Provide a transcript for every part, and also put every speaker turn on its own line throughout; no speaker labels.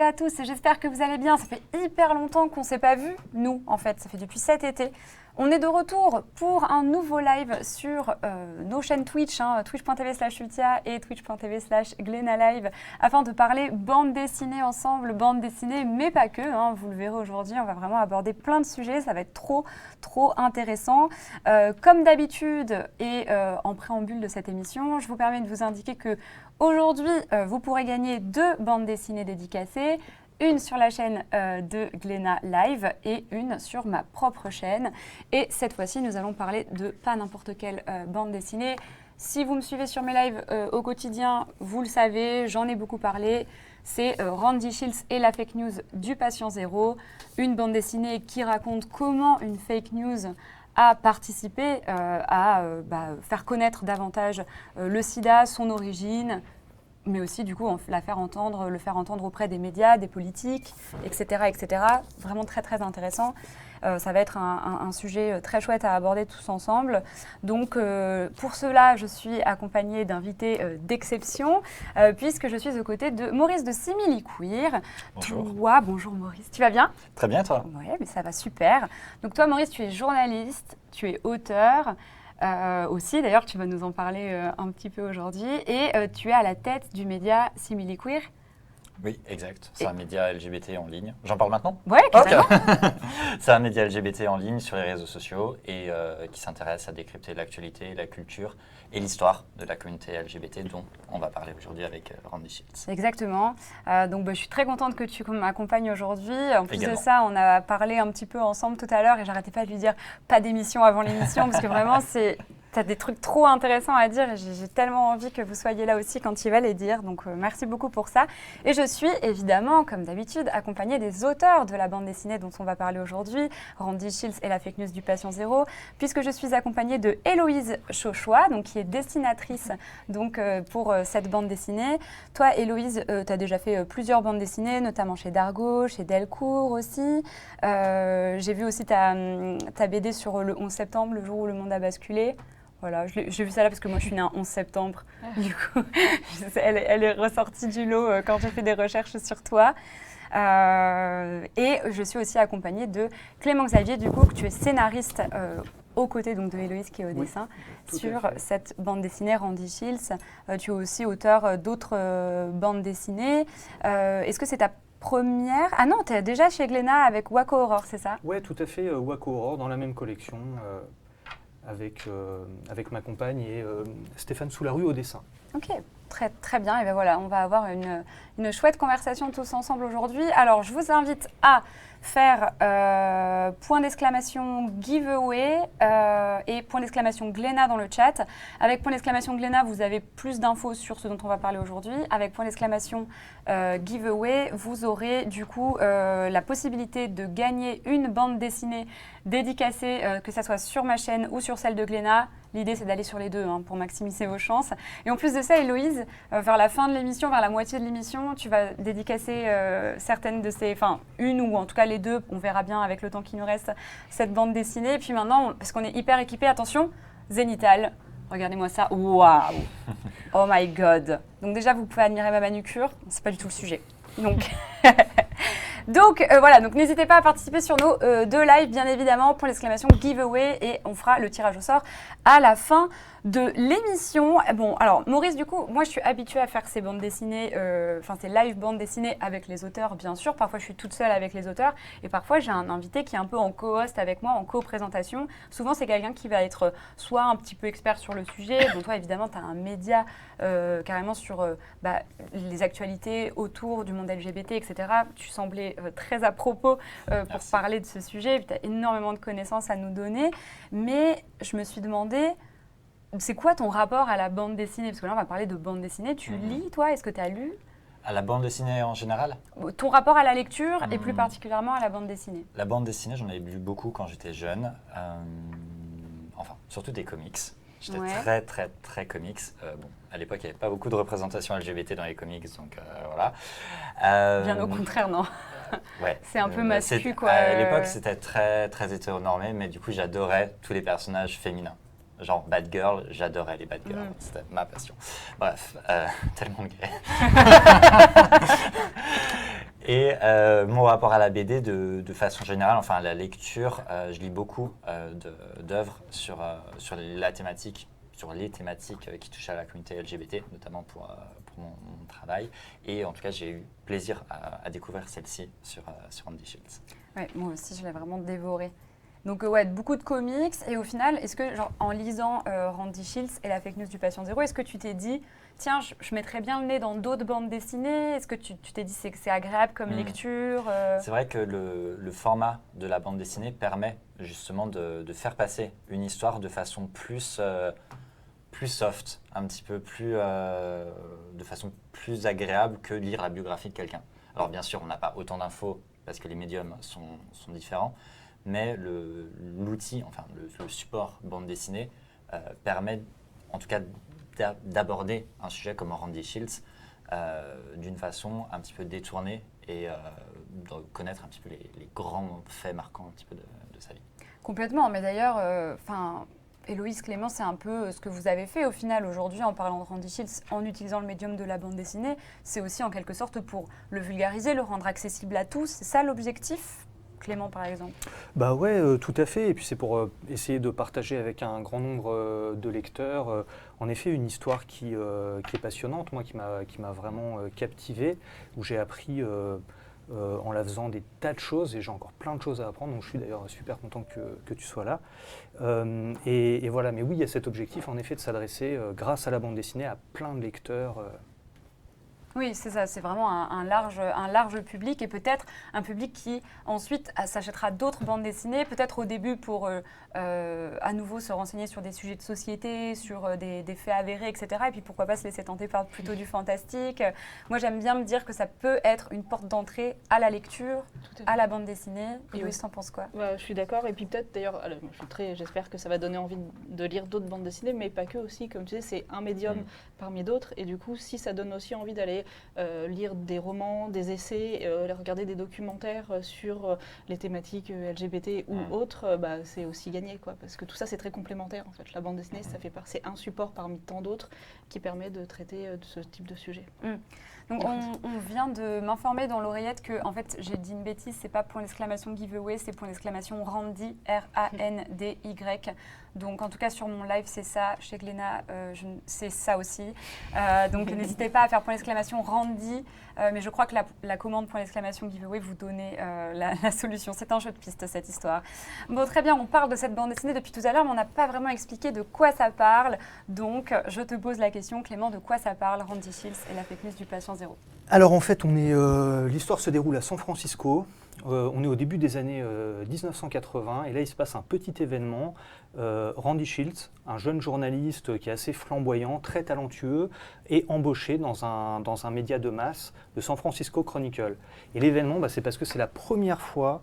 À tous, j'espère que vous allez bien. Ça fait hyper longtemps qu'on ne s'est pas vu, nous en fait, ça fait depuis cet été. On est de retour pour un nouveau live sur nos chaînes Twitch, twitch.tv/Ultia et twitch.tv/Glenna Live, afin de parler bande dessinée ensemble, bande dessinée, mais pas que. Vous le verrez aujourd'hui, on va vraiment aborder plein de sujets, ça va être trop intéressant. Comme d'habitude et en préambule de cette émission, je vous permets de vous indiquer que aujourd'hui, vous pourrez gagner 2 bandes dessinées dédicacées, une sur la chaîne de Glenna Live et une sur ma propre chaîne. Et cette fois-ci, nous allons parler de pas n'importe quelle bande dessinée. Si vous me suivez sur mes lives au quotidien, vous le savez, j'en ai beaucoup parlé. C'est Randy Shields et la fake news du patient zéro, une bande dessinée qui raconte comment une fake news a participé à faire connaître davantage le sida, son origine, mais aussi du coup le faire entendre auprès des médias, des politiques, etc. etc. Vraiment très intéressant. Ça va être un sujet très chouette à aborder tous ensemble. Donc pour cela, je suis accompagnée d'invités d'exception, puisque je suis aux côtés de Maurice de Simili Queer.
Bonjour.
Bonjour Maurice, tu vas bien?
Très bien, toi?
Oui, mais ça va super. Donc toi Maurice, tu es journaliste, tu es auteur. Aussi, d'ailleurs, tu vas nous en parler un petit peu aujourd'hui. Et tu es à la tête du média Simili Queer.
Oui, exact. C'est un média LGBT en ligne. J'en parle maintenant?
Ouais, carrément.
C'est un média LGBT en ligne sur les réseaux sociaux et qui s'intéresse à décrypter l'actualité, la culture et l'histoire de la communauté LGBT dont on va parler aujourd'hui avec Randy Shields.
Exactement. Donc, je suis très contente que tu m'accompagnes aujourd'hui. En plus
Également.
de ça, on a parlé un petit peu ensemble tout à l'heure et j'arrêtais pas de lui dire pas d'émission avant l'émission parce que vraiment, t'as des trucs trop intéressants à dire et j'ai tellement envie que vous soyez là aussi quand il va les dire. Donc, merci beaucoup pour ça. Et je suis évidemment, comme d'habitude, accompagnée des auteurs de la bande dessinée dont on va parler aujourd'hui, Randy Shields et la fake news du patient zéro, puisque je suis accompagnée de Héloïse Chauchois, donc, qui est dessinatrice pour cette bande dessinée. Toi, Héloïse, tu as déjà fait plusieurs bandes dessinées, notamment chez Dargaud, chez Delcourt aussi. J'ai vu aussi ta BD sur le 11 septembre, le jour où le monde a basculé. Voilà, j'ai vu ça là parce que moi je suis née un 11 septembre. Du coup, elle est ressortie du lot quand j'ai fait des recherches sur toi. Et je suis aussi accompagnée de Clément Xavier, du coup, que tu es scénariste aux côtés donc, de Héloïse qui est au dessin sur cette bande dessinée Randy Shields. Tu es aussi auteur d'autres bandes dessinées. Est-ce que c'est ta première? Ah non, tu es déjà chez Glenna avec Waco Horror, c'est ça?
Oui, tout à fait, Waco Horror, dans la même collection, avec ma compagne et Stéphane Soularue au dessin.
Ok, très bien. Et bien voilà, on va avoir une chouette conversation tous ensemble aujourd'hui. Alors, je vous invite à faire point d'exclamation giveaway et point d'exclamation Glenna dans le chat. Avec point d'exclamation Glenna, vous avez plus d'infos sur ce dont on va parler aujourd'hui. Avec point d'exclamation giveaway, vous aurez du coup la possibilité de gagner une bande dessinée dédicacée, que ça soit sur ma chaîne ou sur celle de Glenna. L'idée, c'est d'aller sur les deux pour maximiser vos chances. Et en plus de ça, Héloïse, vers la fin de l'émission, vers la moitié de l'émission, tu vas dédicacer certaines de ces, enfin une ou en tout cas les deux, on verra bien avec le temps qui nous reste, cette bande dessinée. Et puis maintenant, parce qu'on est hyper équipés, attention, Zénithal, regardez-moi ça, waouh, oh my god. Donc déjà, vous pouvez admirer ma manucure, c'est pas du tout le sujet. Donc voilà, donc n'hésitez pas à participer sur nos 2 lives, bien évidemment, pour l'exclamation giveaway, et on fera le tirage au sort à la fin de l'émission. Bon, alors Maurice, du coup, moi je suis habituée à faire ces bandes dessinées, ces live bandes dessinées avec les auteurs, bien sûr. Parfois je suis toute seule avec les auteurs et parfois j'ai un invité qui est un peu en co-host avec moi, en co-présentation. Souvent c'est quelqu'un qui va être soit un petit peu expert sur le sujet. Bon, toi évidemment tu as un média carrément sur les actualités autour du monde LGBT, etc. Tu semblais très à propos pour parler de ce sujet. Tu as énormément de connaissances à nous donner. Mais je me suis demandé, c'est quoi ton rapport à la bande dessinée? Parce que là, on va parler de bande dessinée. Tu lis, toi? Est-ce que tu as lu?
À la bande dessinée en général?
Ton rapport à la lecture et plus particulièrement à la bande dessinée?
La bande dessinée, j'en avais lu beaucoup quand j'étais jeune. Surtout des comics. J'étais très comics. À l'époque, il n'y avait pas beaucoup de représentation LGBT dans les comics, donc voilà.
Bien au contraire, non.
Ouais.
C'est un peu mascu, quoi.
À l'époque, c'était très hétéronormé, mais du coup, j'adorais tous les personnages féminins. Genre Bad Girl, j'adorais les Bad Girls, c'était ma passion. Bref, tellement gay. Et mon rapport à la BD, de façon générale, enfin à la lecture, je lis beaucoup d'œuvres sur la thématique, sur les thématiques qui touchent à la communauté LGBT, notamment pour mon travail. Et en tout cas, j'ai eu plaisir à découvrir celle-ci sur Randy Shields.
Ouais, moi aussi, je l'ai vraiment dévoré. Donc ouais, beaucoup de comics. Et au final, est-ce que genre, en lisant Randy Shields et la fake news du patient zéro, est-ce que tu t'es dit, tiens, je mettrais bien le nez dans d'autres bandes dessinées? Est-ce que tu t'es dit que c'est agréable comme lecture
C'est vrai que le format de la bande dessinée permet justement de faire passer une histoire de façon plus soft, un petit peu plus, de façon plus agréable que lire la biographie de quelqu'un. Alors bien sûr, on n'a pas autant d'infos parce que les médiums sont différents, mais l'outil, enfin le support bande dessinée permet en tout cas d'aborder un sujet comme Randy Shields d'une façon un petit peu détournée et de connaître un petit peu les grands faits marquants un petit peu de sa vie.
Complètement, mais d'ailleurs, Héloïse Clément, c'est un peu ce que vous avez fait au final aujourd'hui en parlant de Randy Shields, en utilisant le médium de la bande dessinée. C'est aussi en quelque sorte pour le vulgariser, le rendre accessible à tous. C'est ça l'objectif, Clément par exemple?
Bah ouais, tout à fait. Et puis c'est pour essayer de partager avec un grand nombre de lecteurs, en effet, une histoire qui est passionnante, moi qui m'a vraiment captivé, où j'ai appris en la faisant des tas de choses, et j'ai encore plein de choses à apprendre, donc je suis d'ailleurs super content que tu sois là. Et voilà, mais oui, il y a cet objectif en effet de s'adresser, grâce à la bande dessinée, à plein de lecteurs.
Oui, c'est ça, c'est vraiment un large public et peut-être un public qui ensuite s'achètera d'autres bandes dessinées, peut-être au début pour à nouveau se renseigner sur des sujets de société, sur des faits avérés, etc. Et puis pourquoi pas se laisser tenter par plutôt du fantastique. Moi j'aime bien me dire que ça peut être une porte d'entrée à la lecture, à la bande dessinée. Et oui, t'en penses quoi?
Je suis d'accord, et puis peut-être d'ailleurs, j'espère que ça va donner envie de lire d'autres bandes dessinées, mais pas que aussi, comme tu dis, c'est un médium parmi d'autres, et du coup si ça donne aussi envie d'aller lire des romans, des essais, regarder des documentaires sur les thématiques LGBT ou autres, c'est aussi gagné, quoi, parce que tout ça c'est très complémentaire en fait. La bande dessinée, c'est un support parmi tant d'autres qui permet de traiter de ce type de sujet.
Donc on vient de m'informer dans l'oreillette que en fait j'ai dit une bêtise, c'est pas point d'exclamation giveaway, c'est point d'exclamation Randy, R-A-N-D-Y. Donc en tout cas sur mon live c'est ça, chez Glénat c'est ça aussi. Donc n'hésitez pas à faire point d'exclamation Randy, mais je crois que la commande point d'exclamation giveaway vous donnez la solution. C'est un jeu de piste cette histoire. Bon très bien, on parle de cette bande dessinée depuis tout à l'heure, mais on n'a pas vraiment expliqué de quoi ça parle. Donc je te pose la question Clément, de quoi ça parle Randy Shields et la fake news du patient zéro?
Alors en fait, l'histoire se déroule à San Francisco. On est au début des années 1980 et là il se passe un petit événement. Randy Shields, un jeune journaliste qui est assez flamboyant, très talentueux, est embauché dans un média de masse, le San Francisco Chronicle. Et l'événement, c'est parce que c'est la première fois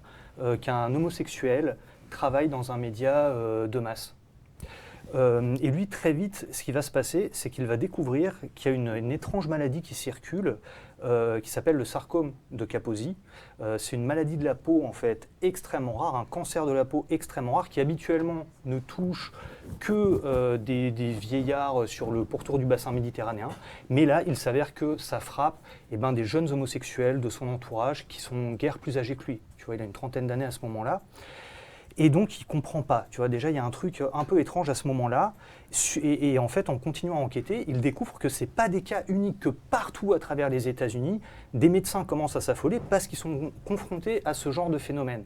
qu'un homosexuel travaille dans un média de masse. Et lui, très vite, ce qui va se passer, c'est qu'il va découvrir qu'il y a une étrange maladie qui circule, qui s'appelle le sarcome de Kaposi. C'est une maladie de la peau, en fait, extrêmement rare, un cancer de la peau extrêmement rare, qui habituellement ne touche que des vieillards sur le pourtour du bassin méditerranéen. Mais là, il s'avère que ça frappe des jeunes homosexuels de son entourage qui sont guère plus âgés que lui. Tu vois, il a une trentaine d'années à ce moment-là. Et donc, il ne comprend pas. Tu vois, déjà, il y a un truc un peu étrange à ce moment-là. Et en fait, en continuant à enquêter, il découvre que ce n'est pas des cas uniques, que partout à travers les États-Unis, des médecins commencent à s'affoler parce qu'ils sont confrontés à ce genre de phénomène.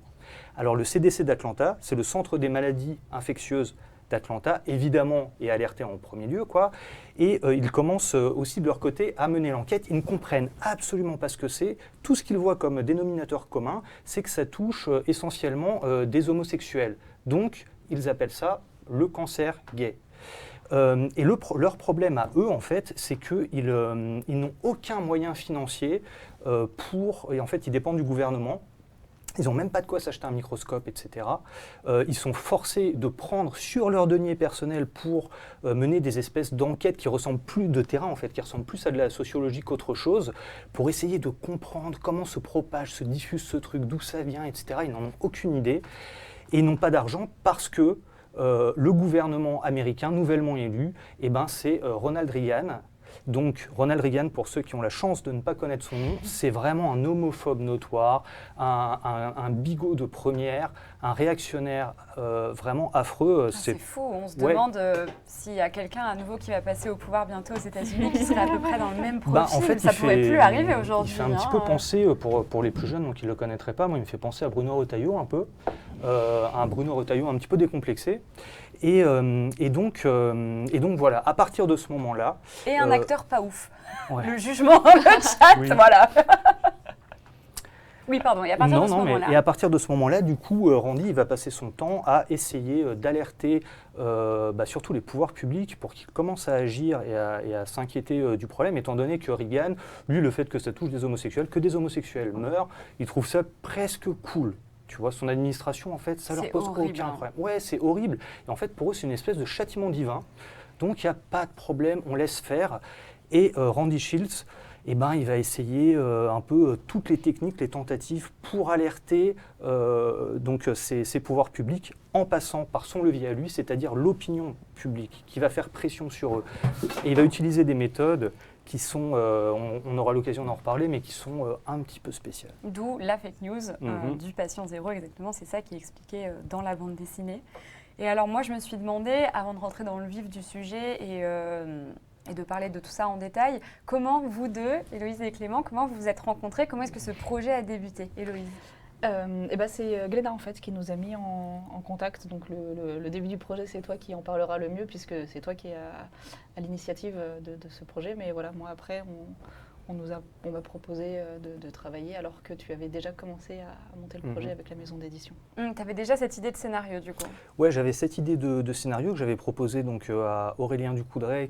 Alors, le CDC d'Atlanta, c'est le centre des maladies infectieuses d'Atlanta, évidemment, est alerté en premier lieu, quoi. Et ils commencent aussi de leur côté à mener l'enquête. Ils ne comprennent absolument pas ce que c'est. Tout ce qu'ils voient comme dénominateur commun, c'est que ça touche essentiellement des homosexuels. Donc, ils appellent ça le cancer gay. Et leur problème à eux, en fait, c'est qu'ils n'ont aucun moyen financier et en fait, ils dépendent du gouvernement. Ils n'ont même pas de quoi s'acheter un microscope, etc. Ils sont forcés de prendre sur leur denier personnel pour mener des espèces d'enquêtes qui ressemblent plus de terrain, en fait, qui ressemblent plus à de la sociologie qu'autre chose, pour essayer de comprendre comment se propage, se diffuse ce truc, d'où ça vient, etc. Ils n'en ont aucune idée. Et ils n'ont pas d'argent parce que le gouvernement américain, nouvellement élu, c'est Ronald Reagan. Donc Ronald Reagan, pour ceux qui ont la chance de ne pas connaître son nom, c'est vraiment un homophobe notoire, un bigot de première, un réactionnaire vraiment affreux.
C'est fou, on se
Ouais.
demande s'il y a quelqu'un à nouveau qui va passer au pouvoir bientôt aux États-Unis qui serait à peu près dans le même profil.
Ben, en fait,
ça pourrait plus arriver aujourd'hui.
Il fait un petit peu penser, pour les plus jeunes, donc ils ne le connaîtraient pas, moi il me fait penser à Bruno Retailleau un peu, un Bruno Retailleau un petit peu décomplexé. Et donc voilà, à partir de ce moment-là...
Et un acteur pas ouf.
Ouais.
Le jugement dans le chat,
Oui.
voilà. Oui, pardon, et à partir de ce moment-là...
Et à partir de ce moment-là, du coup, Randy il va passer son temps à essayer d'alerter surtout les pouvoirs publics pour qu'ils commencent à agir et à s'inquiéter du problème, étant donné que Reagan, lui, le fait que ça touche des homosexuels, que des homosexuels meurent, il trouve ça presque cool. Tu vois, son administration, en fait, ça leur pose
horrible,
aucun
hein.
problème. Ouais, c'est horrible. Et en fait, pour eux, c'est une espèce de châtiment divin. Donc, il n'y a pas de problème, on laisse faire. Et Randy Shields, il va essayer un peu toutes les techniques, les tentatives pour alerter ces pouvoirs publics en passant par son levier à lui, c'est-à-dire l'opinion publique, qui va faire pression sur eux. Et il va utiliser des méthodes qui sont, on aura l'occasion d'en reparler, mais qui sont un petit peu spéciales.
D'où la fake news du patient zéro, exactement, c'est ça qui est expliqué dans la bande dessinée. Et alors moi, je me suis demandé, avant de rentrer dans le vif du sujet et de parler de tout ça en détail, comment vous deux, Héloïse et Clément, comment vous vous êtes rencontrés? Comment est-ce que ce projet a débuté, Héloïse?
C'est Gléna en fait qui nous a mis en contact. Donc le début du projet, c'est toi qui en parlera le mieux puisque c'est toi qui es à l'initiative de ce projet. Mais voilà, moi après, on m'a proposé de travailler alors que tu avais déjà commencé à monter le projet avec la maison d'édition.
Tu avais déjà cette idée de scénario du coup?
Ouais, j'avais cette idée de scénario que j'avais proposé donc à Aurélien Ducoudray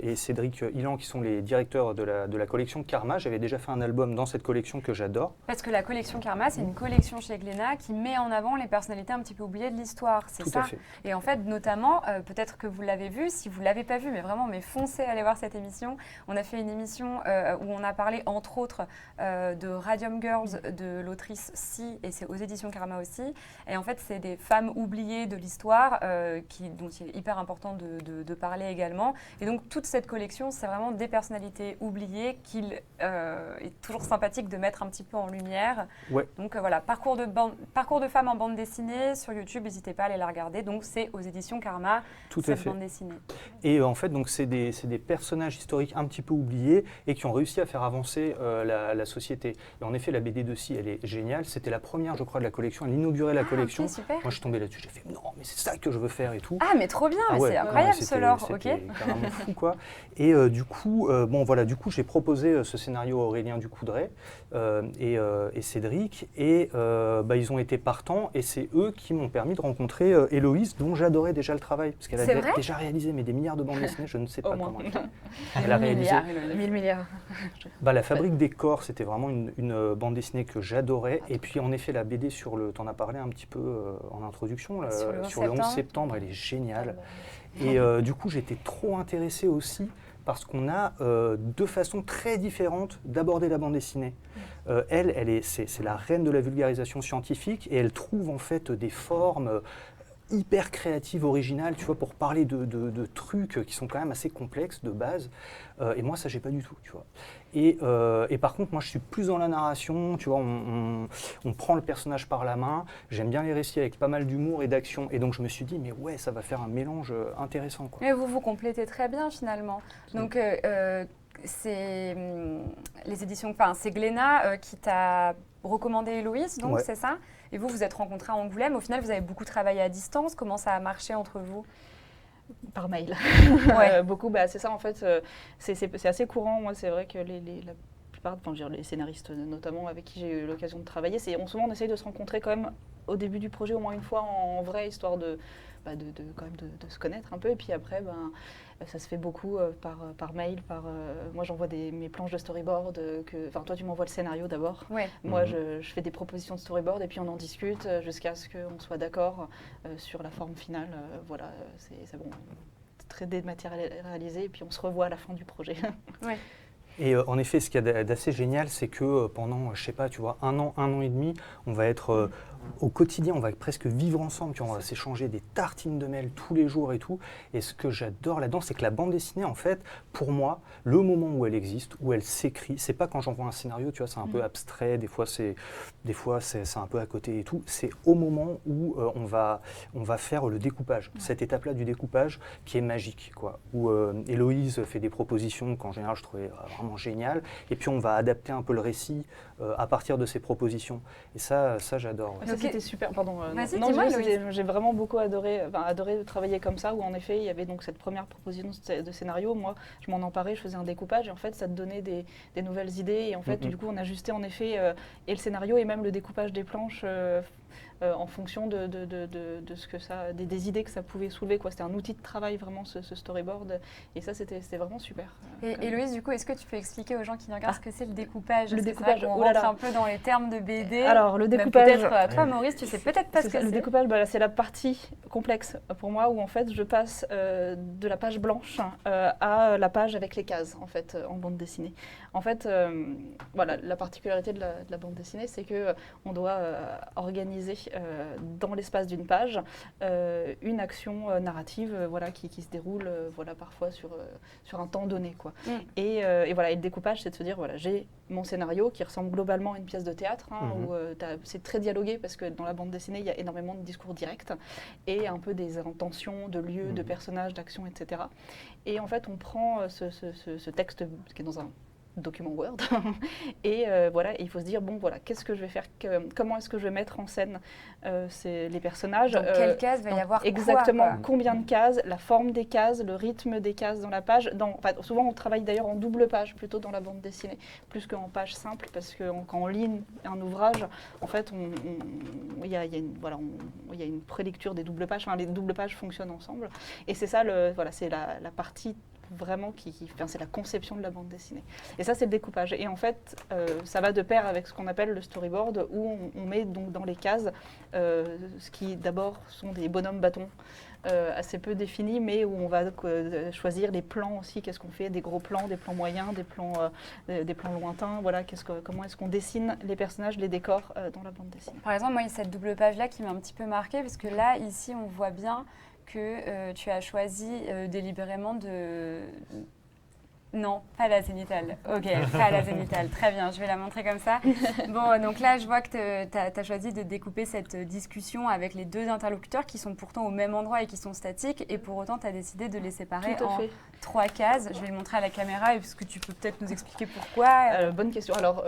et Cédric Ilan, qui sont les directeurs de la collection Karma. J'avais déjà fait un album dans cette collection que j'adore.
Parce que la collection Karma, c'est une collection chez Glénat qui met en avant les personnalités un petit peu oubliées de l'histoire, c'est
Tout
ça?
à fait.
Et en fait, notamment, peut-être que vous l'avez vu, si vous ne l'avez pas vu, mais foncez aller voir cette émission. On a fait une émission où on a parlé entre autres de Radium Girls, de l'autrice Si, et c'est aux éditions Karma aussi. Et en fait, c'est des femmes oubliées de l'histoire dont il est hyper important de parler également. Et donc, toute cette collection, c'est vraiment des personnalités oubliées qu'il est toujours sympathique de mettre un petit peu en lumière.
Ouais.
Donc voilà, parcours de femmes en bande dessinée sur YouTube, n'hésitez pas à aller la regarder. Donc c'est aux éditions Karma,
Tout à
cette
fait.
bande dessinée.
Et en fait, donc c'est des personnages historiques un petit peu oubliés et qui ont réussi à faire avancer la société. Et en effet, la BD de Si, elle est géniale. C'était la première, je crois, de la collection. Elle inaugurait la collection.
Ok, super.
Moi, je suis tombé là-dessus. J'ai fait non, mais c'est ça que je veux faire et tout.
Ah, mais trop bien, mais
ouais,
c'est incroyable ce
c'était-
lore, ok?
C'était carrément fou, quoi. Et du coup, j'ai proposé ce scénario à Aurélien Ducoudray et Cédric, et ils ont été partants, et c'est eux qui m'ont permis de rencontrer Héloïse, dont j'adorais déjà le travail, parce qu'elle
C'est
a
vrai
déjà réalisé des milliards de bandes dessinées, je ne sais
Au
pas
moins.
comment elle a réalisé.
1000 milliards.
La Fabrique des corps, c'était vraiment une bande dessinée que j'adorais, et puis en effet la BD t'en as parlé un petit peu en introduction, là,
Sur le 11
11 septembre, elle est géniale. Et du coup, j'étais trop intéressé aussi parce qu'on a deux façons très différentes d'aborder la bande dessinée. C'est la reine de la vulgarisation scientifique et elle trouve en fait des formes hyper créatives, originales, tu vois, pour parler de trucs qui sont quand même assez complexes de base. Et moi, ça, j'ai pas du tout, tu vois. Et par contre, moi, je suis plus dans la narration, tu vois, on prend le personnage par la main. J'aime bien les récits avec pas mal d'humour et d'action. Et donc, je me suis dit, mais ouais, ça va faire un mélange intéressant, quoi.
Mais vous vous complétez très bien finalement. Donc c'est les éditions, c'est Glénat qui t'a recommandé Héloïse, donc
Ouais.
c'est ça? Et vous êtes rencontrés à Angoulême. Au final, vous avez beaucoup travaillé à distance. Comment ça a marché entre vous?
Par mail.
Ouais.
Beaucoup, c'est ça en fait, c'est assez courant. Moi, c'est vrai que la plupart, les scénaristes notamment avec qui j'ai eu l'occasion de travailler, souvent on essaye de se rencontrer quand même au début du projet au moins une fois en vrai, histoire de se connaître un peu. Et puis après, ça se fait beaucoup par mail. Moi, j'envoie mes planches de storyboard. Toi, tu m'envoies le scénario d'abord.
Ouais.
Moi, je fais des propositions de storyboard et puis on en discute jusqu'à ce qu'on soit d'accord sur la forme finale. C'est bon, très dématérialisé et puis on se revoit à la fin du projet.
Ouais.
Et en effet, ce qu'il y a d'assez génial, c'est que pendant, je sais pas, tu vois, un an et demi, on va être au quotidien, on va presque vivre ensemble, on va s'échanger des tartines de mail tous les jours et tout. Et ce que j'adore là-dedans, c'est que la bande dessinée, en fait, pour moi, le moment où elle existe, où elle s'écrit, c'est pas quand j'envoie un scénario, tu vois, c'est un peu abstrait, des fois c'est un peu à côté et tout. C'est au moment où on va faire le découpage, cette étape-là du découpage qui est magique, quoi. Où Héloïse fait des propositions qu'en général je trouvais vraiment géniales, et puis on va adapter un peu le récit à partir de ces propositions. Et ça j'adore. Ouais.
Ça, c'était super, pardon.
Vas-y,
non,
dis-moi,
j'ai vraiment beaucoup adoré travailler comme ça, où en effet, il y avait donc cette première proposition de scénario. Moi, je m'en emparais, je faisais un découpage, et en fait, ça te donnait des nouvelles idées. Et en fait, du coup, on ajustait en effet et le scénario et même le découpage des planches en fonction de ce que ça, des idées que ça pouvait soulever, quoi. C'était un outil de travail vraiment ce storyboard, et ça c'était vraiment super.
Et Héloïse, du coup, est-ce que tu peux expliquer aux gens qui nous regardent ce que c'est le découpage?
Le découpage,
on rentre un peu dans les termes de BD.
Alors le découpage,
peut-être toi Maurice, tu sais peut-être pas ce que c'est.
Le découpage, c'est la partie complexe pour moi, où en fait je passe de la page blanche à la page avec les cases en fait en bande dessinée. En fait, voilà, la particularité de la bande dessinée, c'est que on doit organiser dans l'espace d'une page une action narrative voilà, qui se déroule voilà, parfois sur un temps donné, quoi. Et voilà, et le découpage, c'est de se dire, voilà, j'ai mon scénario qui ressemble globalement à une pièce de théâtre, où c'est très dialogué, parce que dans la bande dessinée, il y a énormément de discours directs et un peu des intentions de lieux, de personnages, d'actions, etc. Et en fait, on prend ce texte qui est dans un document Word et voilà, et il faut se dire bon voilà, qu'est-ce que je vais faire, comment est-ce que je vais mettre en scène les personnages,
dans quelle case va y avoir
exactement
quoi.
Combien de cases, la forme des cases, le rythme des cases dans la page. Souvent on travaille d'ailleurs en double page plutôt dans la bande dessinée plus qu'en page simple, parce que quand on lit un ouvrage, en fait il y a une prélecture des doubles pages, les doubles pages fonctionnent ensemble, et c'est ça c'est la partie vraiment c'est la conception de la bande dessinée. Et ça, c'est le découpage. Et en fait, ça va de pair avec ce qu'on appelle le storyboard, où on met donc dans les cases ce qui d'abord sont des bonhommes bâtons assez peu définis, mais où on va choisir les plans aussi. Qu'est-ce qu'on fait? Des gros plans, des plans moyens, des plans lointains. Voilà, comment est-ce qu'on dessine les personnages, les décors dans la bande dessinée.
Par exemple, moi, il y a cette double page-là qui m'a un petit peu marquée, parce que là, ici, on voit bien que tu as choisi délibérément de... Non, pas la zénithale. Ok, pas la zénithale. Très bien, je vais la montrer comme ça. Bon, donc là, je vois que tu as choisi de découper cette discussion avec les deux interlocuteurs qui sont pourtant au même endroit et qui sont statiques. Et pour autant, tu as décidé de les séparer en 3 cases. Je vais le montrer à la caméra, et puisque tu peux peut-être nous expliquer pourquoi.
Bonne question. Alors,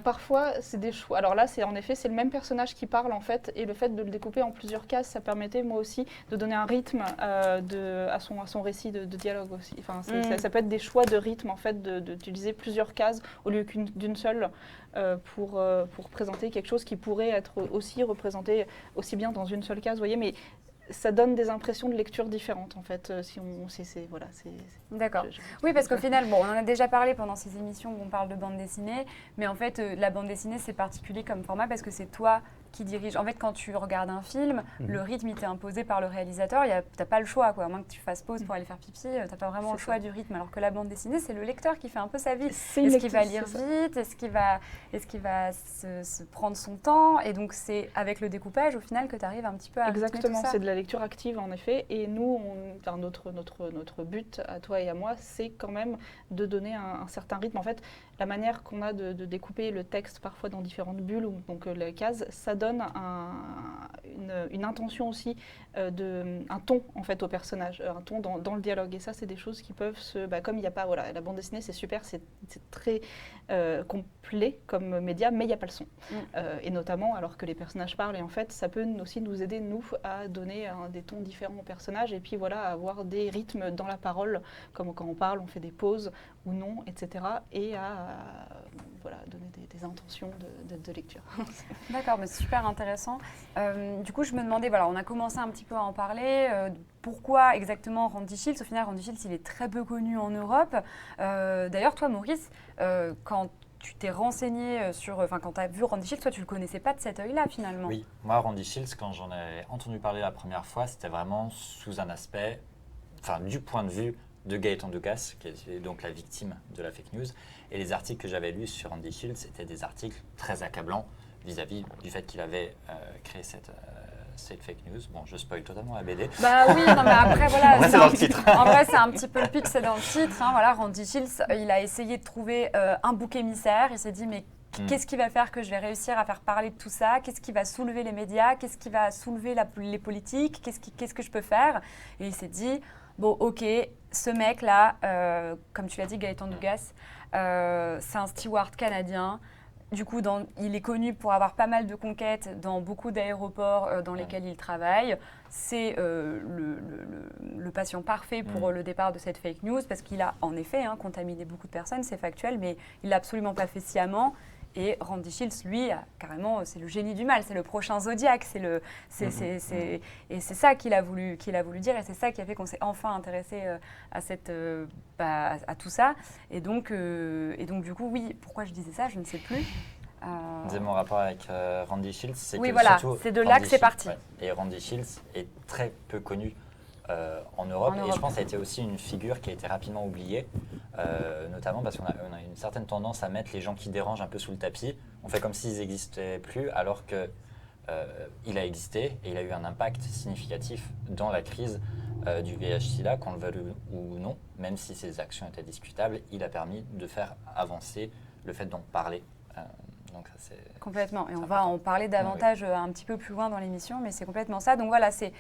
parfois, c'est des choix. Alors là, c'est le même personnage qui parle, en fait. Et le fait de le découper en plusieurs cases, ça permettait, moi aussi, de donner un rythme à son récit de dialogue aussi. Enfin, ça peut être des choix de rythme, en fait, d'utiliser plusieurs cases au lieu d'une seule pour présenter quelque chose qui pourrait être aussi représenté aussi bien dans une seule case, vous voyez, mais ça donne des impressions de lecture différentes, en fait,
D'accord. Oui, parce qu'au final, bon, on en a déjà parlé pendant ces émissions où on parle de bande dessinée, mais en fait, la bande dessinée, c'est particulier comme format parce que c'est toi qui dirige. En fait, quand tu regardes un film, le rythme, il t'est imposé par le réalisateur. Tu n'as pas le choix, quoi. À moins que tu fasses pause pour aller faire pipi, tu n'as pas vraiment le choix du rythme. Alors que la bande dessinée, c'est le lecteur qui fait un peu sa vie. Est-ce qu'il va lire vite? Est-ce qu'il va se prendre son temps? Et donc, c'est avec le découpage, au final, que tu arrives un petit peu à rythmer tout ça.
Exactement, c'est de la lecture active, en effet. Et nous, notre but, à toi et à moi, c'est quand même de donner un certain rythme. En fait, la manière qu'on a de découper le texte, parfois dans différentes bulles, donc les cases, ça donne une intention aussi, un ton en fait au personnage, un ton dans le dialogue. Et ça, c'est des choses qui peuvent comme il n'y a pas, voilà, la bande dessinée, c'est super, c'est très complet comme média, mais il n'y a pas le son. Et notamment, alors que les personnages parlent, et en fait, ça peut aussi nous aider, nous, à donner des tons différents aux personnages, et puis voilà, à avoir des rythmes dans la parole, comme quand on parle, on fait des pauses ou non, etc. Et à donner des intentions de lecture.
D'accord, mais c'est super intéressant. Du coup, je me demandais, voilà, on a commencé un petit peu à en parler. Pourquoi exactement Randy Shields? Au final, Randy Shields, il est très peu connu en Europe. D'ailleurs, toi, Maurice, quand tu t'es renseigné quand tu as vu Randy Shields, toi, tu ne le connaissais pas de cet œil-là, finalement.
Oui, moi, Randy Shields, quand j'en ai entendu parler la première fois, c'était vraiment sous un aspect, du point de vue de Gaëtan Ducasse, qui est donc la victime de la fake news. Et les articles que j'avais lus sur Randy Shields, c'était des articles très accablants, vis-à-vis du fait qu'il avait créé cette fake news. Bon, je spoil totalement la BD.
Bah oui, non mais après voilà.
En vrai, c'est dans le titre.
En vrai, c'est un petit peu le pitch, c'est dans le titre. Hein, voilà, Randy Shields, il a essayé de trouver un bouc émissaire. Il s'est dit mais qu'est-ce qui va faire que je vais réussir à faire parler de tout ça? Qu'est-ce qui va soulever les médias? Qu'est-ce qui va soulever les politiques? Qu'est-ce que je peux faire? Et il s'est dit bon, ok, ce mec-là, comme tu l'as dit, Gaëtan Dugas, c'est un steward canadien. Du coup, il est connu pour avoir pas mal de conquêtes dans beaucoup d'aéroports dans lesquels il travaille. C'est le patient parfait pour le départ de cette fake news parce qu'il a en effet contaminé beaucoup de personnes, c'est factuel, mais il l'a absolument pas fait sciemment. Et Randy Shields, lui, carrément, c'est le génie du mal, c'est le prochain Zodiac, et c'est ça qu'il a voulu dire, et c'est ça qui a fait qu'on s'est enfin intéressé à tout ça. Et donc, du coup, oui, pourquoi je disais ça, je ne sais plus.
C'est mon rapport avec Randy Shields, c'est
oui,
que
voilà,
surtout
c'est de là que c'est parti.
Ouais, et Randy Shields est très peu connu en Europe, et je pense que ça a été aussi une figure qui a été rapidement oubliée, notamment parce qu'on a une certaine tendance à mettre les gens qui dérangent un peu sous le tapis. On fait comme s'ils n'existaient plus, alors qu'il a existé et il a eu un impact significatif dans la crise du VIH-Sida, qu'on le veuille ou non, même si ses actions étaient discutables, il a permis de faire avancer le fait d'en parler. Donc ça, c'est
complètement, et on va en parler davantage un petit peu plus loin dans l'émission, mais c'est complètement ça. Donc voilà, c'est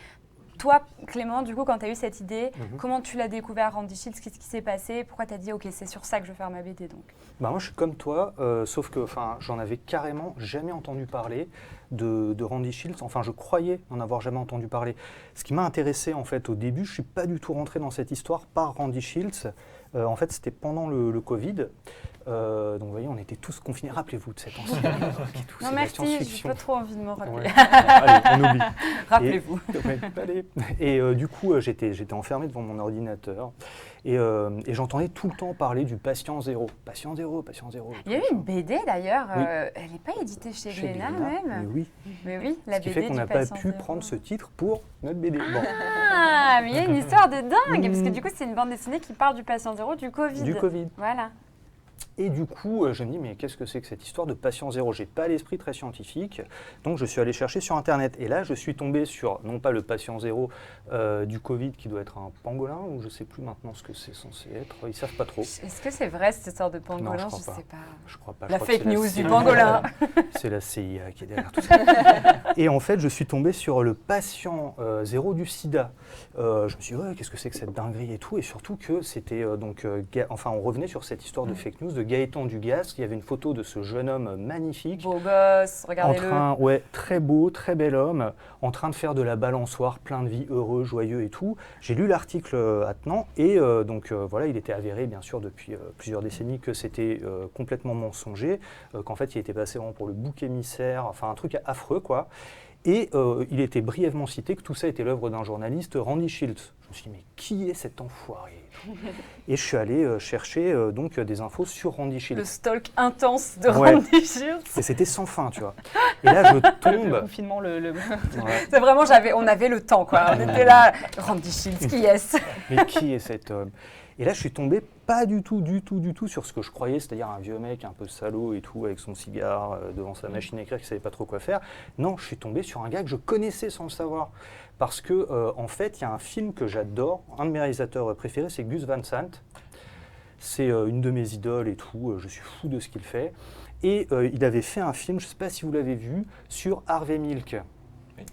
toi, Clément, du coup, quand tu as eu cette idée, comment tu l'as découvert, Randy Shields? Qu'est-ce qui s'est passé? Pourquoi tu as dit, OK, c'est sur ça que je vais faire ma BD donc?
Bah moi, je suis comme toi, sauf que j'en avais carrément jamais entendu parler de Randy Shields. Enfin, je croyais n'en avoir jamais entendu parler. Ce qui m'a intéressé, en fait, au début, je ne suis pas du tout rentré dans cette histoire par Randy Shields. En fait, c'était pendant le Covid. Donc, vous voyez, on était tous confinés. Rappelez-vous de cette ancienne époque et tout.
Non, merci, j'ai pas trop envie de me rappeler.
Ouais. Allez, on oublie.
Rappelez-vous.
Et du coup, j'étais enfermé devant mon ordinateur et j'entendais tout le temps parler du patient zéro. Patient zéro, patient zéro.
Il y a eu une BD d'ailleurs,
Oui.
elle n'est pas éditée chez Glénat même.
Mais oui.
Mais oui, la
Ce qui
BD
fait qu'on
du
n'a pas
patient
pu
zéro.
prendre ce titre pour notre BD. Bon.
Ah, mais il y a une histoire de dingue, parce que du coup, c'est une bande dessinée qui parle du patient zéro, du Covid.
Du Covid.
Voilà.
Et du coup, je me dis, mais qu'est-ce que c'est que cette histoire de patient zéro? J'ai pas l'esprit très scientifique, donc je suis allé chercher sur Internet. Et là, je suis tombé sur, non pas le patient zéro du Covid, qui doit être un pangolin, ou je sais plus maintenant ce que c'est censé être. Ils savent pas trop.
Est-ce que c'est vrai cette histoire de pangolin?
Non, je
sais
crois
pas.
Je crois pas.
La
Je crois que
fake
c'est
news
CIA.
du pangolin.
C'est la CIA qui est derrière tout ça. Et en fait, je suis tombé sur le patient zéro du sida. Je me suis dit, ouais, qu'est-ce que c'est que cette dinguerie et tout. Et surtout que c'était on revenait sur cette histoire de fake news de Gaëtan Dugas. Il y avait une photo de ce jeune homme magnifique.
Beau gosse, regardez-le.
Très beau, très bel homme, en train de faire de la balançoire, plein de vie, heureux, joyeux et tout. J'ai lu l'article attenant et voilà, il était avéré bien sûr depuis plusieurs décennies que c'était complètement mensonger, qu'en fait il était passé vraiment pour le bouc émissaire, enfin un truc affreux quoi. Et il était brièvement cité que tout ça était l'œuvre d'un journaliste, Randy Shields. Je me suis dit, mais qui est cet enfoiré? Et je suis allé chercher des infos sur Randy Shields.
Le stalk intense de Randy Shields.
Et c'était sans fin, tu vois. Et là, je tombe...
Le confinement,
Ouais.
C'est vraiment, on avait le temps, quoi. On était là, Randy Shields, qui est-ce?
Mais qui est cet homme? Et là, je suis tombé pas du tout sur ce que je croyais, c'est-à-dire un vieux mec un peu salaud et tout, avec son cigare devant sa machine à écrire, qui savait pas trop quoi faire. Non, je suis tombé sur un gars que je connaissais sans le savoir. Parce que, en fait, il y a un film que j'adore, un de mes réalisateurs préférés, c'est Gus Van Sant. C'est une de mes idoles et tout, je suis fou de ce qu'il fait. Et il avait fait un film, je ne sais pas si vous l'avez vu, sur Harvey Milk.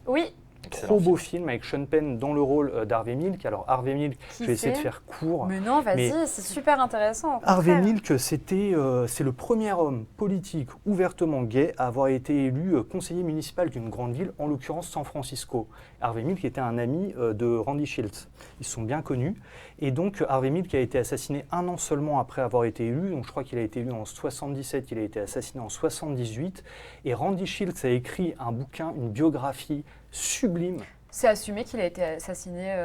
Oui.
Trop beau film avec Sean Penn dans le rôle d'Harvey Milk. Alors Harvey Milk, je vais essayer de faire court.
Mais non, vas-y, c'est super intéressant.
Harvey Milk, c'est le premier homme politique ouvertement gay à avoir été élu conseiller municipal d'une grande ville, en l'occurrence San Francisco. Harvey Milk était un ami de Randy Shields. Ils sont bien connus. Et donc Harvey Milk a été assassiné un an seulement après avoir été élu. Donc je crois qu'il a été élu en 77, il a été assassiné en 78. Et Randy Shields a écrit un bouquin, une biographie sublime.
C'est assumé qu'il a été assassiné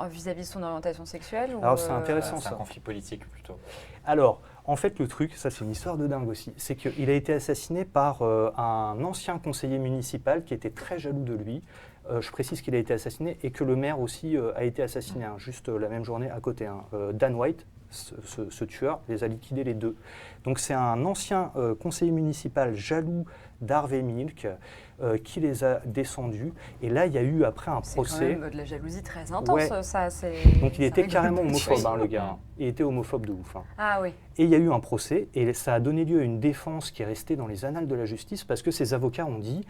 vis-à-vis de son orientation sexuelle ou
Alors c'est intéressant
c'est
ça.
un conflit politique plutôt.
Alors, en fait, le truc, ça c'est une histoire de dingue aussi, c'est qu'il a été assassiné par un ancien conseiller municipal qui était très jaloux de lui. Je précise qu'il a été assassiné et que le maire aussi a été assassiné, hein, juste la même journée à côté. Hein. Dan White, ce tueur, les a liquidés les deux. Donc c'est un ancien conseiller municipal jaloux d'Harvey Milk qui les a descendus. Et là, il y a eu après un procès.
C'est quand même de la jalousie très intense, ça.
Donc il était carrément homophobe, hein, le gars. Hein. Il était homophobe de ouf. Hein.
Ah oui.
Et il y a eu un procès et ça a donné lieu à une défense qui est restée dans les annales de la justice parce que ces avocats ont dit,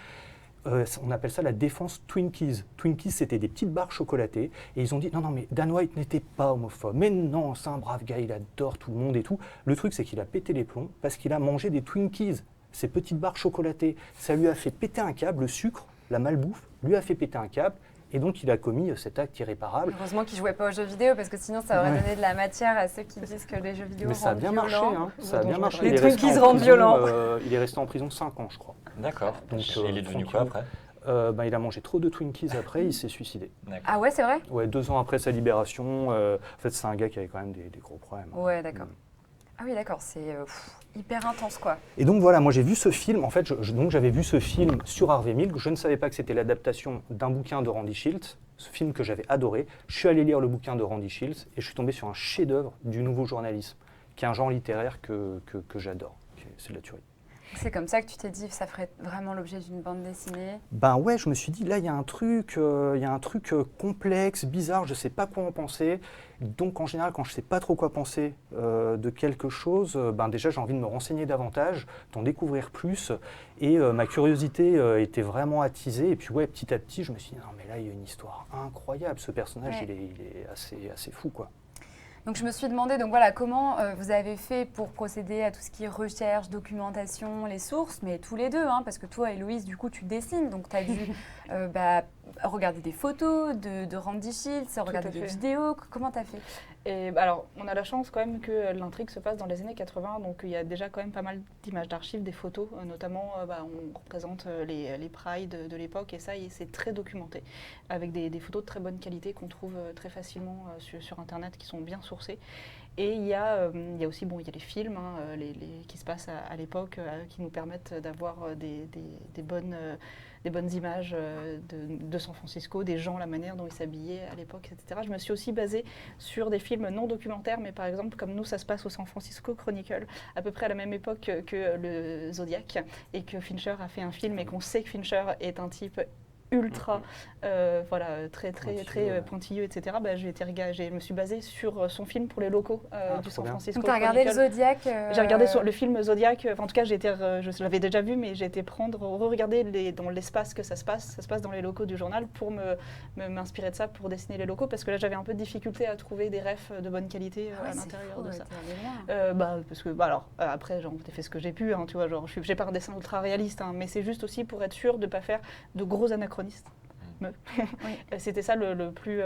on appelle ça la défense Twinkies. Twinkies, c'était des petites barres chocolatées. Et ils ont dit, non, mais Dan White n'était pas homophobe. Mais non, c'est un brave gars, il adore tout le monde et tout. Le truc, c'est qu'il a pété les plombs parce qu'il a mangé des Twinkies, ces petites barres chocolatées. Ça lui a fait péter un câble, le sucre, la malbouffe, lui a fait péter un câble. Et donc, il a commis cet acte irréparable.
Heureusement qu'il ne jouait pas aux jeux vidéo, parce que sinon, ça aurait donné de la matière à ceux qui disent que les jeux vidéo
Mais ça a bien marché, hein. Ça a bien marché.
Les Twinkies rendent violents.
Il est resté en prison 5 ans, je crois.
D'accord.
Donc,
il est devenu quoi après?
Il a mangé trop de Twinkies après, il s'est suicidé.
Ah ouais, c'est vrai?
Ouais, 2 ans après sa libération. En fait, c'est un gars qui avait quand même des gros problèmes.
Ouais, d'accord. Ah oui, d'accord, c'est hyper intense, quoi.
Et donc voilà, moi j'ai vu ce film, en fait, donc j'avais vu ce film sur Harvey Milk, je ne savais pas que c'était l'adaptation d'un bouquin de Randy Shields, ce film que j'avais adoré. Je suis allé lire le bouquin de Randy Shields et je suis tombé sur un chef-d'œuvre du nouveau journalisme, qui est un genre littéraire que j'adore, c'est de la tuerie.
C'est comme ça que tu t'es dit que ça ferait vraiment l'objet d'une bande dessinée?
Ben ouais, je me suis dit, là, il y a un truc, complexe, bizarre, je ne sais pas quoi en penser. Donc, en général, quand je ne sais pas trop quoi penser de quelque chose, déjà, j'ai envie de me renseigner davantage, d'en découvrir plus. Et ma curiosité était vraiment attisée. Et puis, ouais, petit à petit, je me suis dit, non, mais là, il y a une histoire incroyable. Ce personnage, il est assez fou, quoi.
Donc je me suis demandé, donc voilà, comment vous avez fait pour procéder à tout ce qui est recherche, documentation, les sources, mais tous les deux, hein, parce que toi, Héloïse, du coup, tu dessines, donc tu as dû regarder des photos de Randy Shields, regarder des vidéos. Comment tu as fait?
Et alors, on a la chance quand même que l'intrigue se passe dans les années 80, donc il y a déjà quand même pas mal d'images d'archives, des photos, notamment on représente les prides de l'époque et ça, c'est très documenté, avec des photos de très bonne qualité qu'on trouve très facilement sur Internet, qui sont bien sourcées. Et il y a aussi il y a les films qui se passent à l'époque, qui nous permettent d'avoir des bonnes images de San Francisco, des gens, la manière dont ils s'habillaient à l'époque, etc. Je me suis aussi basée sur des films non documentaires, mais par exemple, comme nous, ça se passe au San Francisco Chronicle, à peu près à la même époque que le Zodiac, et que Fincher a fait un film, et qu'on sait que Fincher est un type ultra, très pointilleux, etc. Je me suis basée sur son film pour les locaux du San Francisco.
Donc tu as regardé le Zodiac
J'ai regardé le film Zodiac, en tout cas je l'avais déjà vu, mais j'ai été re-regarder dans l'espace que ça se passe dans les locaux du journal pour m'inspirer de ça pour dessiner les locaux, parce que là j'avais un peu de difficulté à trouver des refs de bonne qualité à l'intérieur de ça. Parce que après j'ai fait ce que j'ai pu, hein, tu vois, genre j'ai pas un dessin ultra réaliste, hein, mais c'est juste aussi pour être sûr de ne pas faire de gros anachronismes. C'était ça le plus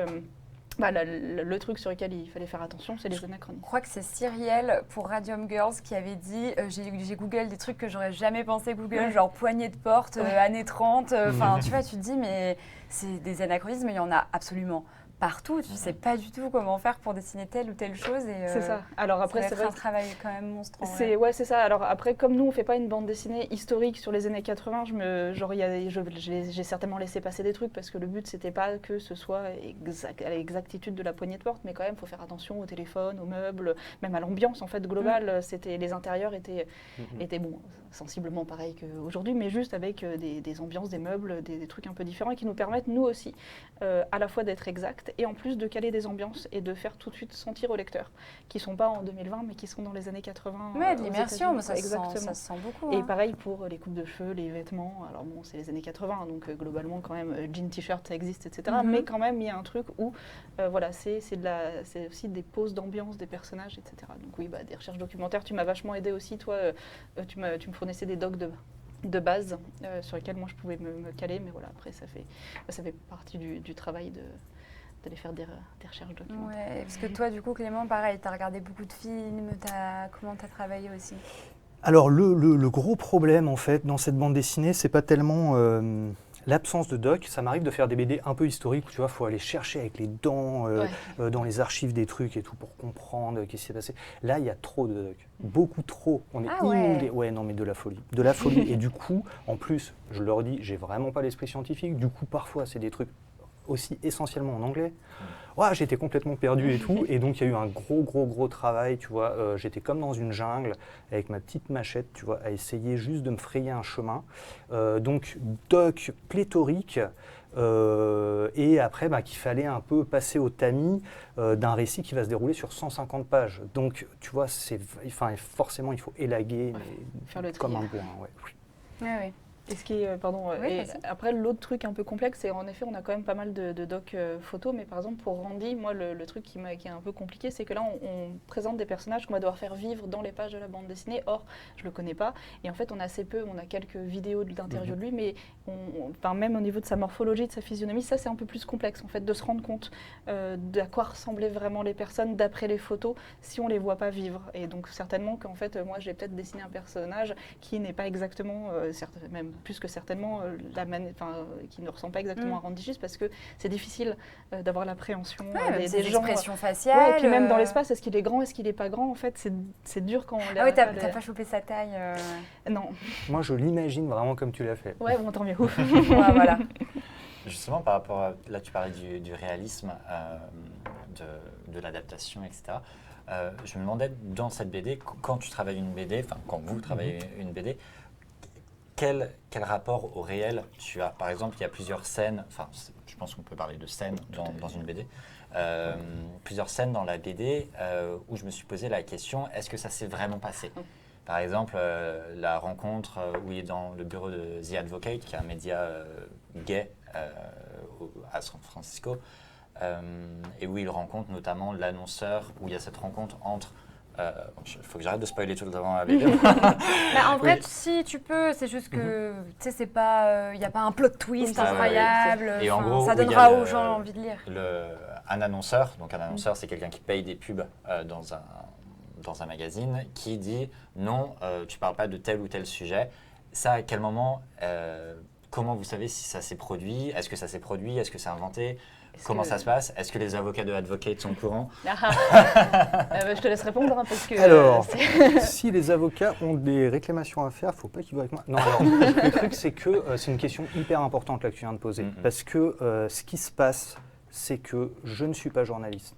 le truc sur lequel il fallait faire attention, c'est les anachronismes.
Je crois que c'est Cyrielle pour Radium Girls qui avait dit j'ai Google des trucs que j'aurais jamais pensé Google, genre poignée de porte, années 30. Enfin, tu vois, tu te dis, mais c'est des anachronismes, il y en a absolument partout. Tu ne sais pas du tout comment faire pour dessiner telle ou telle chose.
C'est ça. Alors après,
c'est un travail quand même monstrueux.
C'est ça. Alors après, comme nous, on ne fait pas une bande dessinée historique sur les années 80, j'ai certainement laissé passer des trucs parce que le but, c'était pas que ce soit à l'exactitude de la poignée de porte, mais quand même, il faut faire attention au téléphone, aux meubles, même à l'ambiance en fait globale. Les intérieurs étaient sensiblement pareils qu'aujourd'hui, mais juste avec des ambiances, des meubles, des trucs un peu différents et qui nous permettent, nous aussi, à la fois d'être exacts et en plus de caler des ambiances et de faire tout de suite sentir aux lecteurs, qui ne sont pas en 2020, mais qui sont dans les années 80.
Oui, de l'immersion, ça se sent beaucoup.
Et pareil pour les coupes de cheveux, les vêtements. Alors bon, c'est les années 80, donc globalement, quand même, jean, t-shirt, ça existe, etc. Mais quand même, il y a un truc où, c'est aussi des poses d'ambiance des personnages, etc. Donc oui, des recherches documentaires, tu m'as vachement aidé aussi, toi, tu me fournissais des docs de base sur lesquels moi je pouvais me caler, mais voilà, après ça fait partie du travail d'aller faire des recherches documentaires.
Ouais, parce que toi, du coup, Clément, pareil, tu as regardé beaucoup de films, comment tu as travaillé aussi?
Alors, le gros problème, en fait, dans cette bande dessinée, c'est pas tellement L'absence de doc, ça m'arrive de faire des BD un peu historiques où tu vois, faut aller chercher avec les dents dans les archives des trucs et tout pour comprendre qu'est-ce qui s'est passé. Là, il y a trop de doc, beaucoup trop. On est inondé. Ouais, non, mais de la folie. Et du coup, en plus, je leur dis, j'ai vraiment pas l'esprit scientifique. Du coup, parfois, c'est des trucs aussi essentiellement en anglais. Ouais, j'étais complètement perdu et tout. Et donc, il y a eu un gros travail, tu vois. J'étais comme dans une jungle avec ma petite machette, tu vois, à essayer juste de me frayer un chemin. Donc, doc pléthorique. Et après, qu'il fallait un peu passer au tamis d'un récit qui va se dérouler sur 150 pages. Donc, tu vois, forcément, il faut élaguer
faire le
comme
tri.
un bourrin. Ouais.
Ouais.
Et ce qui est, et après l'autre truc un peu complexe, c'est en effet on a quand même pas mal de docs photos, mais par exemple pour Randy, moi le truc qui est un peu compliqué, c'est que là on présente des personnages qu'on va devoir faire vivre dans les pages de la bande dessinée. Or je le connais pas, et en fait on a assez peu, on a quelques vidéos d'interviews de lui, mais même au niveau de sa morphologie, de sa physionomie, ça c'est un peu plus complexe en fait de se rendre compte d'à quoi ressemblaient vraiment les personnes d'après les photos si on les voit pas vivre. Et donc certainement qu'en fait moi j'ai peut-être dessiné un personnage qui n'est pas exactement, même plus que certainement qui ne ressemble pas exactement à Randy Schultz, parce que c'est difficile d'avoir l'appréhension des gens.
Expressions faciales.
Ouais, et puis même dans l'espace, est-ce qu'il est grand, est-ce qu'il est pas grand, en fait c'est dur quand on l'a.
Ah oui, t'as pas chopé sa taille
Non.
Moi, je l'imagine vraiment comme tu l'as fait.
Ouais, bon, tant mieux.
Ouais, voilà.
Justement, par rapport à, là tu parlais du réalisme, de l'adaptation, etc. Je me demandais, dans cette BD, quand tu travailles une BD, enfin quand vous travaillez une BD, quel rapport au réel tu as? Par exemple, il y a plusieurs scènes, enfin je pense qu'on peut parler de scènes dans une BD, plusieurs scènes dans la BD où je me suis posé la question, est-ce que ça s'est vraiment passé? Par exemple, la rencontre où il est dans le bureau de The Advocate, qui est un média gay à San Francisco, et où il rencontre notamment l'annonceur, où il y a cette rencontre entre... Il faut que j'arrête de spoiler tout le temps la BD.
En vrai, si tu peux, c'est juste que tu sais, c'est pas, il n'y a pas un plot twist incroyable.
Et en gros,
ça donnera aux gens envie de lire.
Un annonceur, donc un annonceur, c'est quelqu'un qui paye des pubs dans un magazine, qui dit non, tu parles pas de tel ou tel sujet. Ça, à quel moment, comment vous savez si ça s'est produit? Est-ce que ça s'est produit? Est-ce que c'est inventé? Comment ça se passe? Est-ce que les avocats de Advocate sont au courant?
Je te laisse répondre parce que...
Alors, si les avocats ont des réclamations à faire, il ne faut pas qu'ils voient avec moi. Non, alors, le truc, c'est que c'est une question hyper importante là, que tu viens de poser. Parce que ce qui se passe, c'est que je ne suis pas journaliste.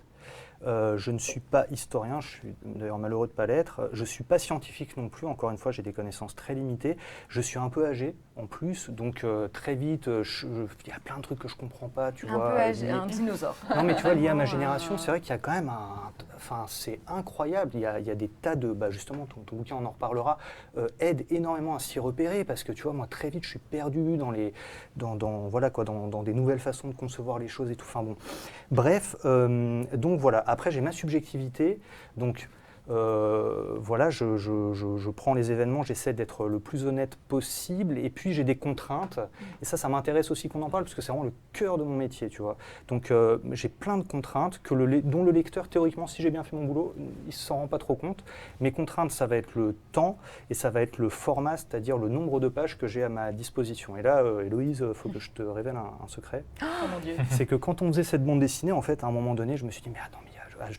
Je ne suis pas historien, je suis d'ailleurs malheureux de ne pas l'être. Je ne suis pas scientifique non plus, encore une fois, j'ai des connaissances très limitées. Je suis un peu âgé en plus, donc très vite, il y a plein de trucs que je ne comprends pas. Tu vois,
peu âgé, un dinosaure.
Non mais tu vois, lié à ma génération, c'est vrai qu'il y a quand même Enfin, c'est incroyable, il y a des tas de... justement, ton bouquin, on en reparlera, aide énormément à s'y repérer, parce que tu vois, moi très vite, je suis perdu dans des nouvelles façons de concevoir les choses et tout. Enfin bon, bref, donc voilà. Après, j'ai ma subjectivité, donc voilà, je prends les événements, j'essaie d'être le plus honnête possible, et puis j'ai des contraintes, et ça m'intéresse aussi qu'on en parle, parce que c'est vraiment le cœur de mon métier, tu vois. Donc j'ai plein de contraintes dont le lecteur, théoriquement, si j'ai bien fait mon boulot, il ne s'en rend pas trop compte. Mes contraintes, ça va être le temps, et ça va être le format, c'est-à-dire le nombre de pages que j'ai à ma disposition. Et là, Héloïse, il faut que je te révèle un secret.
Oh mon Dieu.
C'est que quand on faisait cette bande dessinée, en fait, à un moment donné, je me suis dit, mais attends,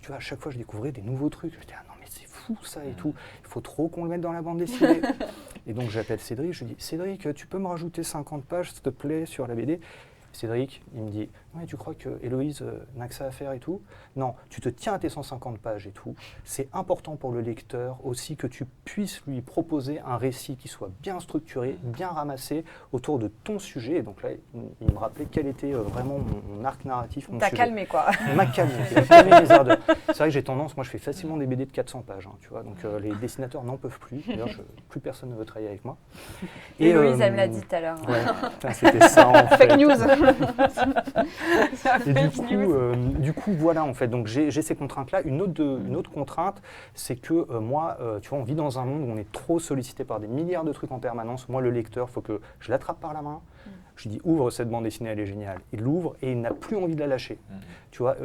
tu vois, à chaque fois, je découvrais des nouveaux trucs. Je me disais, ah non, mais c'est fou ça et tout. Il faut trop qu'on le mette dans la bande dessinée. Et donc, j'appelle Cédric. Je lui dis, Cédric, tu peux me rajouter 50 pages, s'il te plaît, sur la BD? Cédric, il me dit, ouais, tu crois que Héloïse n'a que ça à faire et tout? Non, tu te tiens à tes 150 pages et tout. C'est important pour le lecteur aussi que tu puisses lui proposer un récit qui soit bien structuré, bien ramassé autour de ton sujet. Et donc là, il me rappelait quel était vraiment mon arc narratif, mon sujet.
T'as calmé quoi.
Il m'a calmé, il a calmé mes ardeurs. C'est vrai que j'ai tendance, moi je fais facilement des BD de 400 pages, tu vois, donc les dessinateurs n'en peuvent plus. D'ailleurs, plus personne ne veut travailler avec moi.
Et Héloïse, elle me l'a dit tout à l'heure.
Ouais, putain, c'était ça en fait.
Fake news.
Et du coup, voilà en fait. Donc j'ai ces contraintes-là. Une autre contrainte, c'est que moi, tu vois, on vit dans un monde où on est trop sollicité par des milliards de trucs en permanence. Moi, le lecteur, il faut que je l'attrape par la main, Je lui dis, ouvre cette bande dessinée, elle est géniale. Il l'ouvre et il n'a plus envie de la lâcher. Tu vois,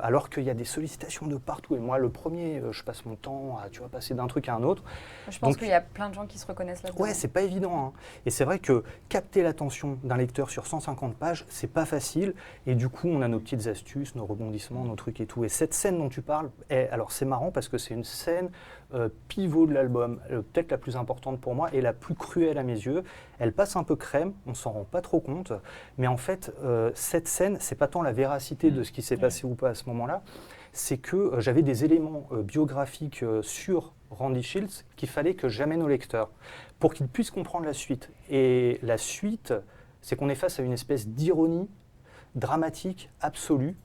alors qu'il y a des sollicitations de partout. Et moi, le premier, je passe mon temps à passer d'un truc à un autre.
Je pense qu'il y a plein de gens qui se reconnaissent là-dedans.
Ouais, c'est pas évident. Hein. Et c'est vrai que capter l'attention d'un lecteur sur 150 pages, c'est pas facile. Et du coup, on a nos petites astuces, nos rebondissements, nos trucs et tout. Et cette scène dont tu parles, alors c'est marrant parce que c'est une scène pivot de l'album, peut-être la plus importante pour moi et la plus cruelle à mes yeux. Elle passe un peu crème, on s'en rend pas trop compte. Mais en fait, cette scène, c'est pas tant la véracité de ce qui s'est passé ou pas à ce moment-là, c'est que j'avais des éléments biographiques sur Randy Shields qu'il fallait que j'amène au lecteur pour qu'il puisse comprendre la suite. Et la suite, c'est qu'on est face à une espèce d'ironie dramatique absolue.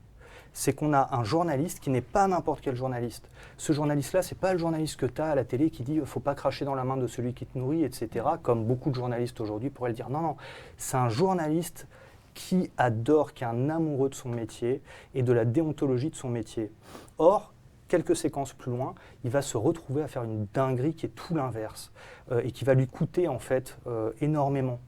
C'est qu'on a un journaliste qui n'est pas n'importe quel journaliste. Ce journaliste-là, c'est pas le journaliste que tu as à la télé qui dit « faut pas cracher dans la main de celui qui te nourrit », etc., comme beaucoup de journalistes aujourd'hui pourraient le dire. Non, non, c'est un journaliste qui adore, qui est un amoureux de son métier et de la déontologie de son métier. Or, quelques séquences plus loin, il va se retrouver à faire une dinguerie qui est tout l'inverse et qui va lui coûter en fait énormément.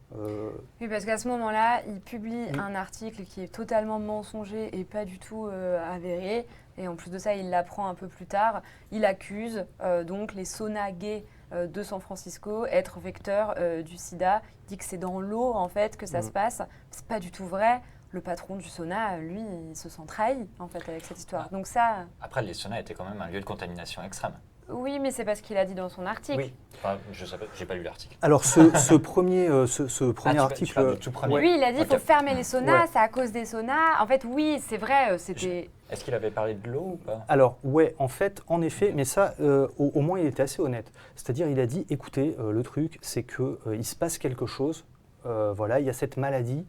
Oui, parce qu'à ce moment-là, il publie un article qui est totalement mensonger et pas du tout avéré. Et en plus de ça, il l'apprend un peu plus tard. Il accuse donc les saunas gays de San Francisco être vecteurs du sida. Il dit que c'est dans l'eau en fait que ça se passe. C'est pas du tout vrai. Le patron du sauna, lui, il se sent trahi en fait avec cette histoire. Donc ça.
Après, les saunas étaient quand même un lieu de contamination extrême.
Oui, mais c'est parce qu'il a dit dans son article.
Oui, enfin, je sais pas, j'ai pas lu l'article.
Alors ce premier article,
tu parles du tout premier.
Oui, il a dit qu'il faut fermer les saunas,
Ouais.
c'est à cause des saunas. En fait, oui, c'est vrai, c'était.
Est-ce qu'il avait parlé de l'eau ou pas?
Alors, ouais, en fait, en effet, mais ça, au moins, il était assez honnête. C'est-à-dire, il a dit, écoutez, le truc, c'est qu'il se passe quelque chose, voilà, il y a cette maladie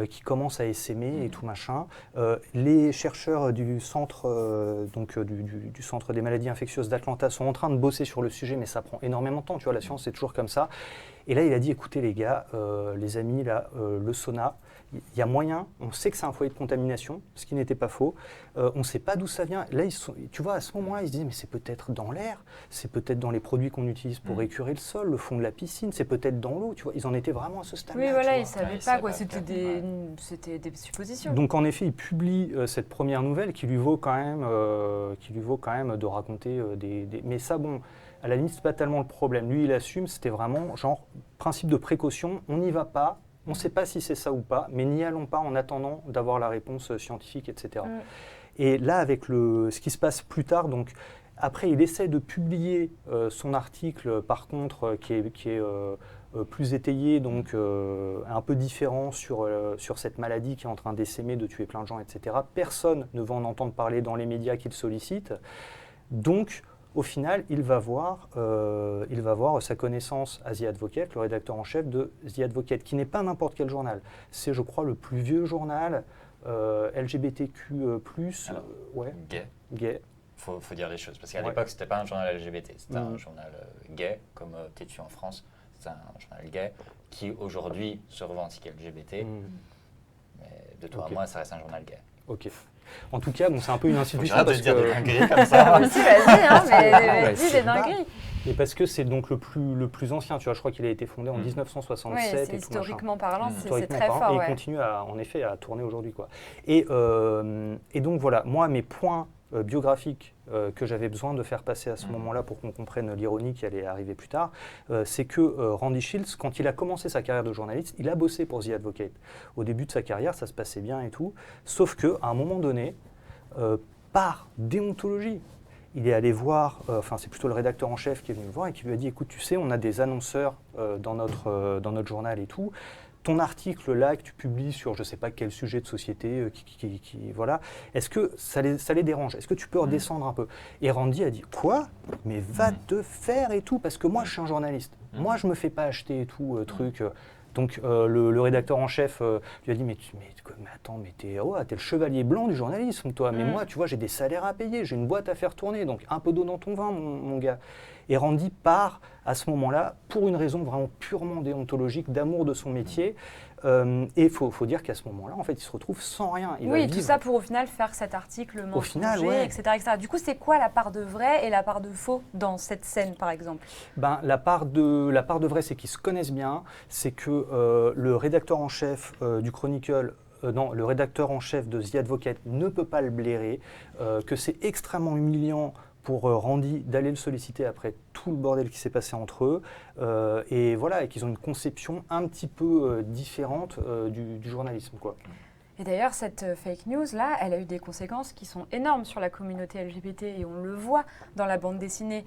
qui commence à essaimer et tout machin. Les chercheurs du centre, du centre des maladies infectieuses d'Atlanta sont en train de bosser sur le sujet, mais ça prend énormément de temps, tu vois, la science, c'est toujours comme ça. Et là, il a dit, écoutez, les gars, les amis, là, le sauna, il y a moyen, on sait que c'est un foyer de contamination, ce qui n'était pas faux, on ne sait pas d'où ça vient. Là, tu vois, à ce moment-là, ils se disaient, mais c'est peut-être dans l'air, c'est peut-être dans les produits qu'on utilise pour écurer le sol, le fond de la piscine, c'est peut-être dans l'eau, tu vois. Ils en étaient vraiment à ce stade-là.
Oui, voilà,
tu
ils
vois.
savaient pas quoi, c'était des suppositions.
Donc, en effet, il publie cette première nouvelle qui lui vaut quand même de raconter des... Mais ça, bon, à la limite, c'est pas tellement le problème. Lui, il assume, c'était vraiment genre principe de précaution, on n'y va pas. On ne sait pas si c'est ça ou pas, mais n'y allons pas en attendant d'avoir la réponse scientifique, etc. Et là, avec ce qui se passe plus tard, donc après, il essaie de publier son article, par contre, qui est plus étayé, donc un peu différent sur cette maladie qui est en train d'essaimer, de tuer plein de gens, etc. Personne ne va en entendre parler dans les médias qu'il sollicite. Donc, au final, il va voir sa connaissance à The Advocate, le rédacteur en chef de The Advocate, qui n'est pas n'importe quel journal. C'est, je crois, le plus vieux journal LGBTQ+. Ouais. Gay.
Faut dire les choses, parce qu'à l'époque, c'était pas un journal LGBT, c'était un journal gay, comme Tétu en France. C'est un journal gay qui, aujourd'hui, se revendique LGBT. Mais de toi à moi, ça reste un journal gay.
Ok. En tout cas, bon, c'est un peu une institution.
Faut que j'arrête de dire des dingueries comme ça.
Si, vas-y, hein, mais dis des dingueries.
Et parce que c'est donc le plus ancien, tu vois, je crois qu'il a été fondé en 1967
Oui,
et tout
historiquement parlant, c'est
Historiquement
très
parlant,
fort.
et
Ouais.
il continue en effet à tourner aujourd'hui, quoi. Et donc voilà, moi, mes points biographiques que j'avais besoin de faire passer à ce moment-là pour qu'on comprenne l'ironie qui allait arriver plus tard, c'est que Randy Shields, quand il a commencé sa carrière de journaliste, il a bossé pour The Advocate. Au début de sa carrière, ça se passait bien et tout, sauf qu'à un moment donné, par déontologie, il est allé voir, c'est plutôt le rédacteur en chef qui est venu le voir et qui lui a dit, écoute, tu sais, on a des annonceurs dans notre journal et tout, ton article là que tu publies sur je ne sais pas quel sujet de société, voilà, est-ce que ça les dérange? Est-ce que tu peux redescendre un peu? Et Randy a dit, quoi? Mais va te faire et tout, parce que moi je suis un journaliste, moi je me fais pas acheter et tout, truc. Donc le rédacteur en chef lui a dit, mais attends, mais t'es le chevalier blanc du journalisme, toi. Mais moi, tu vois, j'ai des salaires à payer, j'ai une boîte à faire tourner, donc un peu d'eau dans ton vin, mon gars. Et Randy part à ce moment-là, pour une raison vraiment purement déontologique, d'amour de son métier. Et il faut dire qu'à ce moment-là, en fait, il se retrouve sans rien. Il va
Oui, tout
vivre-
ça pour au final faire cet article mensonger,
final, ouais.
etc. Du coup, c'est quoi la part de vrai et la part de faux dans cette scène, par exemple?
Ben, la part de vrai, c'est qu'ils se connaissent bien. C'est que le rédacteur en chef du Chronicle, non, le rédacteur en chef de The Advocate ne peut pas le blairer, que c'est extrêmement humiliant pour Randy d'aller le solliciter après tout le bordel qui s'est passé entre eux. Et voilà, et qu'ils ont une conception un petit peu différente du journalisme, quoi.
Et d'ailleurs, cette fake news-là, elle a eu des conséquences qui sont énormes sur la communauté LGBT et on le voit dans la bande dessinée.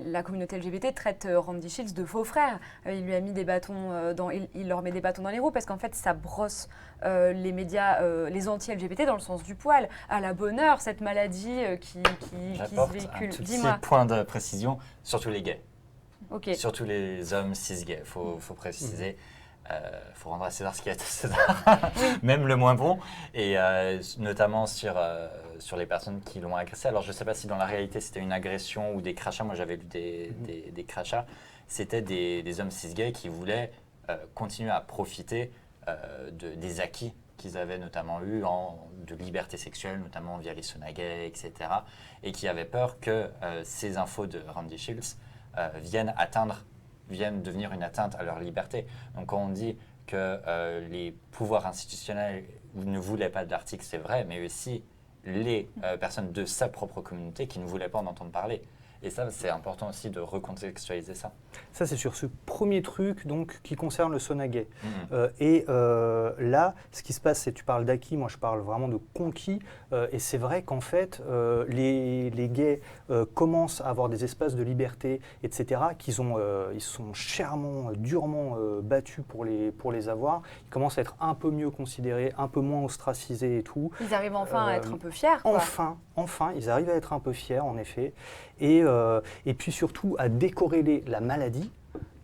La communauté LGBT traite Randy Shields de faux frère. Il lui a mis des bâtons il leur met des bâtons dans les roues parce qu'en fait, ça brosse les médias, les anti-LGBT dans le sens du poil. À la bonne heure, cette maladie qui se
J'apporte un
véhicule.
tout petit
Dis-moi.
point de précision, surtout les gays.
Ok.
Surtout les hommes cis-gays, faut préciser. Faut rendre à César ce qui est à César, même le moins bon, et notamment sur les personnes qui l'ont agressé. Alors je ne sais pas si dans la réalité c'était une agression ou des crachats, moi j'avais lu des crachats, c'était des hommes cis-gays qui voulaient continuer à profiter des acquis qu'ils avaient notamment eu de liberté sexuelle, notamment via les saunas gays, etc. Et qui avaient peur que ces infos de Randy Shields viennent devenir une atteinte à leur liberté. Donc quand on dit que les pouvoirs institutionnels ne voulaient pas de l'article, c'est vrai, mais aussi les personnes de sa propre communauté qui ne voulaient pas en entendre parler. Et ça, c'est important aussi de recontextualiser ça.
Ça, c'est sur ce premier truc donc, qui concerne le sauna gay.
Mhm.
Là, ce qui se passe, c'est tu parles d'acquis, moi je parle vraiment de conquis. Et c'est vrai qu'en fait, les gays commencent à avoir des espaces de liberté, etc., ils sont chèrement, durement battus pour les avoir. Ils commencent à être un peu mieux considérés, un peu moins ostracisés et tout.
Ils arrivent enfin à être un peu fiers, quoi.
Enfin, ils arrivent à être un peu fiers, en effet. Et puis surtout à décorréler la maladie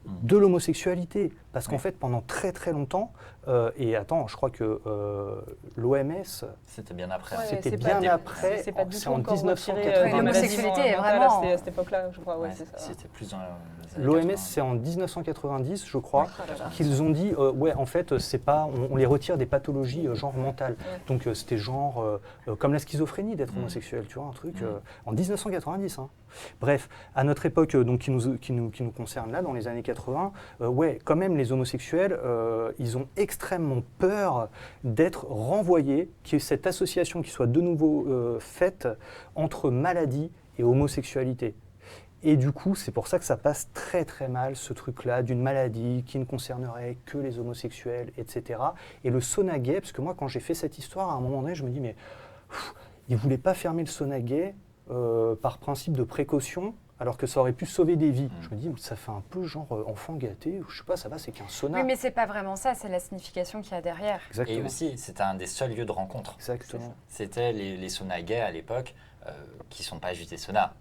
de l'homosexualité. Parce qu'en fait, pendant très très longtemps, je crois que l'OMS,
C'était bien après.
Ouais,
c'était
c'est
bien
pas-
après,
c'est pas du
c'est
tout
en
encore
1980.
retiré, des
l'homosexualité
maladies
est
mentales
vraiment-
à cette époque-là, je crois. Ouais,
Ouais,
c'est ça.
c'était plus dans les années
L'OMS,
80.
c'est en 1990, je crois,
Oh là là.
qu'ils ont dit, ouais, en fait, c'est pas, on les retire des pathologies genre mentales.
Ouais.
Donc c'était genre, comme la schizophrénie d'être
Mm.
homosexuel, tu vois, un truc,
Mm.
en 1990. Hein. Bref, à notre époque, donc, qui nous concerne là, dans les années 80, ouais, quand même, les homosexuels, ils ont extrêmement peur d'être renvoyés, qu'il y ait cette association qui soit de nouveau faite entre maladie et homosexualité. Et du coup, c'est pour ça que ça passe très très mal, ce truc-là, d'une maladie qui ne concernerait que les homosexuels, etc. Et le sauna gay, parce que moi, quand j'ai fait cette histoire, à un moment donné, je me dis, mais ils ne voulaient pas fermer le sauna gay par principe de précaution, alors que ça aurait pu sauver des vies. Je me dis, ça fait un peu genre enfant gâté, ou je sais pas, ça va, c'est qu'un sauna.
Oui, mais c'est pas vraiment ça, c'est la signification qu'il y a derrière.
Exactement.
Et aussi, c'était un des seuls lieux de rencontre.
Exactement.
C'était les saunas gays à l'époque, qui ne sont pas juste des saunas.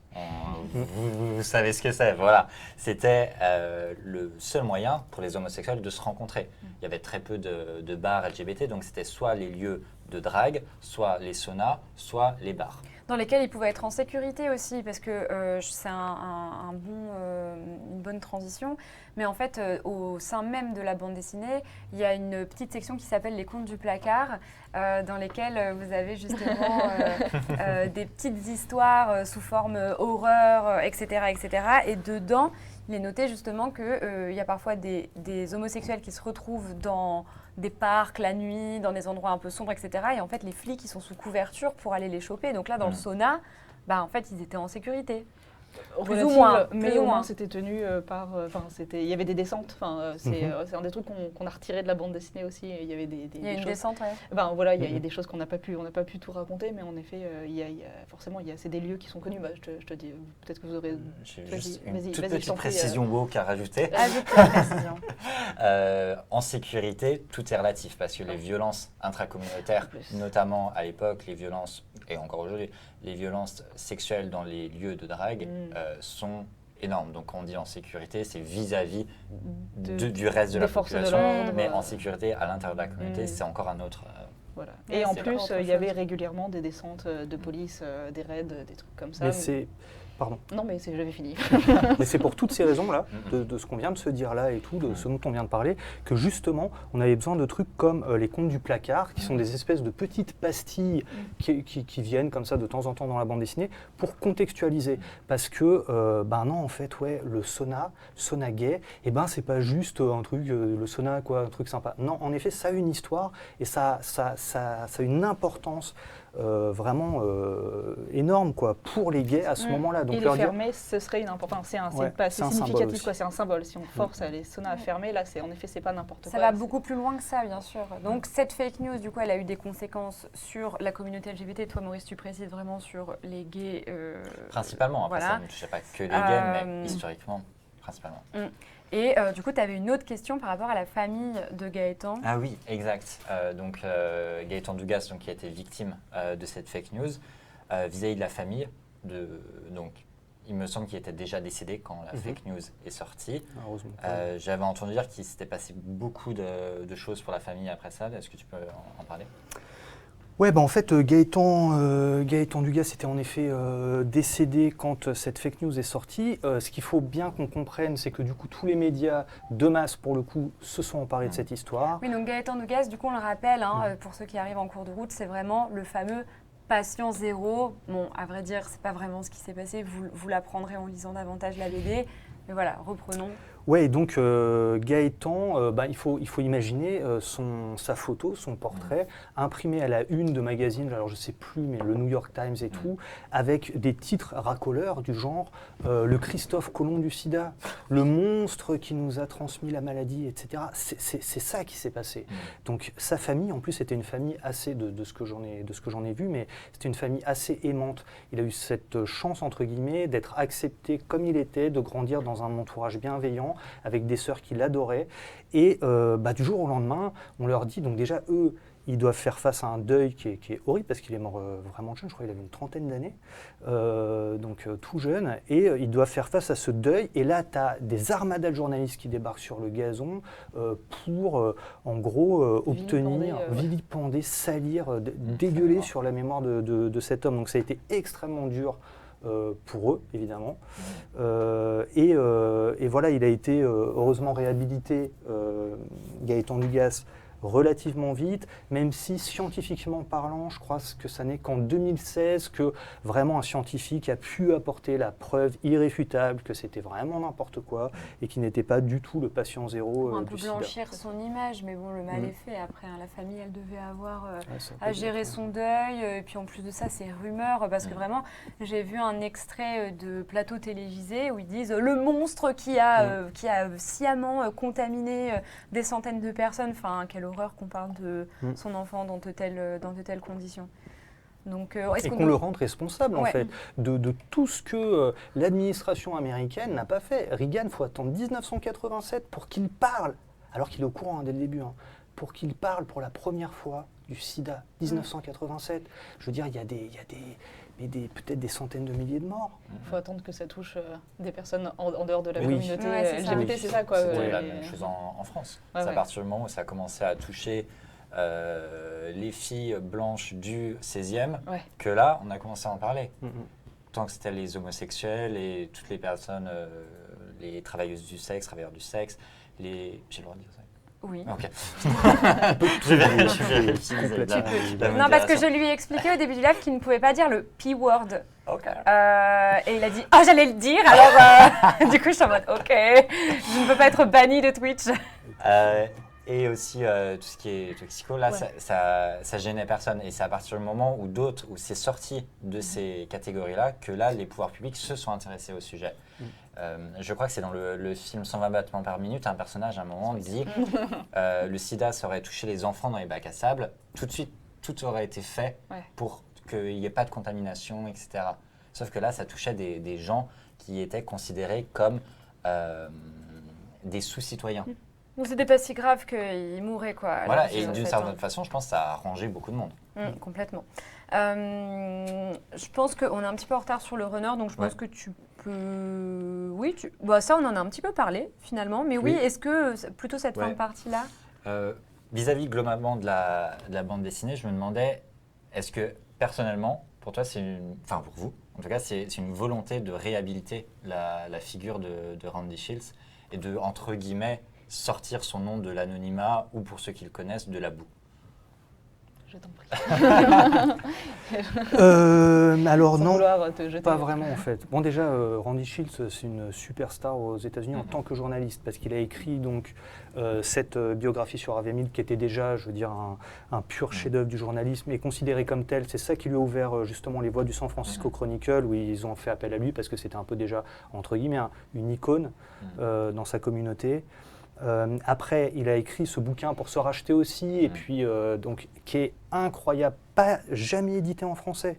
Vous savez ce que c'est, voilà. C'était le seul moyen pour les homosexuels de se rencontrer. Il y avait très peu de bars LGBT, donc c'était soit les lieux de drague, soit les saunas, soit les bars.
Dans lesquels ils pouvaient être en sécurité aussi, parce que c'est une bonne transition. Mais en fait, au sein même de la bande dessinée, il y a une petite section qui s'appelle les contes du placard, dans lesquels vous avez justement des petites histoires sous forme horreur, etc., etc. Et dedans, il est noté justement qu'il y a parfois des homosexuels qui se retrouvent dans des parcs la nuit, dans des endroits un peu sombres, etc. Et en fait, les flics, ils sont sous couverture pour aller les choper. Donc là, dans le sauna, bah, en fait, ils étaient en sécurité. Plus ou moins,
mais
plus ou
au
moins.
moins c'était tenu par. Il y avait des descentes. C'est un des trucs qu'on a retiré de la bande dessinée aussi. Il y avait des
Il y a une
choses.
descente, ouais.
Ben, voilà, il y a des choses qu'on n'a pas pu tout raconter, mais en effet, forcément, c'est des lieux qui sont connus. Bah, je te dis, peut-être que vous aurez.
J'ai
Vas-y,
juste une
vas-y,
toute
vas-y, je
petite
t'en prie,
précision woke à rajouter.
Ajoute la précision.
En sécurité, tout est relatif parce que les violences intracommunautaires,
En plus.
notamment à l'époque, les violences, et encore aujourd'hui, les violences sexuelles dans les lieux de drague sont énormes. Donc quand on dit en sécurité, c'est vis-à-vis du reste de
des
la
forces de
population.
l'ordre.
Mais en sécurité, à l'intérieur de la communauté,
Mm.
c'est encore un autre...
Voilà.
Ouais,
Et en
c'est
plus,
autre
il y avait
chose.
régulièrement des descentes de police, des raids, des trucs comme ça.
Mais Pardon.
Non, mais j'avais fini.
Mais c'est pour toutes ces raisons-là, de ce qu'on vient de se dire là et tout, de ce dont on vient de parler, que justement, on avait besoin de trucs comme les contes du placard, qui sont des espèces de petites pastilles qui viennent comme ça de temps en temps dans la bande dessinée, pour contextualiser. Parce que, non, en fait, ouais, le sauna gay, c'est pas juste un truc, le sauna, quoi, un truc sympa. Non, en effet, ça a une histoire et ça a une importance vraiment énorme, quoi, pour les gays à ce moment-là. Donc
et les fermer, ce serait une importance. C'est pas assez significatif, quoi. C'est un symbole. Si on force les saunas à fermer, là, en effet, c'est pas n'importe quoi.
Ça va beaucoup plus loin que ça, bien sûr. Donc cette fake news, du coup, elle a eu des conséquences sur la communauté LGBT. Toi, Maurice, tu précises vraiment sur les gays.
Principalement. Après, ça ne touchait pas que les gays, mais historiquement, principalement.
Et du coup, tu avais une autre question par rapport à la famille de Gaëtan.
Ah oui, exact. Donc Gaëtan Dugas, donc, qui a été victime de cette fake news, vis-à-vis de la famille, donc il me semble qu'il était déjà décédé quand la fake news est sortie. J'avais entendu dire qu'il s'était passé beaucoup de choses pour la famille après ça. Est-ce que tu peux en parler ?
Ouais, en fait, Gaëtan Dugas était en effet décédé quand cette fake news est sortie. Ce qu'il faut bien qu'on comprenne, c'est que du coup, tous les médias de masse, pour le coup, se sont emparés de cette histoire.
Oui, donc Gaëtan Dugas, du coup, on le rappelle, pour ceux qui arrivent en cours de route, c'est vraiment le fameux patient zéro. Bon, à vrai dire, c'est pas vraiment ce qui s'est passé. Vous l'apprendrez en lisant davantage la BD. Mais voilà, reprenons.
Ouais, et donc Gaëtan, il faut imaginer sa photo, son portrait, imprimé à la une de magazine, alors je sais plus, mais le New York Times et tout, avec des titres racoleurs du genre le Christophe Colomb du sida, le monstre qui nous a transmis la maladie, etc. C'est ça qui s'est passé. Donc sa famille, en plus, c'était une famille assez, de ce que j'en ai vu, mais c'était une famille assez aimante. Il a eu cette chance, entre guillemets, d'être accepté comme il était, de grandir dans un entourage bienveillant, avec des sœurs qui l'adoraient. Et du jour au lendemain, on leur dit, donc déjà, eux, ils doivent faire face à un deuil qui est horrible, parce qu'il est mort vraiment jeune, je crois qu'il avait une trentaine d'années, donc tout jeune, et ils doivent faire face à ce deuil. Et là, tu as des armadas de journalistes qui débarquent sur le gazon pour, en gros, obtenir, vilipender, salir, dégueuler sur la mémoire de cet homme. Donc ça a été extrêmement dur pour eux, évidemment. Et voilà, il a été heureusement réhabilité, Gaëtan Dugas, relativement vite, même si scientifiquement parlant, je crois que ça n'est qu'en 2016 que vraiment un scientifique a pu apporter la preuve irréfutable que c'était vraiment n'importe quoi et qu'il n'était pas du tout le patient zéro
un
du
peu
sida.
blanchir son image, mais bon, le mal est fait. Après, la famille, elle devait avoir à gérer son deuil. Et puis en plus de ça, c'est rumeurs, parce que vraiment, j'ai vu un extrait de plateau télévisé où ils disent le monstre qui a sciemment contaminé des centaines de personnes. Enfin, quelle horreur qu'on parle de son enfant dans de telles conditions. Donc,
et qu'on le rende responsable, en fait, de tout ce que l'administration américaine n'a pas fait. Reagan, il faut attendre 1987 pour qu'il parle, alors qu'il est au courant dès le début, pour qu'il parle pour la première fois du sida. 1987. Je veux dire, il y a peut-être des centaines de milliers de morts.
Il faut attendre que ça touche des personnes en dehors de la
Oui.
communauté
ça.
LGBT, c'est ça, quoi.
C'était la même chose en France. C'est à partir du moment où ça a commencé à toucher les filles blanches du 16e, que là, on a commencé à en parler. Tant que c'était les homosexuels et toutes les personnes, les travailleuses du sexe, travailleurs du sexe, j'ai le droit de dire ça?
Oui.
Ok.
Non, parce que je lui ai expliqué au début du live qu'il ne pouvait pas dire le P-word.
Ok.
Et il a dit « Ah, j'allais le dire !» Alors, du coup, je suis en mode « Ok, je ne peux pas être banni de Twitch. »
Et aussi, tout ce qui est toxico, là, ça gênait personne. Et c'est à partir du moment où c'est sorti de ces catégories-là que là, les pouvoirs publics se sont intéressés au sujet. Je crois que c'est dans le film 120 battements par minute, un personnage à un moment dit le sida, ça aurait touché les enfants dans les bacs à sable. Tout de suite, tout aurait été fait pour qu'il n'y ait pas de contamination, etc. Sauf que là, ça touchait des gens qui étaient considérés comme des sous-citoyens.
Donc c'était pas si grave qu'il mourait, quoi.
Voilà, et d'une certaine façon, je pense que ça a arrangé beaucoup de monde.
Complètement. Je pense qu'on est un petit peu en retard sur le runner, donc je pense que tu peux... Oui, ça, on en a un petit peu parlé, finalement. Mais oui, est-ce que plutôt cette fin de partie-là
vis-à-vis globalement de la bande dessinée, je me demandais, est-ce que, personnellement, pour toi, enfin pour vous, en tout cas, c'est une volonté de réhabiliter la figure de Randy Shields et de, entre guillemets, sortir son nom de l'anonymat ou, pour ceux qui le connaissent, de la boue.
Je t'en prie.
Alors
Sans
non,
vouloir te jeter.
pas vraiment en fait. Bon déjà, Randy Shields, c'est une superstar aux États-Unis en tant que journaliste parce qu'il a écrit donc cette biographie sur Harvey Milk qui était déjà, je veux dire, un pur chef-d'œuvre du journalisme et considéré comme tel. C'est ça qui lui a ouvert justement les voies du San Francisco Chronicle où ils ont fait appel à lui parce que c'était un peu déjà entre guillemets une icône dans sa communauté. Après, il a écrit ce bouquin pour se racheter aussi, et puis donc qui est incroyable, pas jamais édité en français,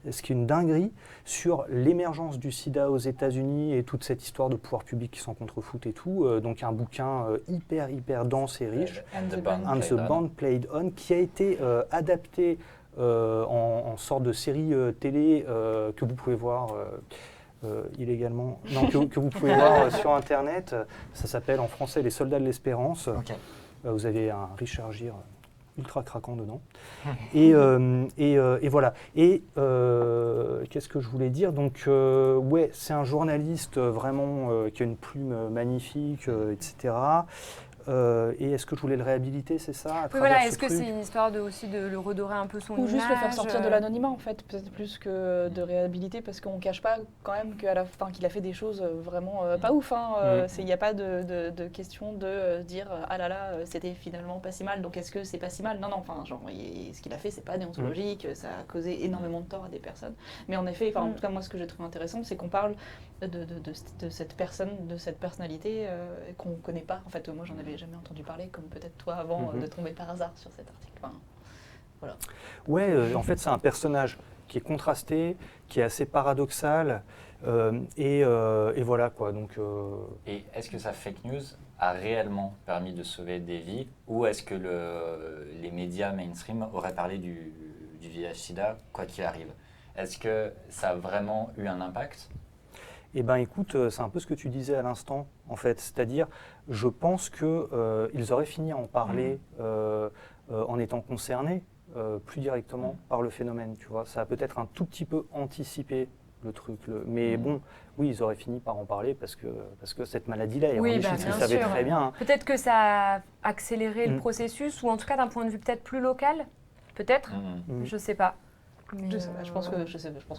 ce qui est une dinguerie sur l'émergence du SIDA aux États-Unis et toute cette histoire de pouvoir public qui s'en contrefoutent et tout. Donc un bouquin hyper dense et riche.
And
The Band Played On, qui a été adapté en sorte de série télé que vous pouvez voir. Illégalement, non, que vous pouvez voir sur Internet. Ça s'appelle en français Les Soldats de l'Espérance.
Okay.
Vous avez un Richard Gere ultra craquant dedans. Et voilà. Et qu'est-ce que je voulais dire? Donc, ouais, c'est un journaliste vraiment qui a une plume magnifique, etc. Et est-ce que je voulais le réhabiliter, c'est ça?
Oui, voilà, est-ce que c'est une histoire aussi de le redorer un peu son image?
Ou juste le faire sortir de l'anonymat, en fait, peut-être plus que de réhabiliter, parce qu'on ne cache pas quand même qu'à la fin, qu'il a fait des choses vraiment pas ouf. Il n'y a pas de question de dire « Ah là là, c'était finalement pas si mal, donc est-ce que c'est pas si mal ?» Non, enfin, genre, ce qu'il a fait, c'est pas déontologique, ça a causé énormément de tort à des personnes. Mais en effet, en tout cas, moi, ce que j'ai trouvé intéressant, c'est qu'on parle de cette personne, de cette personnalité qu'on ne connaît pas. En fait, moi, j'en avais jamais entendu parler, comme peut-être toi avant de tomber par hasard sur cet article. Enfin, voilà.
Ouais, en fait, c'est un personnage qui est contrasté, qui est assez paradoxal, et voilà quoi. Donc,
Et est-ce que sa fake news a réellement permis de sauver des vies, ou est-ce que les médias mainstream auraient parlé du VIH/SIDA quoi qu'il arrive? Est-ce que ça a vraiment eu un impact?
Eh bien, écoute, c'est un peu ce que tu disais à l'instant, en fait. C'est-à-dire, je pense qu'ils auraient fini à en parler en étant concernés plus directement par le phénomène, tu vois. Ça a peut-être un tout petit peu anticipé le truc. Mais bon, oui, ils auraient fini par en parler parce que cette maladie-là, et Randy Shields le savait très bien.
Peut-être que ça a accéléré le processus, ou en tout cas d'un point de vue peut-être plus local, peut-être, je sais pas.
Je pense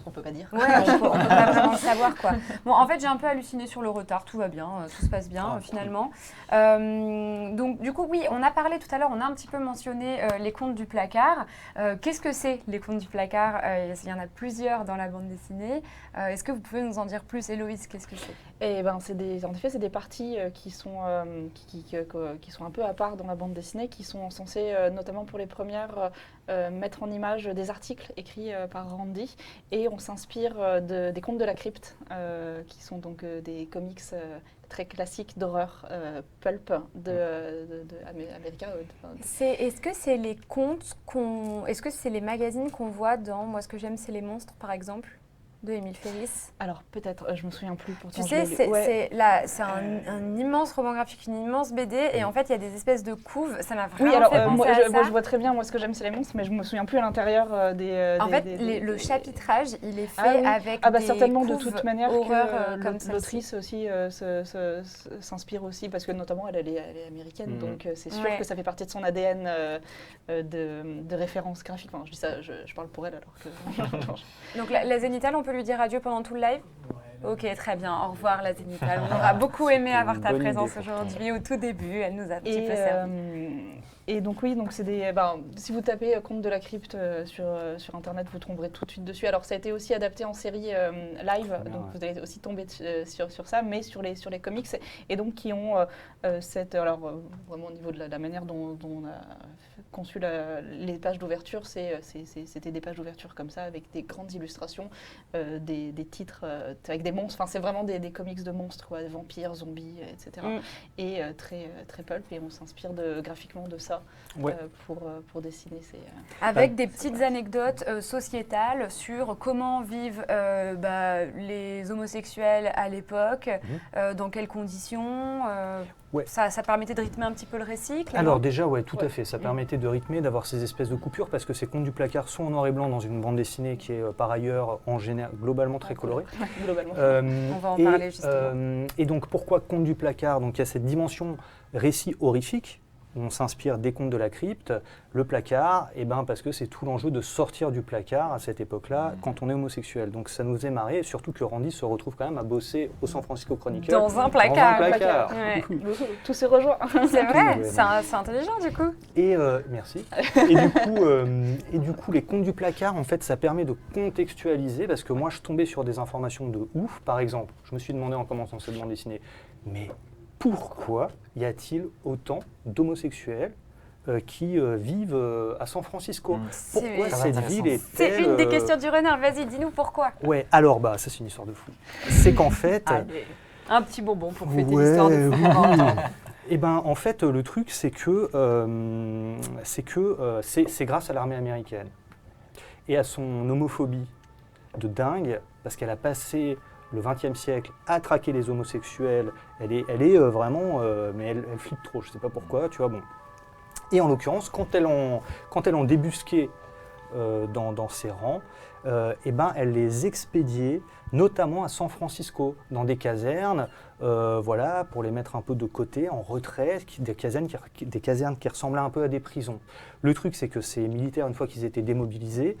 qu'on peut pas dire.
Ouais, on peut pas vraiment le savoir, quoi. Bon, en fait, j'ai un peu halluciné sur le retard. Tout va bien, tout se passe bien finalement. Donc, du coup, oui, on a parlé tout à l'heure, on a un petit peu mentionné les contes du placard. Qu'est-ce que c'est les contes du placard? Il y en a plusieurs dans la bande dessinée. Est-ce que vous pouvez nous en dire plus, Héloïse? Qu'est-ce que c'est?
Eh ben, en effet, c'est des parties qui sont un peu à part dans la bande dessinée, qui sont censées, notamment pour les premières, mettre en image des articles écrits par Randy, et on s'inspire des Contes de la Crypte, qui sont donc des comics très classiques d'horreur pulp américains.
Est-ce que c'est les contes est-ce que c'est les magazines qu'on voit dans Moi, ce que j'aime, c'est les monstres, par exemple, de Émile Ferris?
Alors peut-être, je me souviens plus. Pourtant,
tu sais, c'est un immense roman graphique, une immense BD, et en fait il y a des espèces de couves. Ça m'a vraiment fait penser
moi,
à ça.
Moi je vois très bien. Moi, ce que j'aime, c'est les monstres, mais je me souviens plus à l'intérieur
le chapitrage, il est fait avec des
certainement
couves
de toute manière
horreur comme
l'autrice aussi s'inspire aussi, parce que notamment elle est américaine, donc c'est sûr que ça fait partie de son ADN de référence graphique. Enfin, je dis ça, je parle pour elle alors que.
Donc la Zénithale, on peut lui dire adieu pendant tout le live? Ok, très bien. Au revoir, la Zénithale. On aura beaucoup aimé avoir ta présence aujourd'hui. Au tout début, elle nous a un petit peu servi.
Et donc oui, donc c'est si vous tapez Contes de la Crypte sur Internet, vous tomberez tout de suite dessus. Alors ça a été aussi adapté en série live, donc vous allez aussi tomber sur ça, mais sur les comics, et donc qui ont vraiment au niveau de la manière dont on a conçu les pages d'ouverture, c'était des pages d'ouverture comme ça, avec des grandes illustrations, des titres avec des monstres. Enfin, c'est vraiment des comics de monstres, quoi, des vampires, zombies, etc. Et très très pulp, et on s'inspire graphiquement de ça ça
Ouais.
pour dessiner.
Avec des petites anecdotes sociétales sur comment vivent les homosexuels à l'époque, dans quelles conditions.
Ouais.
Ça permettait de rythmer un petit peu le récit, clairement.
Alors déjà, ouais, tout à
Ouais.
fait. Ça permettait de rythmer, d'avoir ces espèces de coupures, parce que ces Contes du placard sont en noir et blanc dans une bande dessinée qui est par ailleurs en général globalement très colorée.
Globalement.
On va en parler justement.
Et donc pourquoi Contes du placard? Donc il y a cette dimension récit horrifique. On s'inspire des contes de la crypte, le placard, et parce que c'est tout l'enjeu de sortir du placard à cette époque-là quand on est homosexuel. Donc ça nous faisait marrer, surtout que Randy se retrouve quand même à bosser au San Francisco Chronicle.
Dans un placard.
Ouais.
Tout se rejoint.
C'est vrai,
Ouais,
c'est intelligent du coup.
Et merci. Et du coup, les contes du placard, en fait, ça permet de contextualiser, parce que moi, je tombais sur des informations de ouf. Par exemple, je me suis demandé en commençant cette bande dessinée, mais pourquoi y a-t-il autant d'homosexuels qui vivent à San Francisco? Pourquoi
C'est
cette ville est-elle...
C'est une des questions du renard, vas-y, dis-nous pourquoi.
Ouais, alors, ça c'est une histoire de fou. C'est qu'en fait...
Allez, un petit bonbon pour fêter
Ouais,
l'histoire de
oui.
fou.
Eh en fait, le truc, c'est que c'est grâce à l'armée américaine et à son homophobie de dingue, parce qu'elle a passé le XXe siècle à traquer les homosexuels. Elle est vraiment, mais elle flippe trop. Je sais pas pourquoi, tu vois. Bon. Et en l'occurrence, quand elle en débusquait dans ses rangs, elle les expédiait, notamment à San Francisco, dans des casernes, pour les mettre un peu de côté, en retrait, des casernes qui ressemblaient un peu à des prisons. Le truc, c'est que ces militaires, une fois qu'ils étaient démobilisés,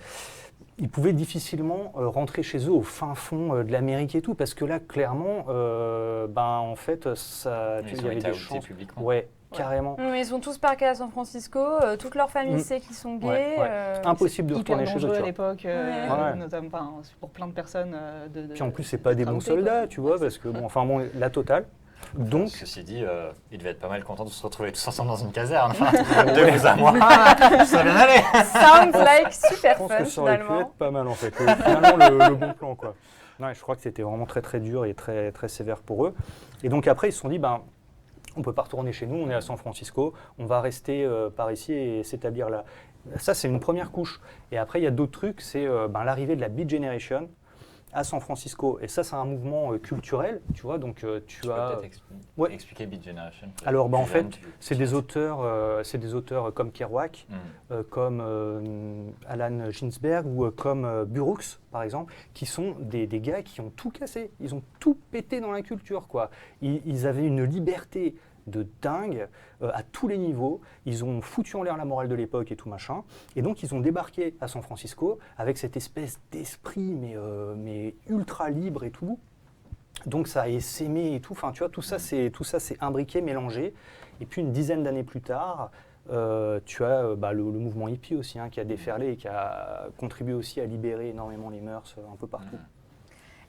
ils pouvaient difficilement rentrer chez eux au fin fond de l'Amérique et tout, parce que là, clairement, en fait, il y avait des chances.
Publiquement.
Ouais, carrément.
Mais ils sont tous parqués à San Francisco, toute leur famille sait qu'ils sont gays.
Ouais. Impossible de
hyper
retourner chez eux.
dangereux
Tu
à
vois.
l'époque,
Ouais.
notamment pour plein de personnes.
Puis en plus, c'est pas des bons soldats, tu vois, parce que la totale. Donc,
Ceci dit, ils devaient être pas mal contents de se retrouver tous ensemble dans une caserne. Enfin, de vous à moi, ça va bien aller.
Sounds like super
je pense
fun
que ça aurait pu
finalement.
être pas mal en fait. Finalement, le bon plan, quoi. Non, je crois que c'était vraiment très très dur et très très sévère pour eux. Et donc après, ils se sont dit, on peut pas retourner chez nous, on est à San Francisco, on va rester par ici et s'établir là. Ça, c'est une première couche. Et après, il y a d'autres trucs, c'est l'arrivée de la Beat Generation à San Francisco. Et ça, c'est un mouvement culturel, tu vois. Donc,
Tu peux peut-être
Ouais.
expliquer Beat Generation.
Alors, en fait, c'est des
auteurs.
auteurs comme Kerouac, comme Alan Ginsberg ou comme Burroughs, par exemple, qui sont des gars qui ont tout cassé. Ils ont tout pété dans la culture, quoi. Ils avaient une liberté de dingue à tous les niveaux. Ils ont foutu en l'air la morale de l'époque et tout machin. Et donc, ils ont débarqué à San Francisco avec cette espèce d'esprit, mais ultra libre et tout. Donc, ça a essaimé et tout. Enfin, tu vois, tout ça, c'est imbriqué, mélangé. Et puis, une dizaine d'années plus tard, tu as le mouvement hippie aussi, qui a déferlé et qui a contribué aussi à libérer énormément les mœurs un peu partout.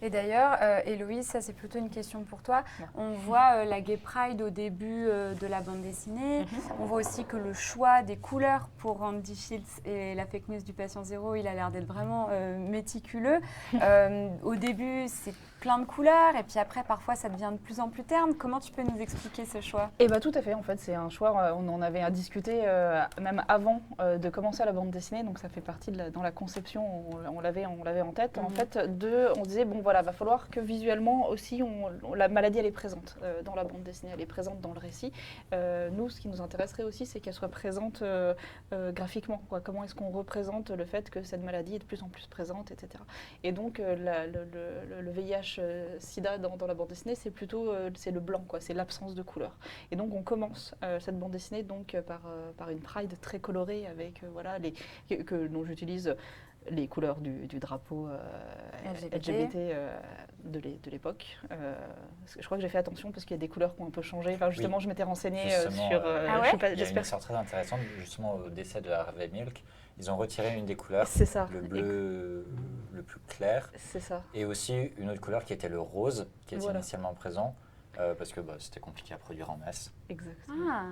Et d'ailleurs, Héloïse, ça c'est plutôt une question pour toi.
Ouais.
On voit la Gay Pride au début de la bande dessinée. On voit aussi que le choix des couleurs pour Randy Shields et la fake news du patient zéro, il a l'air d'être vraiment méticuleux. Au début, c'est plein de couleurs et puis après, parfois, ça devient de plus en plus terne. Comment tu peux nous expliquer ce choix?
Et tout à fait, en fait, c'est un choix, on en avait à discuter même avant de commencer la bande dessinée, donc ça fait partie dans la conception, on l'avait en tête. En fait, on disait, va falloir que visuellement aussi, la maladie, elle est présente dans la bande dessinée, elle est présente dans le récit. Nous, ce qui nous intéresserait aussi, c'est qu'elle soit présente graphiquement, quoi. Comment est-ce qu'on représente le fait que cette maladie est de plus en plus présente, etc. Et donc, le VIH-Sida dans la bande dessinée, c'est plutôt c'est le blanc, quoi. C'est l'absence de couleur. Et donc, on commence cette bande dessinée donc, par une pride très colorée avec dont j'utilise les couleurs du drapeau LGBT de l'époque. Je crois que j'ai fait attention parce qu'il y a des couleurs qui ont un peu changé. Enfin, justement,
Oui.
je m'étais renseignée
Justement,
sur...
ouais
il y a une histoire très intéressante, justement au décès de Harvey Milk. Ils ont retiré une des couleurs,
C'est ça.
le bleu le plus clair,
C'est ça.
et aussi une autre couleur qui était le rose, qui était
Voilà.
initialement présent, parce que c'était compliqué à produire en masse.
Exactement.
Ah,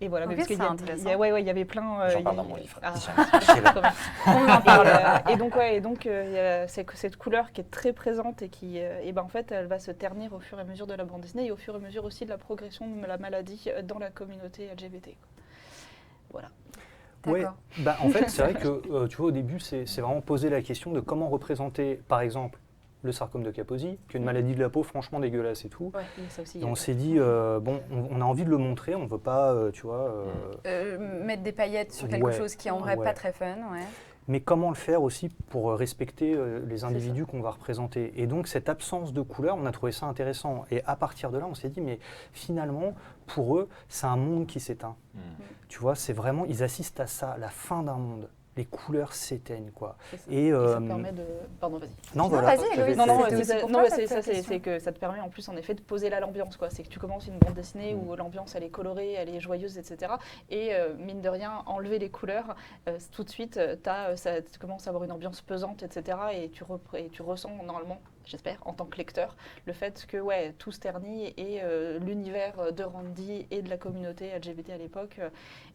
Et voilà,
Ok,
mais parce qu'il
c'est intéressant.
il y avait plein...
J'en parle dans mon livre.
Ah.
Tiens,
on en parle.
Et donc, il y a cette couleur qui est très présente et qui, en fait, elle va se ternir au fur et à mesure de la bande dessinée et au fur et à mesure aussi de la progression de la maladie dans la communauté LGBT. Voilà.
Ouais,
D'accord.
bah, en fait, c'est vrai que, tu vois, au début, c'est vraiment poser la question de comment représenter, par exemple, le sarcome de Kaposi, qui est une maladie de la peau franchement dégueulasse et tout.
Ouais, et ça aussi.
Et on s'est dit, bon, on a envie de le montrer, on ne veut pas, tu vois...
Mettre des paillettes sur quelque
Ouais,
chose qui est en vrai
ouais.
pas très fun, ouais.
Mais comment le faire aussi pour respecter les individus qu'on va représenter. Et donc cette absence de couleur, on a trouvé ça intéressant. Et à partir de là, on s'est dit, mais finalement, pour eux, c'est un monde qui s'éteint. Tu vois, c'est vraiment, ils assistent à ça, la fin d'un monde. Les couleurs s'éteignent, quoi.
C'est ça.
Et,
ça permet de... Pardon, vas-y.
Non,
Non,
voilà.
vas-y, Héloïse.
Non, non,
C'était aussi pour toi, cette question.
c'est que ça te permet en plus en effet de poser l'ambiance, quoi. C'est que tu commences une bande dessinée où l'ambiance elle est colorée, elle est joyeuse, etc. Et mine de rien, enlever les couleurs, tout de suite, tu commences à avoir une ambiance pesante, etc. Et tu ressens normalement, j'espère, en tant que lecteur, le fait que ouais, tout se ternit et l'univers de Randy et de la communauté LGBT à l'époque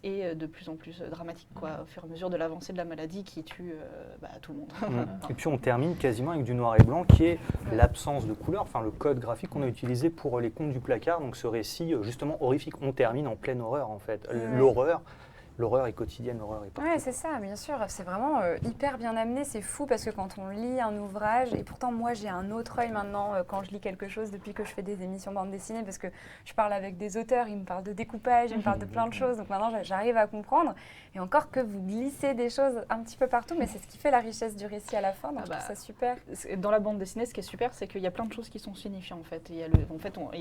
est de plus en plus dramatique, quoi, au fur et à mesure de l'avancée de la maladie qui tue tout le monde.
Et puis on termine quasiment avec du noir et blanc qui est l'absence de couleur, enfin le code graphique qu'on a utilisé pour les contes du placard, donc ce récit justement horrifique. On termine en pleine horreur en fait. L'horreur est quotidienne, l'horreur est partout.
Ouais, c'est ça, bien sûr. C'est vraiment hyper bien amené. C'est fou parce que quand on lit un ouvrage, et pourtant moi j'ai un autre œil maintenant quand je lis quelque chose depuis que je fais des émissions bande dessinée, parce que je parle avec des auteurs, ils me parlent de découpage, ils me parlent de plein de choses. Donc maintenant j'arrive à comprendre. Et encore que vous glissez des choses un petit peu partout, mais c'est ce qui fait la richesse du récit à la fin. Donc je trouve ça super.
Dans la bande dessinée, ce qui est super, c'est qu'il y a plein de choses qui sont signifiées en fait. Il y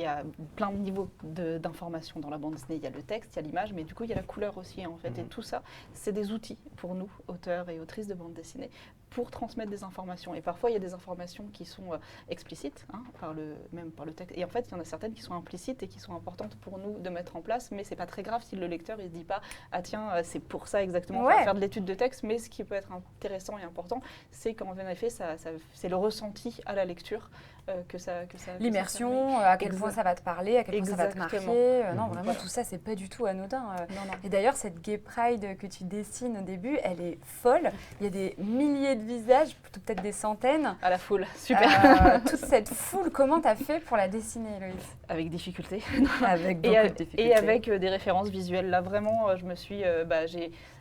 a plein de niveaux d'informations dans la bande dessinée. Il y a le texte, il y a l'image, mais du coup il y a la couleur aussi en fait. Et tout ça, c'est des outils pour nous, auteurs et autrices de bande dessinée, pour transmettre des informations. Et parfois, il y a des informations qui sont explicites, même par le texte. Et en fait, il y en a certaines qui sont implicites et qui sont importantes pour nous de mettre en place, mais c'est pas très grave si le lecteur il se dit pas « Ah tiens, c'est pour ça exactement,
Ouais.
faire de l'étude de texte ». Mais ce qui peut être intéressant et important, c'est qu'en effet, c'est le ressenti à la lecture que ça
L'immersion, à quel point ça va te parler, à quel point ça va te
Exactement.
marquer. Non, vraiment, tout ça, c'est pas du tout anodin.
Non.
Et d'ailleurs, cette Gay Pride que tu dessines au début, elle est folle. Il y a des milliers de visages, plutôt peut-être des centaines.
À la foule, super.
Toute cette foule, comment t'as fait pour la dessiner, Héloïse?
Avec difficulté.
Avec beaucoup de difficultés.
Et avec des références visuelles. Là, vraiment, je me suis...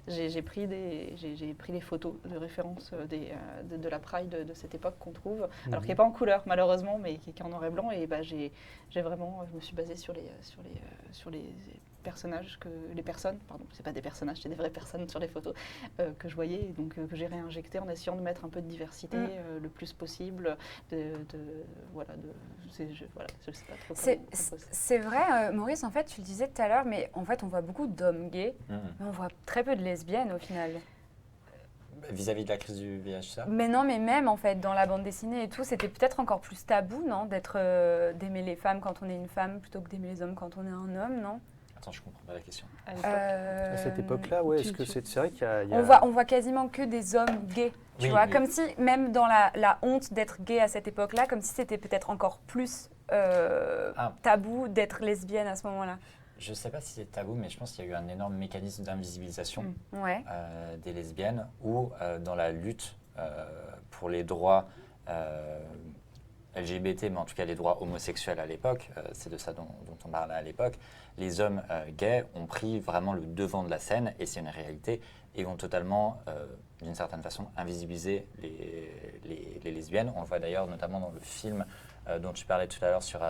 j'ai pris les photos de référence de la Pride de cette époque qu'on trouve, alors qui n'est pas en couleur malheureusement, mais qui est en noir et blanc. Et je me suis basée sur les personnages, c'est pas des personnages, c'est des vraies personnes sur les photos que je voyais, et donc que j'ai réinjecté en essayant de mettre un peu de diversité le plus possible. Je sais pas trop
C'est vrai, Maurice, en fait, tu le disais tout à l'heure, mais en fait, on voit beaucoup d'hommes gays, mais on voit très peu de lesbiennes au final.
Vis-à-vis de la crise du VIH,
Mais non, mais même en fait, dans la bande dessinée et tout, c'était peut-être encore plus tabou, non, d'aimer les femmes quand on est une femme plutôt que d'aimer les hommes quand on est un homme, non?
Attends, je comprends pas la question.
À cette époque-là, ouais, est-ce que c'est vrai qu'il y a...
On voit quasiment que des hommes gays, tu vois, comme si, même dans la honte d'être gay à cette époque-là, comme si c'était peut-être encore plus tabou d'être lesbienne à ce moment-là.
Je ne sais pas si c'est tabou, mais je pense qu'il y a eu un énorme mécanisme d'invisibilisation des lesbiennes où, dans la lutte pour les droits LGBT, mais en tout cas les droits homosexuels à l'époque, c'est de ça dont on parlait à l'époque, les hommes gays ont pris vraiment le devant de la scène, et c'est une réalité, et ont totalement, d'une certaine façon, invisibilisé les lesbiennes. On le voit d'ailleurs notamment dans le film dont tu parlais tout à l'heure sur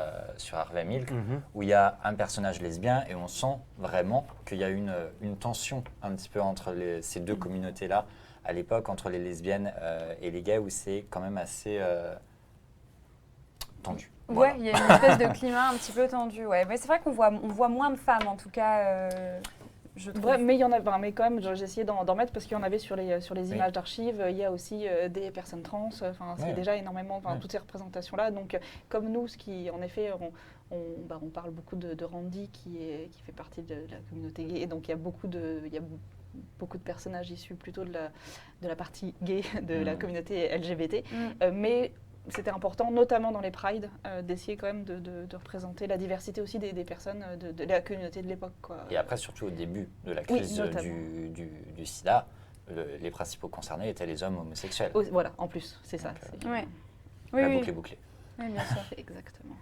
Harvey Milk, où il y a un personnage lesbien et on sent vraiment qu'il y a une tension un petit peu entre ces deux communautés-là à l'époque, entre les lesbiennes et les gays, où c'est quand même assez tendu.
Ouais, il y a une espèce de climat un petit peu tendu. Ouais. Mais c'est vrai qu'on voit moins de femmes, en tout cas, je trouve.
Ouais, mais il y en a, mais quand même, j'ai essayé d'en mettre parce qu'il y en avait sur les images d'archives. Il y a aussi des personnes trans. C'est déjà énormément, toutes ces représentations-là. Donc, comme nous, en effet, on parle beaucoup de Randy qui fait partie de la communauté gay. Et donc, il y a beaucoup de personnages issus plutôt de la partie gay de la communauté LGBT. Mais c'était important, notamment dans les prides, d'essayer quand même de représenter la diversité aussi des personnes de la communauté de l'époque, quoi.
Et après, surtout au début de la crise du sida, les principaux concernés étaient les hommes homosexuels.
Voilà, en plus, c'est ça.
Ouais.
La boucle est bouclée.
Oui, bien sûr.
Exactement.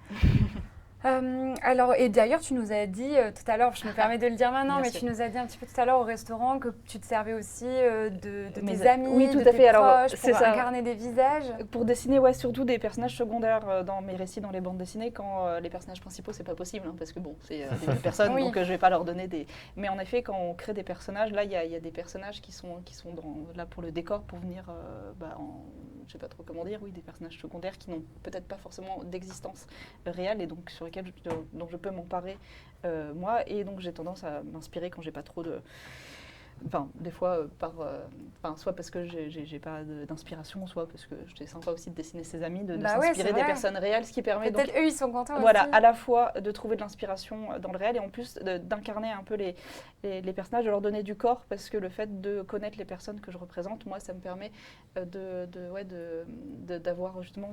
Alors, et d'ailleurs, tu nous as dit tout à l'heure, je me permets de le dire maintenant,
Bien
mais
sûr.
tu nous as dit un petit peu tout à l'heure au restaurant que tu te servais aussi de
Mes
tes amis,
oui, tout
de
à
tes
fait. Alors,
proches,
c'est
pour
ça.
incarner des visages.
Pour dessiner, ouais, surtout des personnages secondaires dans mes récits, dans les bandes dessinées, quand les personnages principaux, c'est pas possible, hein, parce que bon, c'est des nouvelles personnes,
Oui.
donc je vais pas leur donner des. Mais en effet, quand on crée des personnages, là, il y a des personnages qui sont là pour le décor, pour venir, je sais pas trop comment dire, oui, des personnages secondaires qui n'ont peut-être pas forcément d'existence réelle et donc sur lesquels dont je peux m'emparer moi. Et donc j'ai tendance à m'inspirer quand j'ai pas trop de. Enfin, des fois, soit parce que j'ai pas d'inspiration, soit parce que c'est sympa aussi de dessiner ses amis, de
Bah ouais,
s'inspirer
c'est
des
vrai.
personnes réelles, ce qui permet donc,
Peut-être eux, ils sont contents
voilà,
aussi.
à la fois de trouver de l'inspiration dans le réel et en plus d'incarner un peu les personnages, de leur donner du corps, parce que le fait de connaître les personnes que je représente, moi, ça me permet d'avoir justement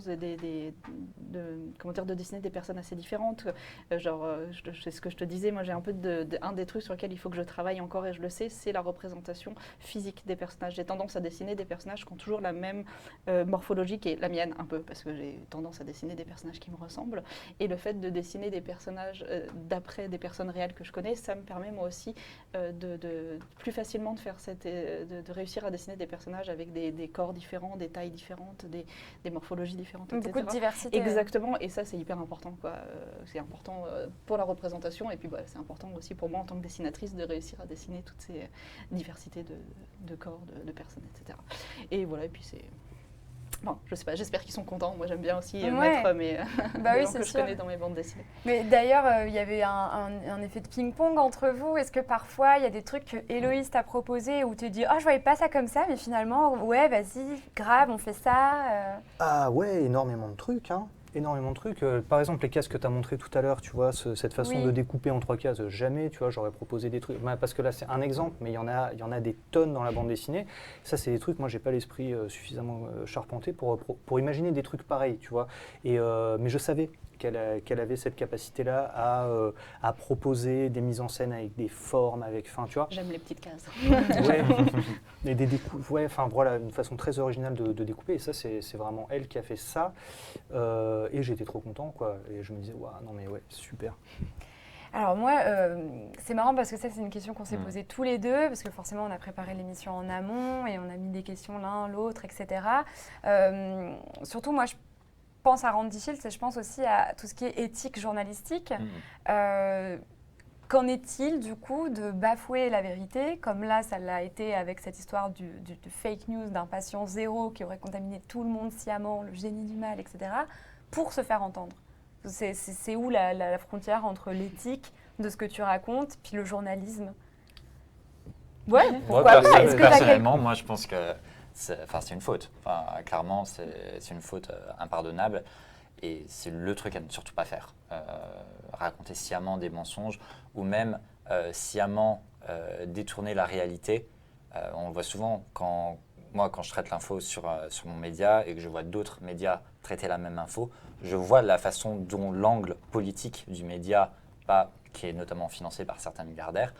comment dire, de dessiner des personnes assez différentes. C'est ce que je te disais, moi j'ai un peu un des trucs sur lesquels il faut que je travaille encore et je le sais, c'est la représentation physique des personnages. J'ai tendance à dessiner des personnages qui ont toujours la même morphologie qui est la mienne un peu, parce que j'ai tendance à dessiner des personnages qui me ressemblent. Et le fait de dessiner des personnages d'après des personnes réelles que je connais, ça me permet moi aussi de plus facilement de faire de réussir à dessiner des personnages avec des corps différents, des tailles différentes, des morphologies différentes, etc.
Beaucoup de diversité.
Exactement, et ça c'est hyper important, quoi. C'est important pour la représentation et puis c'est important aussi pour moi en tant que dessinatrice de réussir à dessiner toutes ces diversités de corps, de personnes, etc. Et voilà, et puis c'est... Bon, je sais pas, j'espère qu'ils sont contents. Moi, j'aime bien aussi mettre mes
Bah
les
oui,
gens
c'est
que je
sûr.
connais dans mes bandes dessinées.
Mais d'ailleurs, il y avait un effet de ping-pong entre vous. Est-ce que parfois, il y a des trucs que Héloïse t'a proposé où tu te dis « Oh, je voyais pas ça comme ça, mais finalement, ouais, vas-y, grave, on fait ça.
Ah ouais, énormément de trucs, hein. Énormément de trucs. Par exemple, les cases que tu as montrées tout à l'heure, tu vois, cette façon
Oui.
de découper en 3 cases, jamais, tu vois, j'aurais proposé des trucs. Bah, parce que là, c'est un exemple, mais il y en a des tonnes dans la bande dessinée. Ça, c'est des trucs, moi, j'ai pas l'esprit suffisamment charpenté pour imaginer des trucs pareils, tu vois. Mais je savais qu'elle avait cette capacité-là à proposer des mises en scène avec des formes, avec, enfin, tu vois.
J'aime les petites cases.
Ouais, et ouais, enfin voilà, une façon très originale de découper. Et ça, c'est vraiment elle qui a fait ça. Et j'étais trop content, quoi. Et je me disais, waouh, non mais ouais, super.
Alors moi, c'est marrant parce que ça, c'est une question qu'on s'est
Mm.
posée tous les deux, parce que forcément, on a préparé l'émission en amont et on a mis des questions l'un, l'autre, etc. Surtout, moi, je pense à Randy Shields et je pense aussi à tout ce qui est éthique journalistique. Qu'en est-il du coup de bafouer la vérité, comme là ça l'a été avec cette histoire du fake news d'un patient zéro qui aurait contaminé tout le monde sciemment, le génie du mal, etc., pour se faire entendre. C'est où la frontière entre l'éthique de ce que tu racontes puis le journalisme? Ouais, pourquoi pas? Est-ce que t'as
Personnellement, moi je pense que c'est une faute. Enfin, clairement, c'est une faute impardonnable. Et c'est le truc à ne surtout pas faire. Raconter sciemment des mensonges ou même sciemment détourner la réalité. On le voit souvent quand je traite l'info sur mon média et que je vois d'autres médias traiter la même info, je vois la façon dont l'angle politique du média, qui est notamment financé par certains milliardaires,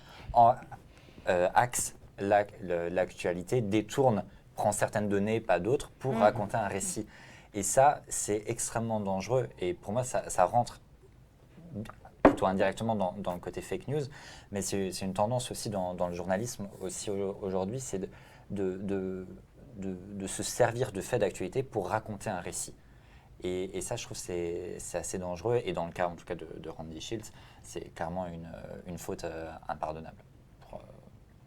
axe l'actualité, détourne, prend certaines données, pas d'autres, pour raconter un récit. Et ça, c'est extrêmement dangereux. Et pour moi, ça rentre plutôt indirectement dans le côté fake news. Mais c'est une tendance aussi dans le journalisme aussi aujourd'hui, c'est de se servir de faits d'actualité pour raconter un récit. Et ça, je trouve que c'est assez dangereux. Et dans le cas, en tout cas, de Randy Shields, c'est clairement une faute impardonnable pour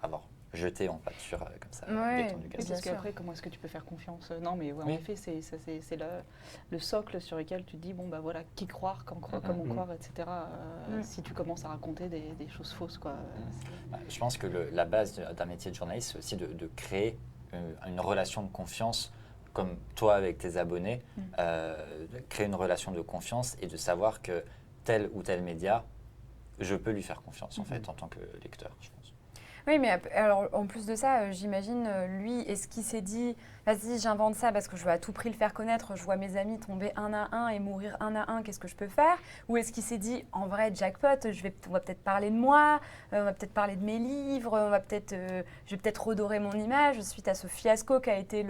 avoir jeté en pâture comme ça,
Ouais,
béton du
oui,
gaz.
bien
Parce
sûr.
qu'après, comment est-ce que tu peux faire confiance? Non, mais ouais, en
Oui.
effet, c'est le socle sur lequel tu te dis, bon, bah voilà, qui croire, quand croire, comment croire, etc. Si tu commences à raconter des choses fausses, quoi.
Je pense que la base d'un métier de journaliste, c'est aussi de créer une relation de confiance, comme toi avec tes abonnés, créer une relation de confiance et de savoir que tel ou tel média, je peux lui faire confiance en fait en tant que lecteur, je pense.
Oui, mais alors, en plus de ça, j'imagine, lui, est-ce qu'il s'est dit, vas-y, j'invente ça parce que je veux à tout prix le faire connaître, je vois mes amis tomber un à un et mourir un à un, qu'est-ce que je peux faire? Ou est-ce qu'il s'est dit, en vrai, jackpot, on va peut-être parler de moi, on va peut-être parler de mes livres, je vais peut-être redorer mon image suite à ce fiasco qu'a été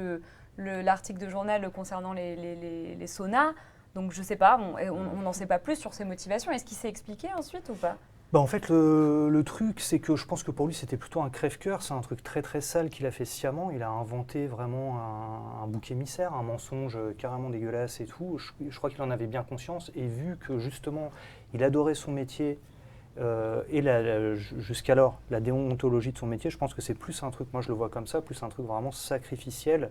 l'article de journal concernant les saunas. Donc je sais pas, on n'en sait pas plus sur ses motivations. Est-ce qu'il s'est expliqué ensuite ou pas?
Bah en fait, le truc, c'est que je pense que pour lui, c'était plutôt un crève-cœur. C'est un truc très très sale qu'il a fait sciemment. Il a inventé vraiment un bouc émissaire, un mensonge carrément dégueulasse et tout. Je crois qu'il en avait bien conscience. Et vu que justement, il adorait son métier jusqu'alors, la déontologie de son métier, je pense que c'est plus un truc, moi je le vois comme ça, plus un truc vraiment sacrificiel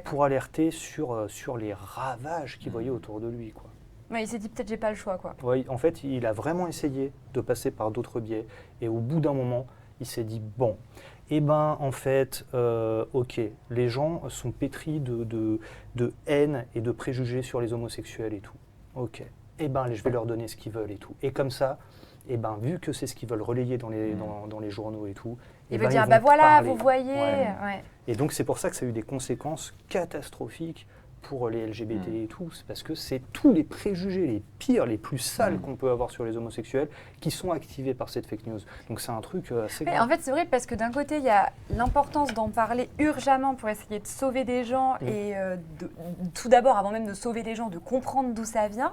pour alerter sur les ravages qu'il voyait autour de lui, quoi.
Ouais, il s'est dit peut-être j'ai pas le choix, quoi.
Oui, en fait, il a vraiment essayé de passer par d'autres biais. Et au bout d'un moment, il s'est dit, bon, eh ben, en fait, ok, les gens sont pétris de haine et de préjugés sur les homosexuels et tout. Ok, eh ben, je vais leur donner ce qu'ils veulent et tout. Et comme ça, eh ben, vu que c'est ce qu'ils veulent relayer dans les journaux et tout,
Il
eh
veut
ben,
dire,
ils
bah
vont
voilà,
parler.
vous voyez.
Ouais.
Ouais.
Et donc, c'est pour ça que ça a eu des conséquences catastrophiques pour les LGBT et tout. C'est parce que c'est tous les préjugés, les pires, les plus sales qu'on peut avoir sur les homosexuels qui sont activés par cette fake news. Donc, c'est un truc assez grave.
En fait, c'est vrai parce que d'un côté, il y a l'importance d'en parler urgemment pour essayer de sauver des gens et tout d'abord, avant même de sauver des gens, de comprendre d'où ça vient.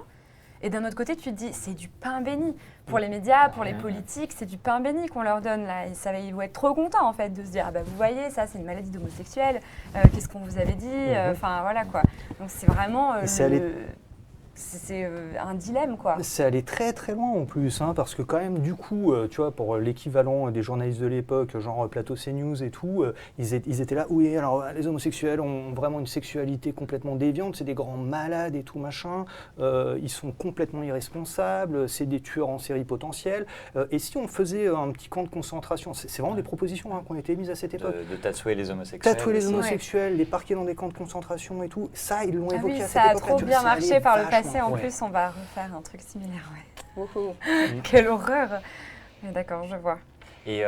Et d'un autre côté, tu te dis, c'est du pain béni. Pour les médias, pour les politiques, c'est du pain béni qu'on leur donne là. Et ça, ils vont être trop contents en fait de se dire, ah bah vous voyez, ça c'est une maladie d'homosexuel, qu'est-ce qu'on vous avait dit, enfin voilà quoi. Donc c'est vraiment c'est un dilemme, quoi.
C'est allé très très loin en plus, hein, parce que quand même, du coup, tu vois, pour l'équivalent des journalistes de l'époque, genre Plateau CNews et tout, ils étaient là, oui, alors les homosexuels ont vraiment une sexualité complètement déviante, c'est des grands malades et tout machin, ils sont complètement irresponsables, c'est des tueurs en série potentiels, et si on faisait un petit camp de concentration, c'est vraiment des propositions qui ont été mises à cette époque.
De tatouer les homosexuels.
Tatouer les homosexuels, les parquer dans des camps de concentration et tout, ça, ils l'ont évoqué
oui,
à cette
ça a
époque.
trop bien marché par le passé. En
Ouais.
plus, on va refaire un truc similaire. Ouais.
Wouhou.
Quelle horreur. Mais d'accord, je vois.
Et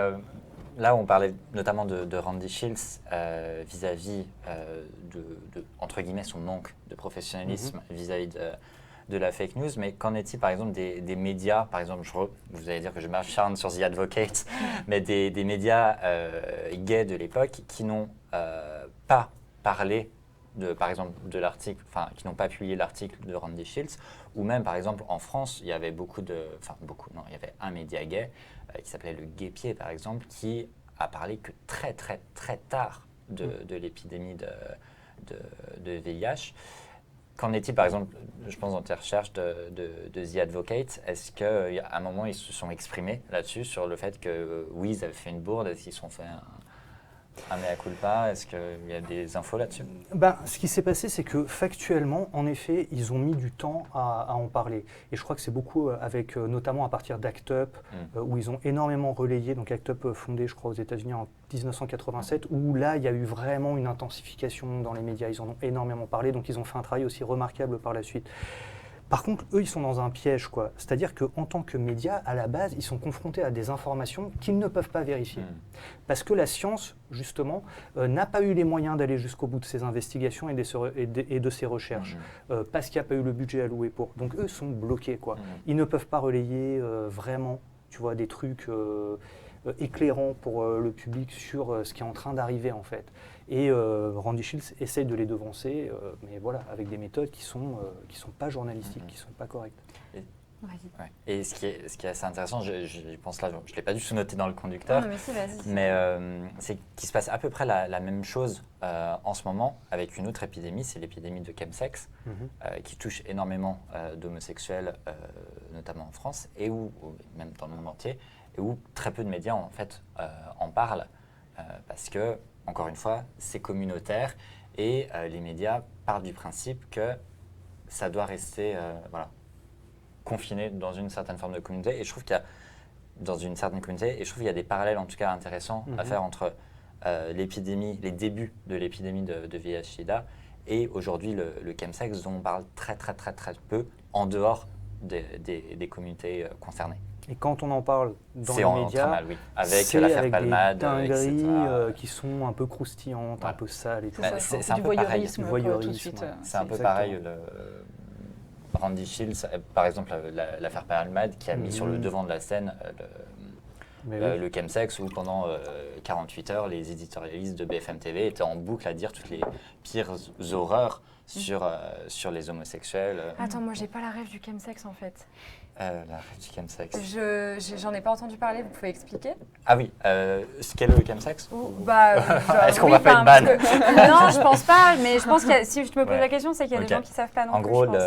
là, on parlait notamment de Randy Shields vis-à-vis de, entre guillemets, son manque de professionnalisme vis-à-vis de la fake news. Mais qu'en est-il, par exemple, des médias, par exemple, vous allez dire que je m'acharne sur The Advocate, mais des médias gays de l'époque qui n'ont pas parlé par exemple, de l'article, enfin, qui n'ont pas publié l'article de Randy Shields, ou même, par exemple, en France, il y avait il y avait un média gay qui s'appelait Le Guépier, par exemple, qui a parlé que très, très, très tard de l'épidémie de VIH. Qu'en est-il, par exemple, je pense dans tes recherches de The Advocate, est-ce qu'à un moment, ils se sont exprimés là-dessus, sur le fait que, oui, ils avaient fait une bourde, est-ce qu'ils se sont fait un mea culpa? Est-ce qu'il y a des infos là-dessus?
Ce qui s'est passé, c'est que factuellement, en effet, ils ont mis du temps à en parler. Et je crois que c'est beaucoup avec, notamment à partir d'Act Up, où ils ont énormément relayé. Donc Act Up fondé, je crois, aux États-Unis en 1987, où là, il y a eu vraiment une intensification dans les médias. Ils en ont énormément parlé, donc ils ont fait un travail aussi remarquable par la suite. Par contre, eux, ils sont dans un piège, quoi. C'est-à-dire qu'en tant que médias, à la base, ils sont confrontés à des informations qu'ils ne peuvent pas vérifier. Parce que la science, justement, n'a pas eu les moyens d'aller jusqu'au bout de ses investigations et de ses recherches, parce qu'il n'y a pas eu le budget alloué pour. Donc eux sont bloqués, quoi. Ils ne peuvent pas relayer vraiment, tu vois, des trucs éclairants pour le public sur ce qui est en train d'arriver, en fait. Et Randy Shields essaye de les devancer, mais voilà, avec des méthodes qui sont pas journalistiques, qui sont pas correctes.
Ouais. Et ce qui est assez intéressant, je pense là, je ne l'ai pas du tout noté dans le conducteur,
mais si, vas-y.
mais c'est qu'il se passe à peu près la même chose en ce moment avec une autre épidémie, c'est l'épidémie de chemsex, qui touche énormément d'homosexuels, notamment en France, et même dans le monde entier, et où très peu de médias en fait en parlent, parce que, encore une fois, c'est communautaire, et les médias partent du principe que ça doit rester confiné dans une certaine forme de communauté. Et je trouve qu'il y a, dans une certaine communauté, et je trouve qu'il y a des parallèles en tout cas intéressants à faire entre l'épidémie, les débuts de l'épidémie de VIH/SIDA et aujourd'hui le chemsex, dont on parle très très très très peu en dehors des communautés concernées.
Et quand on en parle dans les
c'est
médias,
très mal, oui. Avec l'affaire Palmade,
des dingueries
etc.
Qui sont un peu croustillantes,
Voilà.
un peu sales et tout
C'est
ça.
ça,
c'est un
du
peu pareil.
voyeurisme,
Du
quoi, tout de
voyeurisme,
suite.
ouais.
C'est un peu
Exactement.
pareil. Randy Shields, par exemple, l'affaire Palmade, qui a mis sur le devant de la scène le chemsex, où pendant 48 heures, les éditorialistes de BFM TV étaient en boucle à dire toutes les pires horreurs sur les homosexuels.
Attends, moi j'ai pas la rêve du chemsex en fait.
La rêve du chemsex.
J'en ai pas entendu parler, vous pouvez expliquer?
Ah oui, ce qu'est le chemsex? Est-ce qu'on va faire une banne?
Non, je pense pas, mais je pense que si je me pose la question, c'est qu'il y a des gens qui savent pas non
en
plus.
gros,
je pense.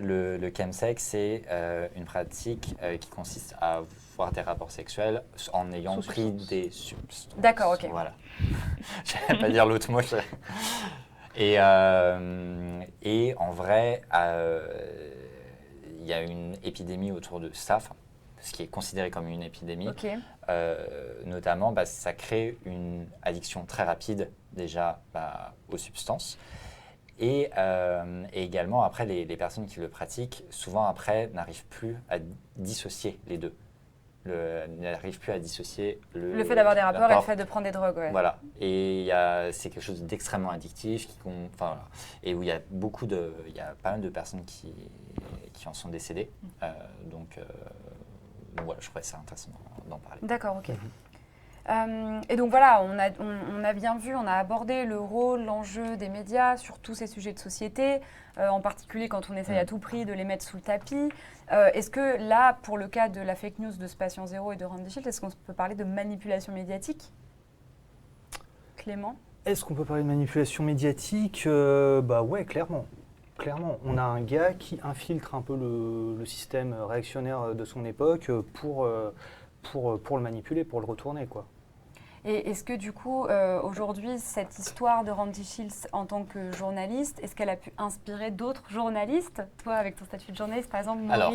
le chemsex, c'est une pratique qui consiste à avoir des rapports sexuels en ayant pris des substances.
D'accord, ok.
Voilà. Je vais pas dire l'autre mot. Et en vrai, il y a une épidémie autour de ça, ce qui est considéré comme une épidémie.
Ok.
Notamment, ça crée une addiction très rapide déjà aux substances. Et également, après, les personnes qui le pratiquent, souvent après, n'arrivent plus à dissocier les deux. N'arrivent plus à dissocier
le fait d'avoir des rapports et le fait de prendre des drogues, ouais.
Voilà. Et c'est quelque chose d'extrêmement addictif, voilà. Et où il y a pas mal de personnes qui en sont décédées. Donc voilà, je trouvais ça intéressant d'en parler.
D'accord, ok. Et donc voilà, on a bien vu, on a abordé le rôle, l'enjeu des médias sur tous ces sujets de société, en particulier quand on essaye à tout prix de les mettre sous le tapis. Est-ce que là, pour le cas de la fake news de ce patient zéro et de Randy Shields, est-ce qu'on peut parler de manipulation médiatique? Clément?
Est-ce qu'on peut parler de manipulation médiatique? Ouais, clairement. Clairement, on a un gars qui infiltre un peu le système réactionnaire de son époque pour le manipuler, pour le retourner, quoi.
Et est-ce que du coup, aujourd'hui, cette histoire de Randy Shields en tant que journaliste, est-ce qu'elle a pu inspirer d'autres journalistes? Toi, avec ton statut de journaliste, par exemple, Maurice?
Alors,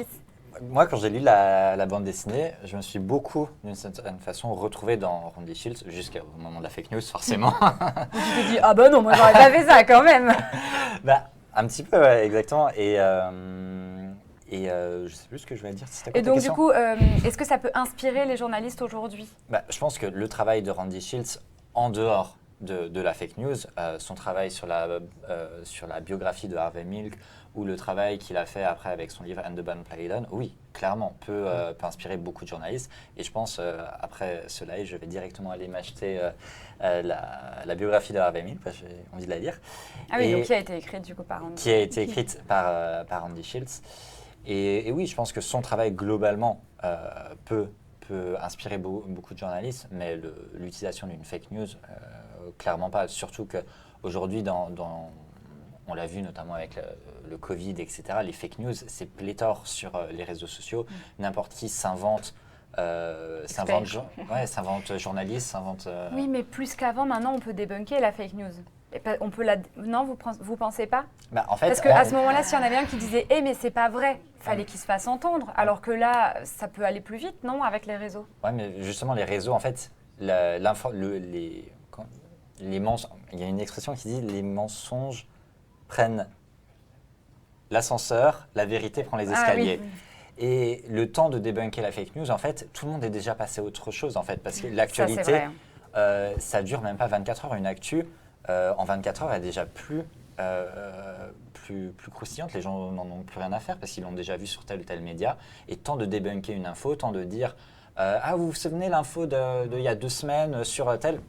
moi, quand j'ai lu la bande dessinée, je me suis beaucoup, d'une certaine façon, retrouvé dans Randy Shields, jusqu'au moment de la fake news, forcément.
Tu t'es dit, ah bah non, moi j'aurais pas fait ça quand même.
Un petit peu, ouais, exactement. Et je sais plus ce que je voulais dire.
Et donc du coup, est-ce que ça peut inspirer les journalistes aujourd'hui?
Je pense que le travail de Randy Shields, en dehors de la fake news, son travail sur la biographie de Harvey Milk, ou le travail qu'il a fait après avec son livre And the Band Played On, oui, clairement, peut inspirer beaucoup de journalistes. Et je pense, après ce live, je vais directement aller m'acheter la biographie de Harvey Milk, parce que j'ai envie de la lire.
Ah oui, donc qui a été écrite du coup par Randy.
Qui a été écrite par Randy Shields. Et oui, je pense que son travail globalement peut inspirer beaucoup de journalistes, mais l'utilisation d'une fake news, clairement pas. Surtout qu'aujourd'hui, on l'a vu notamment avec le Covid, etc., les fake news, c'est pléthore sur les réseaux sociaux. N'importe qui s'invente journaliste, s'invente...
Oui, mais plus qu'avant, maintenant, on peut débunker la fake news. On peut Non, vous pensez pas?
En fait,
parce qu'à ce moment-là, s'il y en avait un qui disait « Eh, mais c'est pas vrai », fallait qu'il se fasse entendre. Alors que là, ça peut aller plus vite, non, avec les réseaux?
Oui, mais justement, les réseaux, en fait, il y a une expression qui dit « les mensonges prennent l'ascenseur, la vérité prend les escaliers ».
Oui.
Et le temps de débunker la fake news, en fait, tout le monde est déjà passé à autre chose, en fait, parce que l'actualité, ça dure même pas 24 heures. Une actu, en 24 heures, elle est déjà plus croustillante. Les gens n'en ont plus rien à faire parce qu'ils l'ont déjà vu sur tel ou tel média. Et tant de débunker une info, tant de dire ah, vous vous souvenez l'info il y a 2 semaines sur tel,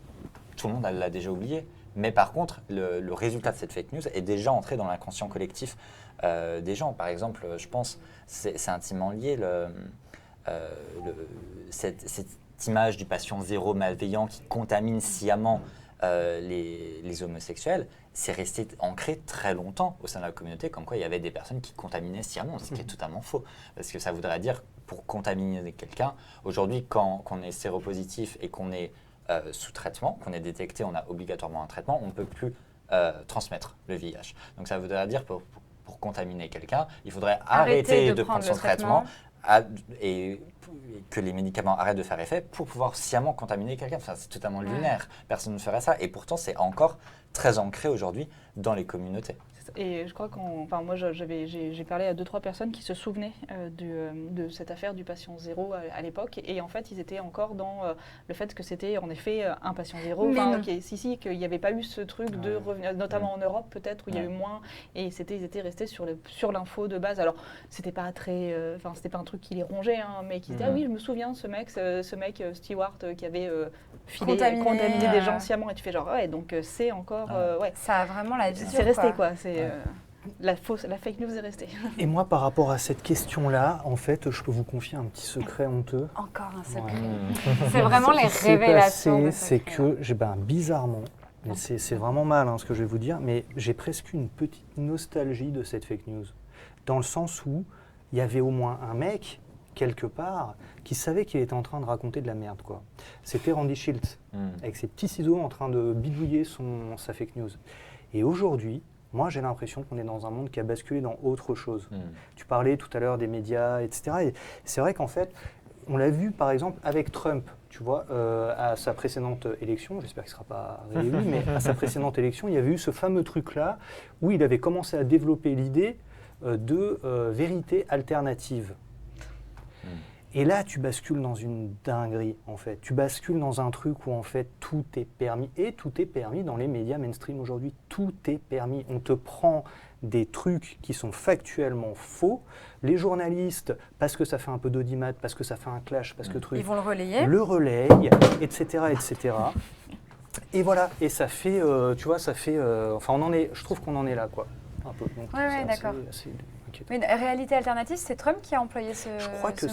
tout le monde l'a déjà oublié. Mais par contre, le résultat de cette fake news est déjà entré dans l'inconscient collectif des gens. Par exemple, je pense, c'est intimement lié, cette image du patient zéro malveillant qui contamine sciemment les homosexuels, c'est resté ancré très longtemps au sein de la communauté, comme quoi il y avait des personnes qui contaminaient sciemment, ce qui est totalement faux. Parce que ça voudrait dire, pour contaminer quelqu'un, aujourd'hui, quand on est séropositif et qu'on est sous traitement, qu'on est détecté, on a obligatoirement un traitement, on ne peut plus transmettre le VIH. Donc ça voudrait dire, pour contaminer quelqu'un, il faudrait arrêter de prendre son traitement et que les médicaments arrêtent de faire effet pour pouvoir sciemment contaminer quelqu'un. Enfin, c'est totalement lunaire. Personne ne ferait ça. Et pourtant, c'est encore très ancré aujourd'hui dans les communautés.
Et je crois moi j'ai parlé à 2-3 personnes qui se souvenaient de cette affaire du patient zéro à l'époque, et en fait ils étaient encore dans le fait que c'était en effet un patient zéro, qu'il n'y avait pas eu ce truc de revenir, notamment en Europe peut-être où il y a eu moins, et ils étaient restés sur l'info de base. Alors c'était pas c'était pas un truc qui les rongeait, hein, mais qui disait ah oui, je me souviens ce mec Stewart qui avait contaminé des gens sciemment, et tu fais genre ouais, donc c'est encore
ça a vraiment la vie.
C'est resté quoi. mais la fake news est restée.
Et moi, par rapport à cette question-là, en fait, je peux vous confier un petit secret honteux.
Encore un secret.
Ouais.
C'est vraiment les
Ce qui s'est
révélations.
passé, c'est que, bizarrement, mais c'est vraiment mal ce que je vais vous dire, mais j'ai presque une petite nostalgie de cette fake news. Dans le sens où il y avait au moins un mec, quelque part, qui savait qu'il était en train de raconter de la merde, quoi. C'était Randy Shilts, avec ses petits ciseaux en train de bidouiller sa fake news. Et aujourd'hui, moi, j'ai l'impression qu'on est dans un monde qui a basculé dans autre chose. Tu parlais tout à l'heure des médias, etc. Et c'est vrai qu'en fait, on l'a vu, par exemple, avec Trump, tu vois, à sa précédente élection, j'espère qu'il ne sera pas réélu, mais à sa précédente élection, il y avait eu ce fameux truc-là où il avait commencé à développer l'idée de vérité alternative. Et là, tu bascules dans une dinguerie, en fait. Tu bascules dans un truc où, en fait, tout est permis. Et tout est permis dans les médias mainstream aujourd'hui. Tout est permis. On te prend des trucs qui sont factuellement faux. Les journalistes, parce que ça fait un peu d'audimat, parce que ça fait un clash, parce que truc...
Ils vont le relayer.
Le relayent, etc., etc. Et voilà. Et ça fait, tu vois, ça fait... enfin, je trouve qu'on en est là, quoi. Un peu. Donc,
Ouais, d'accord.
assez inquiétant.
Mais réalité alternative, c'est Trump qui a employé ce mot.
Je crois que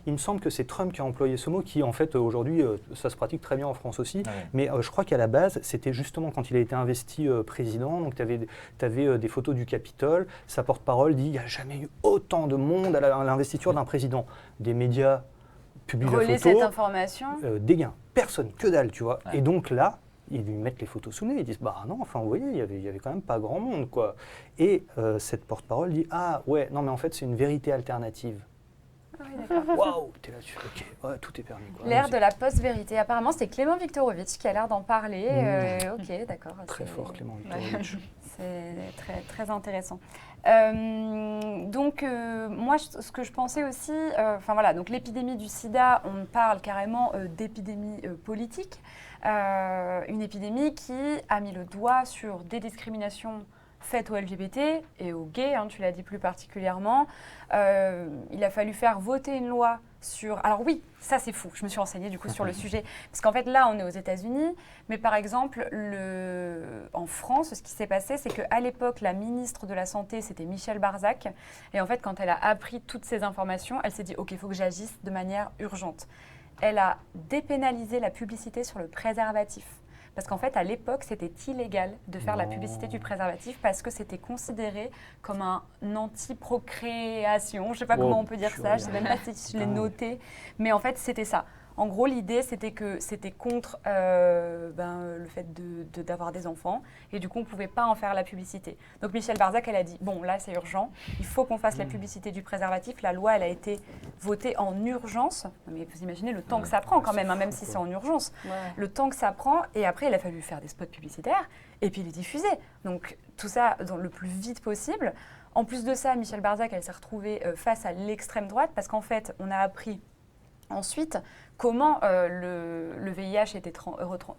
il me semble que c'est Trump qui a employé ce mot, qui en fait aujourd'hui, ça se pratique très bien en France aussi, mais je crois qu'à la base, c'était justement quand il a été investi président, donc tu avais des photos du Capitole, sa porte-parole dit « il n'y a jamais eu autant de monde à l'investiture d'un président ». Des médias publient la
relayer
photo,
cette information.
des gains, personne, que dalle, tu vois.
Ouais.
Et donc là, ils lui mettent les photos sous le nez, ils disent bah non, enfin vous voyez, il y avait quand même pas grand monde, quoi. Et cette porte-parole dit ah ouais, non mais en fait c'est une vérité alternative.
Ah oui, d'accord.
Waouh, t'es là-dessus, ok, ouais, tout est permis, quoi.
L'ère de la post-vérité. Apparemment, c'est Clément Viktorovitch qui a l'air d'en parler. Ok, d'accord.
Très
c'est-
fort, Clément Viktorovitch.
C'est très, très intéressant. Donc, moi, ce que je pensais aussi, enfin voilà, donc l'épidémie du sida, on parle carrément d'épidémie politique. Une épidémie qui a mis le doigt sur des discriminations faites aux LGBT et aux gays, tu l'as dit plus particulièrement. Il a fallu faire voter une loi sur... Alors oui, ça c'est fou, je me suis renseignée du coup sur le sujet, parce qu'en fait là on est aux États-Unis, mais par exemple en France, ce qui s'est passé, c'est qu'à l'époque la ministre de la Santé c'était Michel Barzac, et en fait quand elle a appris toutes ces informations, elle s'est dit ok, il faut que j'agisse de manière urgente. Elle a dépénalisé la publicité sur le préservatif. Parce qu'en fait, à l'époque, c'était illégal de faire la publicité du préservatif parce que c'était considéré comme un anti-procréation. Je ne sais pas comment on peut dire ça, je ne sais même pas si je l'ai noté. Mais en fait, c'était ça. En gros, l'idée, c'était que c'était contre le fait d'avoir des enfants. Et du coup, on ne pouvait pas en faire la publicité. Donc, Michel Barzac, elle a dit, bon, là, c'est urgent. Il faut qu'on fasse la publicité du préservatif. La loi, elle a été votée en urgence. Mais vous imaginez le temps que ça prend quand même, même si c'est en urgence.
Ouais.
Le temps que ça prend. Et après, il a fallu faire des spots publicitaires et puis les diffuser. Donc, tout ça dans le plus vite possible. En plus de ça, Michel Barzac, elle s'est retrouvée face à l'extrême droite parce qu'en fait, on a appris ensuite comment le VIH était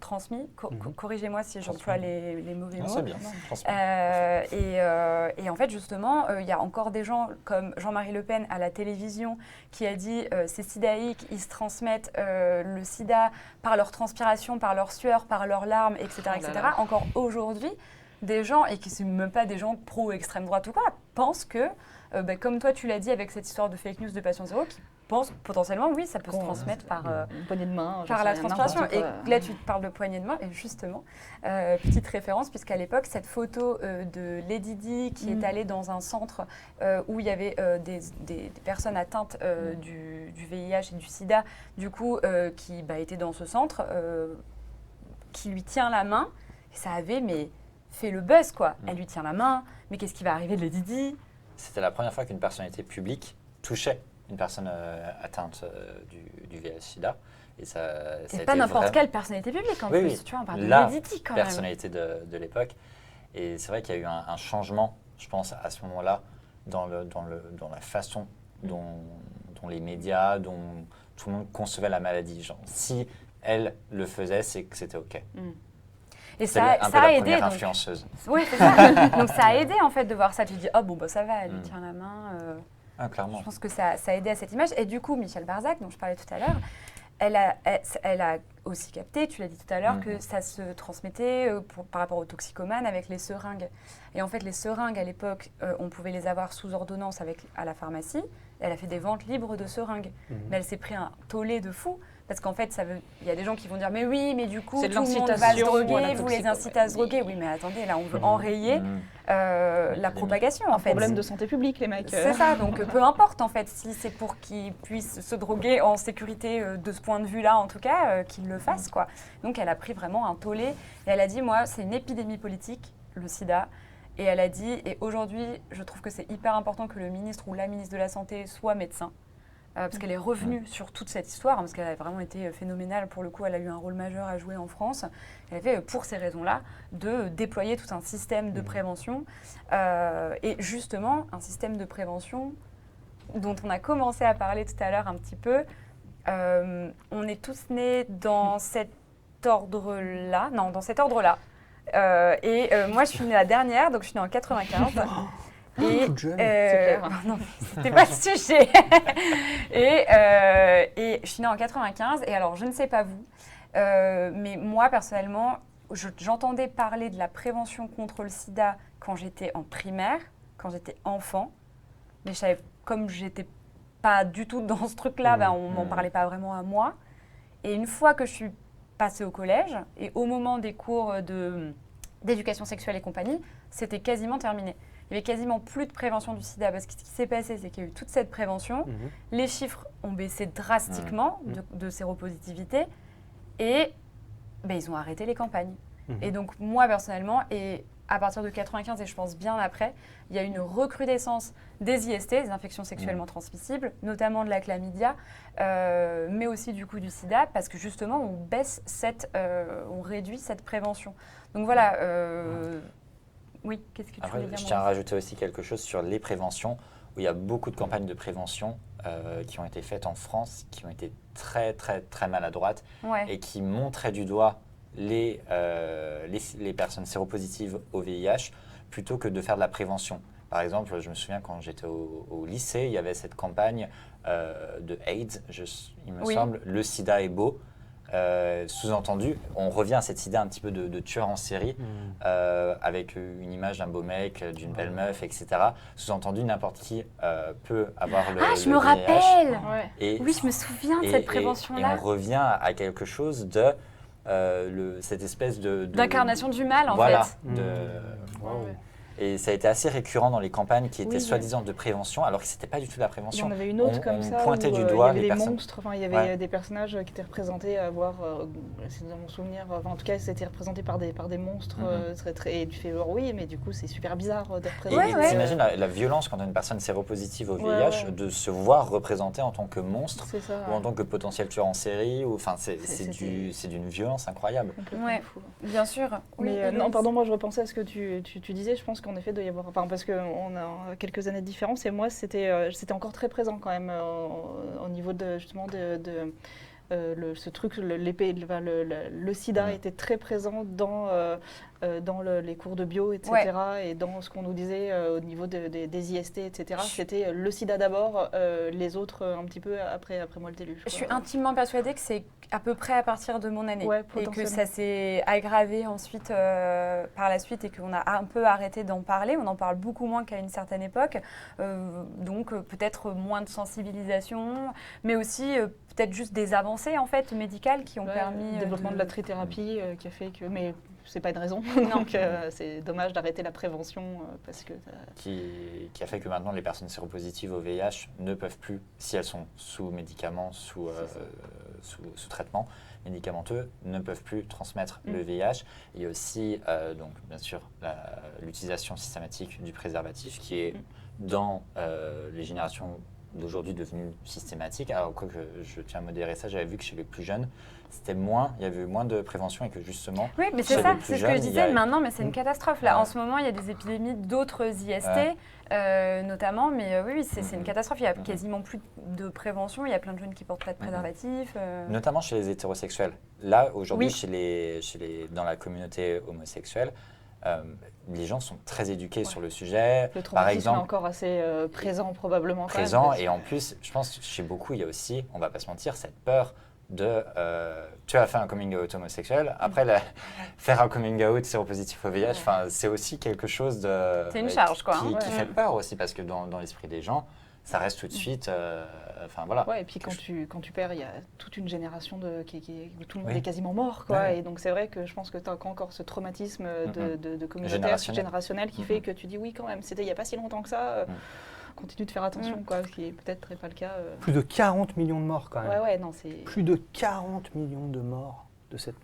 transmis. Corrigez-moi si j'emploie les mauvais
Non,
mots.
c'est bien. Transmis.
Et en fait, justement, il y a encore des gens comme Jean-Marie Le Pen à la télévision qui a dit c'est sidaïque, ils se transmettent le sida par leur transpiration, par leur sueur, par leurs larmes, etc.
Oh là
etc.
là.
Encore aujourd'hui, des gens, et qui ne sont même pas des gens pro-extrême droite ou quoi, pensent que, comme toi tu l'as dit avec cette histoire de fake news de patient zéro, qui pensent potentiellement, oui, ça peut se transmettre par...
Une poignée de main.
par
j'en
la
sais rien,
transpiration.
n'importe
Et
quoi.
là, tu te parles de poignée de main, et justement, petite référence, puisqu'à l'époque, cette photo de Lady Di qui est allée dans un centre où il y avait des personnes atteintes du VIH et du sida, du coup, qui étaient dans ce centre, qui lui tient la main, et ça avait fait le buzz, quoi. Elle lui tient la main, mais qu'est-ce qui va arriver de Lady Di?
C'était la première fois qu'une personnalité publique touchait une personne atteinte du VIH/SIDA. Et ça a
C'est
été
pas n'importe
vraiment
quelle personnalité publique, en
Oui,
plus.
oui.
Tu vois, on parle de
La
Lady Di, quand même.
personnalité de l'époque. Et c'est vrai qu'il y a eu un changement, je pense, à ce moment-là, dans la façon dont les médias, dont tout le monde concevait la maladie. Genre, si elle le faisait, c'est que c'était OK.
Et
C'était
ça
un peu
a
la
aidé.
première
donc.
influenceuse.
Oui, c'est ça. Donc ça a aidé en fait de voir ça. Tu te dis, oh bon, ça va, elle lui tient la main.
Ah, clairement.
Je pense que ça a aidé à cette image. Et du coup, Michel Barzac, dont je parlais tout à l'heure, elle a aussi capté, tu l'as dit tout à l'heure, que ça se transmettait par rapport aux toxicomanes avec les seringues. Et en fait, les seringues, à l'époque, on pouvait les avoir sous ordonnance à la pharmacie. Elle a fait des ventes libres de seringues. Mais elle s'est pris un tollé de fou. Parce qu'en fait, il y a des gens qui vont dire « Mais oui, mais du coup, tout le monde va se droguer, vous les incitez à se droguer. » Oui, mais attendez, là, on veut enrayer la propagation, en fait.
Un problème de santé publique, les mecs.
C'est ça, donc peu importe, en fait, si c'est pour qu'ils puissent se droguer en sécurité de ce point de vue-là, en tout cas, qu'ils le fassent, quoi. Donc, elle a pris vraiment un tollé. Et elle a dit « Moi, c'est une épidémie politique, le sida. » Et elle a dit « Et aujourd'hui, je trouve que c'est hyper important que le ministre ou la ministre de la Santé soit médecin. » Parce qu'elle est revenue sur toute cette histoire, parce qu'elle a vraiment été phénoménale. Pour le coup, elle a eu un rôle majeur à jouer en France. Elle avait, pour ces raisons-là, de déployer tout un système de prévention. Et justement, un système de prévention dont on a commencé à parler tout à l'heure un petit peu. On est tous nés dans cet ordre-là. Non, dans cet ordre-là. Moi, je suis née la dernière, donc je suis née en 95. Et non, c'était pas le sujet. Et je suis née en 95. Et alors, je ne sais pas vous, mais moi personnellement, j'entendais parler de la prévention contre le SIDA quand j'étais en primaire, quand j'étais enfant. Mais je savais, comme j'étais pas du tout dans ce truc-là, on m'en parlait pas vraiment à moi. Et une fois que je suis passée au collège et au moment des cours d'éducation sexuelle et compagnie, c'était quasiment terminé. Il n'y avait quasiment plus de prévention du sida parce que ce qui s'est passé, c'est qu'il y a eu toute cette prévention. Les chiffres ont baissé drastiquement de séropositivité et ils ont arrêté les campagnes. Et donc, moi, personnellement, et à partir de 95 et je pense bien après, il y a une recrudescence des IST, des infections sexuellement transmissibles, notamment de la chlamydia, mais aussi du coup du sida, parce que justement, on réduit cette prévention. Donc voilà. Oui, qu'est-ce que tu voulais dire?
Je tiens à rajouter aussi quelque chose sur les préventions, où il y a beaucoup de campagnes de prévention qui ont été faites en France, qui ont été très, très, très maladroites et qui montraient du doigt les personnes séropositives au VIH plutôt que de faire de la prévention. Par exemple, je me souviens quand j'étais au lycée, il y avait cette campagne de AIDS, il me semble, le sida est beau. Sous-entendu, on revient à cette idée un petit peu de tueur en série avec une image d'un beau mec, d'une belle meuf, etc. Sous-entendu, n'importe qui peut avoir le
je me
VIH.
rappelle.
Et,
oui, je me souviens de cette prévention-là.
Et on revient à quelque chose de cette espèce
d'incarnation du mal, en fait.
Et ça a été assez récurrent dans les campagnes qui étaient soi-disant de prévention, alors que c'était pas du tout de la prévention.
Il y en avait une autre comme ça,
pointait
où
du doigt
il y avait
les
des
personnes.
monstres, il y avait des personnages qui étaient représentés à voir, c'est dans mon souvenir, en tout cas c'était représenté par des monstres, et tu fais oui, mais du coup c'est super bizarre de représenter.
Et t'imagines la violence quand on a une personne séropositive au VIH, de se voir représentée en tant que monstre, ou en tant que potentiel tueur en série, c'est d'une violence incroyable.
Ouais, bien sûr.
Mais non, pardon, moi je repensais à ce que tu disais, je pense qu'en effet, il doit y avoir, parce qu'on a quelques années de différence, et moi, c'était encore très présent quand même au niveau de, justement, ce truc, le sida était très présent dans les cours de bio, etc. Et dans ce qu'on nous disait au niveau des IST, etc. C'était le sida d'abord, les autres un petit peu après moi le déluge.
Je suis intimement persuadée que c'est à peu près à partir de mon année et que ça s'est aggravé ensuite par la suite et qu'on a un peu arrêté d'en parler. On en parle beaucoup moins qu'à une certaine époque. Donc peut-être moins de sensibilisation, mais aussi peut-être juste des avancées en fait médicales qui ont permis
le développement de la trithérapie qui a fait que c'est pas une raison. Donc c'est dommage d'arrêter la prévention parce que
qui a fait que maintenant les personnes séropositives au VIH ne peuvent plus, si elles sont sous médicaments, sous traitement médicamenteux, ne peuvent plus transmettre le VIH. Il y a aussi donc bien sûr l'utilisation systématique du préservatif qui est dans les générations d'aujourd'hui devenu systématique. Alors quoi que je tiens à modérer ça, j'avais vu que chez les plus jeunes, il y avait eu moins de prévention et que justement...
Oui, mais c'est ça, c'est ce que je disais maintenant, mais c'est une catastrophe. Là, en ce moment, il y a des épidémies d'autres IST, notamment, mais oui, c'est une catastrophe. Il n'y a quasiment plus de prévention, il y a plein de jeunes qui portent pas de préservatif.
Notamment chez les hétérosexuels. Là, aujourd'hui, dans la communauté homosexuelle, les gens sont très éduqués sur le sujet.
Le traumatisme
par exemple,
est encore assez présent probablement.
Présent, et en plus, je pense que chez beaucoup, il y a aussi, on ne va pas se mentir, cette peur tu as fait un coming out homosexuel, après faire un coming out séropositif au VIH, c'est aussi quelque chose de...
C'est une charge, quoi.
Qui fait peur aussi, parce que dans l'esprit des gens, ça reste tout de suite... voilà.
Ouais, et puis quand tu perds, il y a toute une génération où tout le monde est quasiment mort, quoi.
Ouais.
Et donc c'est vrai que je pense que tu as encore ce traumatisme de communautaire, générationnel qui fait que tu dis oui quand même, c'était il n'y a pas si longtemps que ça. Continue de faire attention, quoi, ce qui est peut-être pas le cas.
Plus de 40 millions de morts quand même.
Ouais, non, c'est...
Plus de 40 millions de morts de cette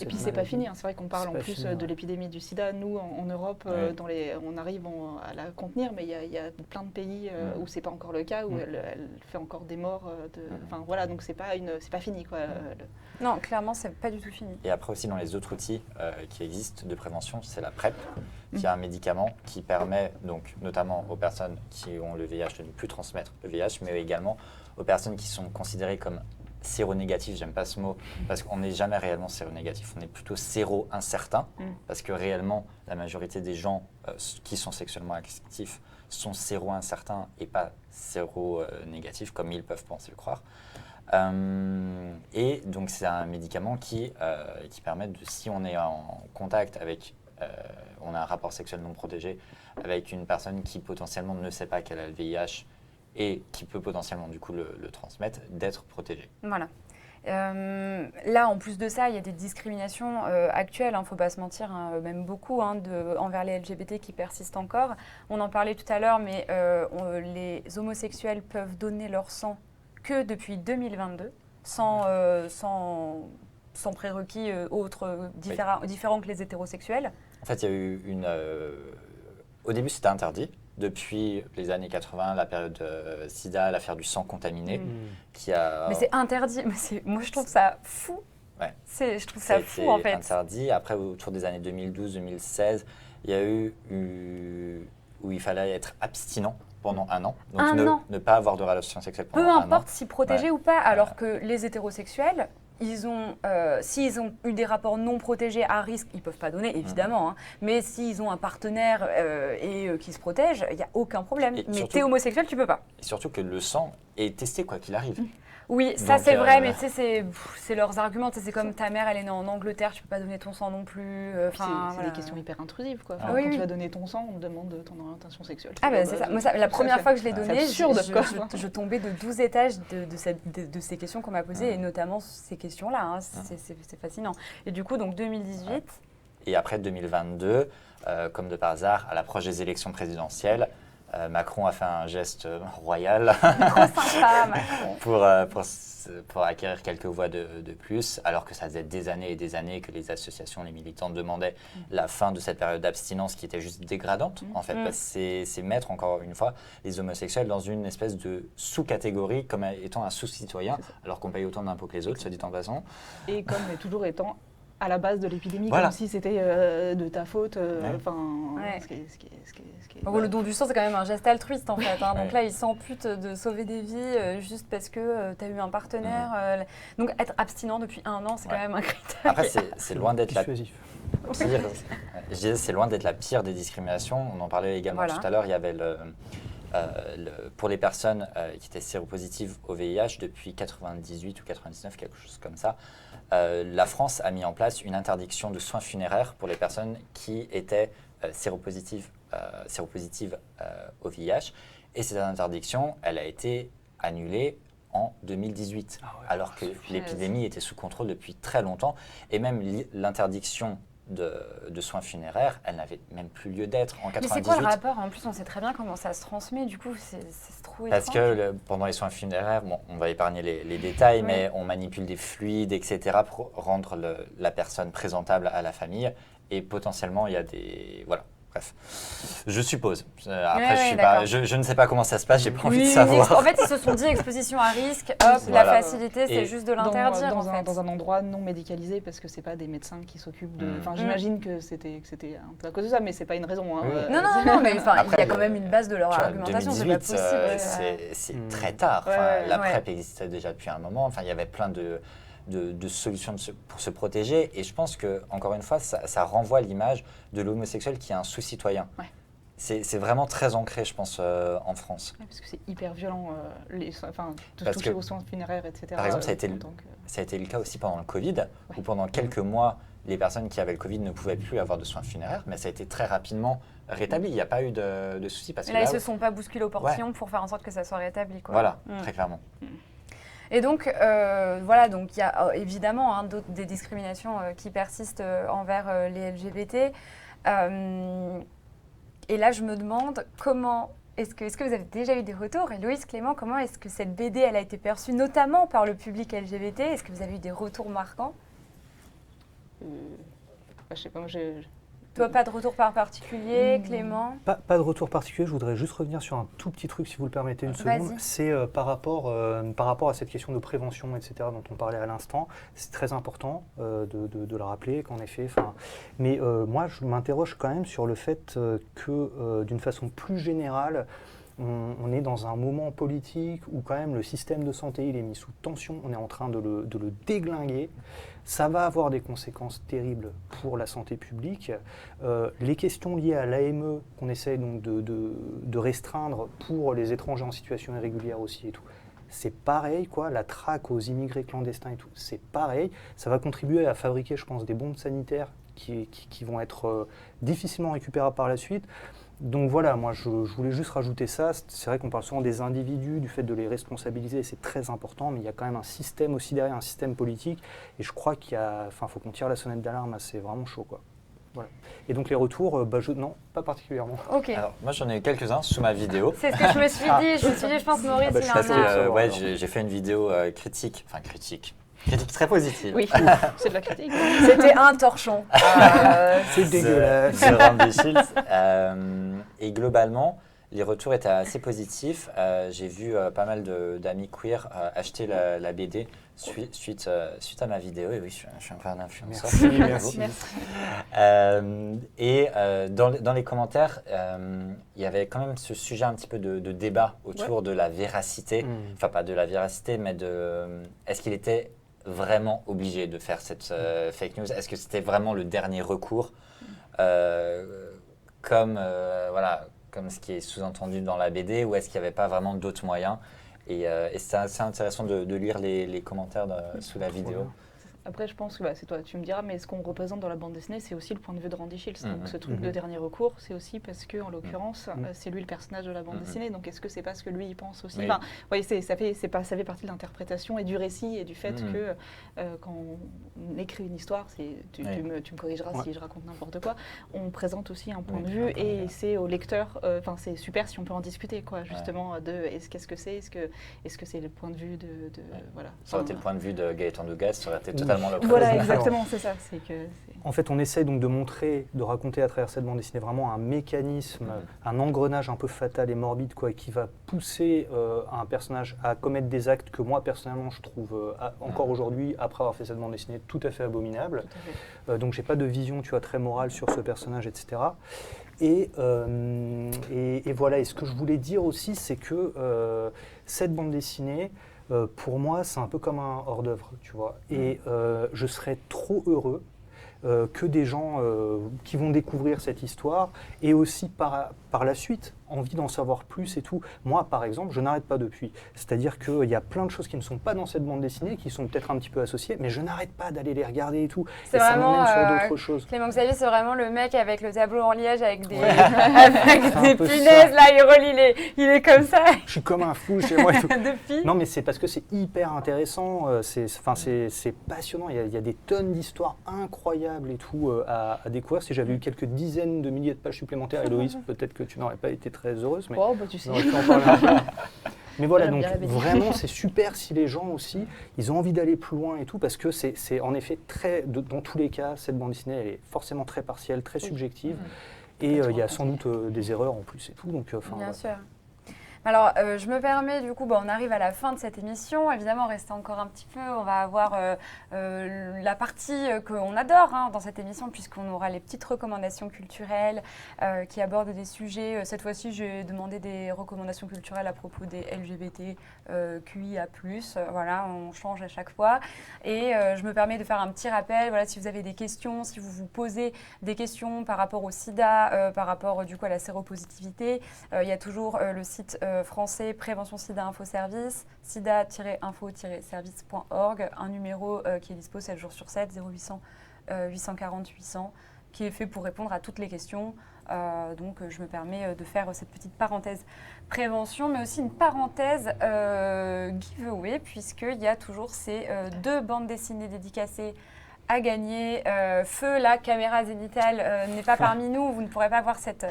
Et puis c'est pas fini, hein. C'est vrai qu'on parle en plus
fini,
de l'épidémie du sida. Nous, en Europe, on arrive à la contenir, mais il y a plein de pays où c'est pas encore le cas, où elle fait encore des morts. Enfin voilà, donc c'est pas fini, quoi.
Non, clairement, c'est pas du tout fini.
Et après aussi, dans les autres outils qui existent de prévention, c'est la PrEP, qui est un médicament qui permet, donc, notamment aux personnes qui ont le VIH de ne plus transmettre le VIH, mais également aux personnes qui sont considérées comme séronégatif, j'aime pas ce mot, parce qu'on n'est jamais réellement séronégatif, on est plutôt séro-incertain, parce que réellement, la majorité des gens qui sont sexuellement actifs sont séro-incertains et pas séro-négatifs, comme ils peuvent penser le croire. Et donc, c'est un médicament qui permet de, si on est en contact avec, on a un rapport sexuel non protégé avec une personne qui potentiellement ne sait pas qu'elle a le VIH, et qui peut potentiellement du coup le transmettre, d'être protégé.
Voilà. Là, en plus de ça, il y a des discriminations actuelles, il ne faut pas se mentir, même beaucoup, envers les LGBT qui persistent encore. On en parlait tout à l'heure, mais les homosexuels peuvent donner leur sang que depuis 2022, sans prérequis autres différents que les hétérosexuels.
En fait, il y a eu au début, c'était interdit. Depuis les années 80, la période sida, l'affaire du sang contaminé, qui a...
Mais c'est interdit. Moi, je trouve ça fou.
Ouais.
Je trouve ça fou, en fait.
Interdit. Après, autour des années 2012-2016, il y a eu où il fallait être abstinent pendant un an. Donc ne pas avoir de relations sexuelles pendant un an.
Peu importe si protégé ou pas, alors que les hétérosexuels... s'ils ont eu des rapports non protégés à risque, ils ne peuvent pas donner, évidemment. Mais s'ils ont un partenaire et qui se protège, il n'y a aucun problème. Mais t'es homosexuel, tu ne peux pas.
Et surtout que le sang est testé quoi qu'il arrive.
Oui, ça c'est vrai, mais tu sais, c'est leurs arguments. C'est comme ta mère, elle est née en Angleterre, tu ne peux pas donner ton sang non plus.
C'est des questions hyper intrusives, quoi. Quand tu vas donner ton sang, on te demande ton orientation sexuelle.
Ah ben c'est ça. Moi, la première fois que je l'ai donné,
je
tombais de 12 étages de ces questions qu'on m'a posées, et notamment ces questions-là. C'est fascinant. Et du coup, donc 2018...
Et après 2022, comme de par hasard, à l'approche des élections présidentielles, Macron a fait un geste royal
Trop sympa, Macron.
pour acquérir quelques voix de plus, alors que ça faisait des années et des années que les associations, les militants demandaient la fin de cette période d'abstinence qui était juste dégradante, en fait. Parce que c'est mettre, encore une fois, les homosexuels dans une espèce de sous-catégorie comme étant un sous-citoyen, alors qu'on paye autant d'impôts que les autres, soit dit en passant.
Et comme toujours étant à la base de l'épidémie,
voilà.
Comme si c'était de ta faute.
Le don du sang, c'est quand même un geste altruiste, en fait. Donc là, ils s'amputent de sauver des vies juste parce que tu as eu un partenaire. Donc être abstinent depuis un an, c'est quand même un critère.
Après, c'est loin d'être la
dissuasif.
pire. Je disais, c'est loin d'être la pire des discriminations. On en parlait également tout à l'heure. Il y avait pour les personnes qui étaient séropositives au VIH depuis 98 ou 99, quelque chose comme ça. La France a mis en place une interdiction de soins funéraires pour les personnes qui étaient séropositives au VIH. Et cette interdiction, elle a été annulée en 2018, alors que l'épidémie était sous contrôle depuis très longtemps. Et même l'interdiction de soins funéraires, elle n'avait même plus lieu d'être en 98.
Mais c'est quoi le rapport? En plus, on sait très bien comment ça se transmet, du coup, c'est trop étrange.
Parce que pendant les soins funéraires, on va épargner les détails, mais on manipule des fluides, etc., pour rendre la personne présentable à la famille. Et potentiellement, il y a des... Voilà. Bref, je suppose. Après, je ne sais pas comment ça se passe, j'ai pas envie de savoir.
En fait, ils se sont dit exposition à risque, hop, la facilité, c'est juste de l'interdire.
Dans un endroit non médicalisé, parce que c'est pas des médecins qui s'occupent de. Enfin, j'imagine que c'était un peu à cause de ça, mais c'est pas une raison.
Non, mais il y a quand même une base de leur argumentation, c'est pas possible.
C'est très tard. La PrEP existait déjà depuis un moment. Enfin, il y avait plein de solutions pour se protéger. Et je pense que, encore une fois, ça renvoie l'image de l'homosexuel qui est un sous-citoyen. c'est vraiment très ancré, je pense, en France.
Ouais, parce que c'est hyper violent,
Parce
toucher
que,
aux soins funéraires, etc.
par exemple, ça a été
en tant que-
Ça a été le cas aussi pendant le Covid, où pendant quelques mois, les personnes qui avaient le Covid ne pouvaient plus avoir de soins funéraires, mais ça a été très rapidement rétabli. Il n'y a pas eu de soucis. Parce
Et
que
là, ils se sont pas bousculés au portillon pour faire en sorte que ça soit rétabli, quoi.
Voilà, très clairement.
Et donc, voilà, donc il y a évidemment des discriminations qui persistent envers les LGBT. Et là, je me demande comment, est-ce que vous avez déjà eu des retours? Et Loïs, Clément, comment est-ce que cette BD, elle a été perçue, notamment par le public LGBT? Est-ce que vous avez eu des retours marquants?
je sais pas, moi
Toi, pas de retour par particulier, Clément?
Pas de retour particulier, je voudrais juste revenir sur un tout petit truc, si vous le permettez une seconde.
Vas-y.
C'est par rapport à cette question de prévention, etc., dont on parlait à l'instant. C'est très important de le rappeler, qu'en effet... Mais moi, je m'interroge quand même sur le fait que, d'une façon plus générale, on est dans un moment politique où quand même le système de santé il est mis sous tension, on est en train de le déglinguer. Ça va avoir des conséquences terribles pour la santé publique. Les questions liées à l'AME qu'on essaie donc de restreindre pour les étrangers en situation irrégulière aussi et tout, c'est pareil, quoi. La traque aux immigrés clandestins et tout, c'est pareil. Ça va contribuer à fabriquer, je pense, des bombes sanitaires qui vont être difficilement récupérables par la suite. Donc voilà, moi je voulais juste rajouter ça. C'est vrai qu'on parle souvent des individus, du fait de les responsabiliser, c'est très important, mais il y a quand même un système aussi derrière, un système politique. Et je crois faut qu'on tire la sonnette d'alarme, c'est vraiment chaud, quoi. Voilà. Et donc les retours, non, pas particulièrement.
Ok.
Alors, moi, j'en ai eu quelques-uns sous ma vidéo.
C'est ce que je me suis dit. Je me suis dit, je pense Maurice,
bah,
il
je
en
suis assez,
a.
Ouais, j'ai fait une vidéo critique très positive.
Oui, c'est de la critique.
C'était un torchon.
C'est dégueulasse.
De Randy Shields. Et globalement, les retours étaient assez positifs. J'ai vu pas mal d'amis queer acheter la BD suite à ma vidéo. Et oui, je suis un peu un influenceur.
Merci.
Dans les commentaires, il y avait quand même ce sujet un petit peu de débat autour de la véracité. Enfin, pas de la véracité, mais est-ce qu'il était vraiment obligé de faire cette fake news? Est-ce que c'était vraiment le dernier recours comme ce qui est sous-entendu dans la BD, ou est-ce qu'il n'y avait pas vraiment d'autres moyens? Et c'était assez intéressant de lire les commentaires sous la vidéo.
Après, je pense que c'est toi, tu me diras, mais ce qu'on représente dans la bande dessinée, c'est aussi le point de vue de Randy Shields. Donc ce truc de dernier recours, c'est aussi parce que, en l'occurrence, c'est lui le personnage de la bande dessinée. Donc est-ce que c'est pas ce que lui il pense aussi?
Oui.
Enfin, oui, ça fait partie de l'interprétation et du récit et du fait que quand on écrit une histoire, tu me corrigeras si je raconte n'importe quoi, on présente aussi un point de vue et c'est au lecteur. Enfin, c'est super si on peut en discuter, quoi, justement. Qu'est-ce que c'est? Est-ce que c'est le point de vue voilà.
Ça aurait été le point de vue de Gaëtan Dougas, ça aurait été totalement l'opposé.
Voilà, exactement, c'est ça.
En fait, on essaie donc de raconter à travers cette bande dessinée vraiment un mécanisme, un engrenage un peu fatal et morbide, quoi, qui va pousser un personnage à commettre des actes que moi, personnellement, je trouve encore aujourd'hui, après avoir fait cette bande dessinée, tout à fait abominable. Donc, j'ai pas de vision, tu vois, très morale sur ce personnage, etc. Et voilà. Et ce que je voulais dire aussi, c'est que cette bande dessinée, pour moi, c'est un peu comme un hors-d'œuvre, tu vois. Et je serais trop heureux que des gens qui vont découvrir cette histoire et aussi par la suite envie d'en savoir plus et tout. Moi, par exemple, je n'arrête pas depuis. C'est-à-dire qu'il y a plein de choses qui ne sont pas dans cette bande dessinée, qui sont peut-être un petit peu associées, mais je n'arrête pas d'aller les regarder et tout.
C'est
et ça
vraiment,
m'emmène sur d'autres choses.
Clément Xavier, c'est vraiment le mec avec le tableau en liège, avec des,
un peu
punaises, là, il relie il est comme ça.
Je suis comme un fou chez moi et tout.
Depuis.
Non, mais c'est parce que c'est hyper intéressant, c'est passionnant, il y a des tonnes d'histoires incroyables et tout à découvrir. Si j'avais eu quelques dizaines de milliers de pages supplémentaires, Héloïse, peut-être que tu n'aurais pas été très heureuse, mais
tu sais.
on aurait pu en parler un peu. Mais voilà,
J'aime
donc
bien la BD.
vraiment c'est super si les gens aussi, ils ont envie d'aller plus loin et tout, parce que c'est en effet dans tous les cas, cette bande dessinée, elle est forcément très partielle, très subjective, et il y a sans doute des erreurs en plus et tout. Donc,
Bien sûr. Alors, je me permets, du coup, on arrive à la fin de cette émission. Évidemment, restez encore un petit peu. On va avoir la partie qu'on adore dans cette émission, puisqu'on aura les petites recommandations culturelles qui abordent des sujets. Cette fois-ci, j'ai demandé des recommandations culturelles à propos des LGBT, QIA+. Voilà, on change à chaque fois. Et je me permets de faire un petit rappel. Voilà, si vous avez des questions, si vous vous posez des questions par rapport au sida, par rapport du coup à la séropositivité, il y a toujours le site français Prévention Sida Info Service, sida-info-service.org, un numéro qui est dispo 7 jours sur 7, 0800 840 800, qui est fait pour répondre à toutes les questions. Donc je me permets de faire cette petite parenthèse prévention, mais aussi une parenthèse giveaway, puisqu'il y a toujours ces 2 bandes dessinées dédicacées à gagner. Feu, la caméra zénithale n'est pas parmi nous. Vous ne pourrez pas voir cette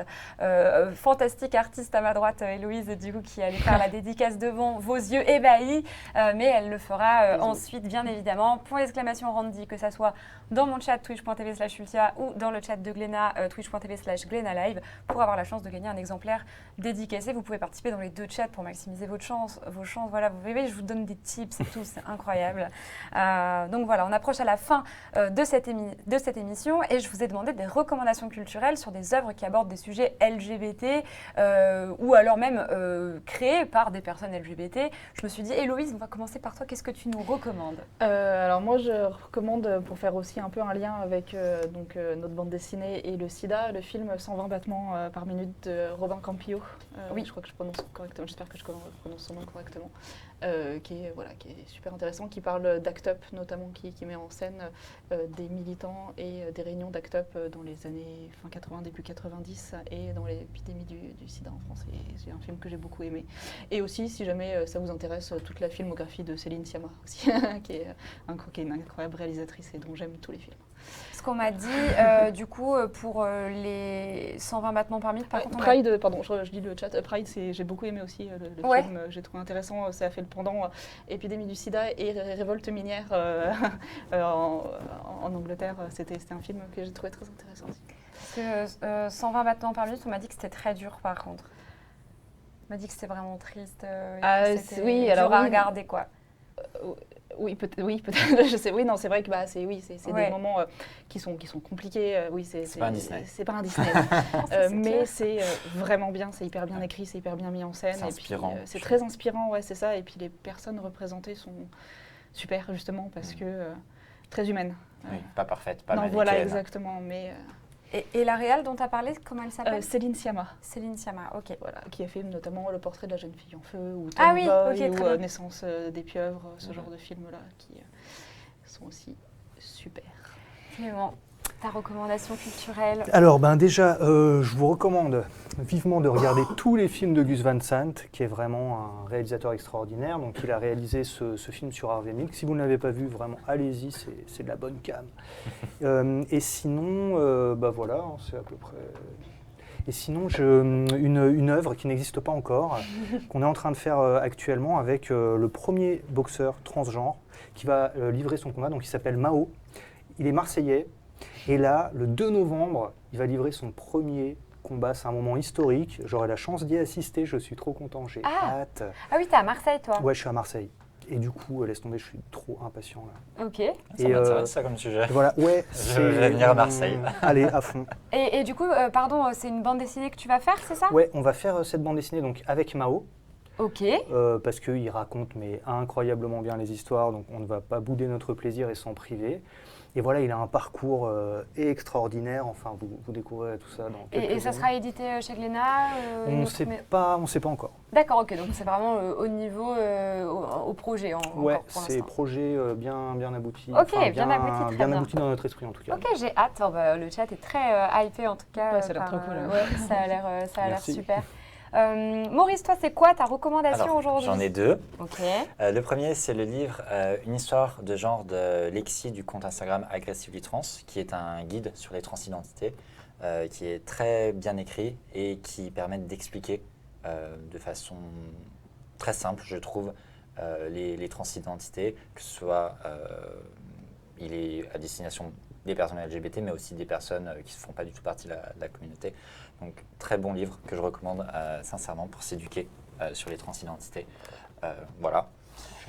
fantastique artiste à ma droite, Héloïse, du coup, qui allait faire la dédicace devant vos yeux ébahis. Mais elle le fera ensuite, bien évidemment. Point d'exclamation Randy, que ça soit dans mon chat twitch.tv/Ultia ou dans le chat de Gléna, twitch.tv/GlénaLive, pour avoir la chance de gagner un exemplaire dédicacé. Vous pouvez participer dans les 2 chats pour maximiser vos chances. Voilà, vous voyez, je vous donne des tips et tout, c'est incroyable. Donc voilà, on approche à la fin de cette émission, et je vous ai demandé des recommandations culturelles sur des œuvres qui abordent des sujets LGBT ou alors même créées par des personnes LGBT. Je me suis dit, Héloïse, on va commencer par toi. Qu'est-ce que tu nous recommandes?
Alors moi, je recommande, pour faire aussi un peu un lien avec notre bande dessinée et le sida, le film 120 battements par minute de Robin Campillo. Oui, je crois que je prononce correctement, j'espère que je prononce son nom correctement. Qui est super intéressant, qui parle d'ACT UP notamment, qui met en scène des militants et des réunions d'ACT UP dans les années fin 80, début 90 et dans l'épidémie du sida en France. Et c'est un film que j'ai beaucoup aimé. Et aussi, si jamais ça vous intéresse, toute la filmographie de Céline Sciamma aussi, qui est une incroyable réalisatrice et dont j'aime tous les films.
Ce qu'on m'a dit, du coup, pour les 120 battements par minute, par contre...
Pride, pardon, je dis le chat. Pride, j'ai beaucoup aimé aussi le film. J'ai trouvé intéressant. Ça a fait le pendant épidémie du sida et révolte minière en Angleterre. C'était un film que j'ai trouvé très intéressant aussi.
Parce que 120 battements par minute, on m'a dit que c'était très dur, par contre. On m'a dit que c'était vraiment triste.
Oui,
alors à regarder, quoi.
Oui, peut-être. Je sais. Oui, non, c'est vrai que c'est des moments qui sont compliqués. Oui, c'est
pas un Disney.
C'est pas un Disney. Mais c'est vraiment bien. C'est hyper bien écrit, c'est hyper bien mis en scène.
C'est inspirant.
C'est très inspirant, ouais, c'est ça. Et puis les personnes représentées sont super justement parce que très humaines.
Oui, pas parfaite, pas
non,
manichéenne.
voilà, exactement. Mais
Et la réal dont tu as parlé, comment elle s'appelle?
Céline Sciamma.
Céline Sciamma, ok.
Voilà, qui a fait notamment Le portrait de la jeune fille en feu ou
Ah
Tommy
oui,
Boy
ok,
ou Naissance des pieuvres, ce genre de films-là qui sont aussi super.
Clément, ta recommandation culturelle?
Alors, déjà, je vous recommande vivement de regarder tous les films de Gus Van Sant, qui est vraiment un réalisateur extraordinaire. Donc, il a réalisé ce film sur Harvey Milk. Si vous ne l'avez pas vu, vraiment, allez-y, c'est de la bonne cam. Et sinon, voilà, c'est à peu près... Et sinon, une œuvre qui n'existe pas encore, qu'on est en train de faire actuellement avec le premier boxeur transgenre qui va livrer son combat. Donc, il s'appelle Mao. Il est marseillais. Et là, le 2 novembre, il va livrer son premier combat. C'est un moment historique. J'aurai la chance d'y assister. Je suis trop content. J'ai hâte.
Ah oui, t'es à Marseille, toi?
Ouais, je suis à Marseille. Et du coup, laisse tomber, je suis trop impatient là.
Ok.
Ça m'intéresse ça comme sujet.
Voilà, ouais.
Je vais venir à Marseille.
Allez, à fond.
Et du coup, pardon, c'est une bande dessinée que tu vas faire, c'est ça?
Ouais, on va faire cette bande dessinée donc avec Mao.
Ok.
Parce qu'il raconte incroyablement bien les histoires, donc on ne va pas bouder notre plaisir et s'en priver. Et voilà, il a un parcours extraordinaire. Enfin, vous découvrirez tout ça dans quelques
Et ça
années.
sera édité chez Glénat
On ne sait pas encore.
D'accord, ok. Donc c'est vraiment au niveau, au projet.
Ouais,
pour
c'est
l'instant.
projet bien abouti.
Ok, bien abouti, très
bien
bien.
abouti dans notre esprit en tout cas.
Ok, j'ai hâte. Le chat est très hypé en tout cas.
Ouais, ça a l'air trop cool.
Ouais, ça a l'air
Merci.
super. Maurice, toi, c'est quoi ta recommandation
Alors,
aujourd'hui?
j'en ai 2.
Ok.
Le premier, c'est le livre Une histoire de genre de Lexi du compte Instagram Aggressively Trans, qui est un guide sur les transidentités, qui est très bien écrit et qui permet d'expliquer de façon très simple, je trouve, les transidentités, que ce soit il est à destination des personnes LGBT, mais aussi des personnes qui ne font pas du tout partie de la communauté. Donc, très bon livre que je recommande sincèrement pour s'éduquer sur les transidentités. Voilà.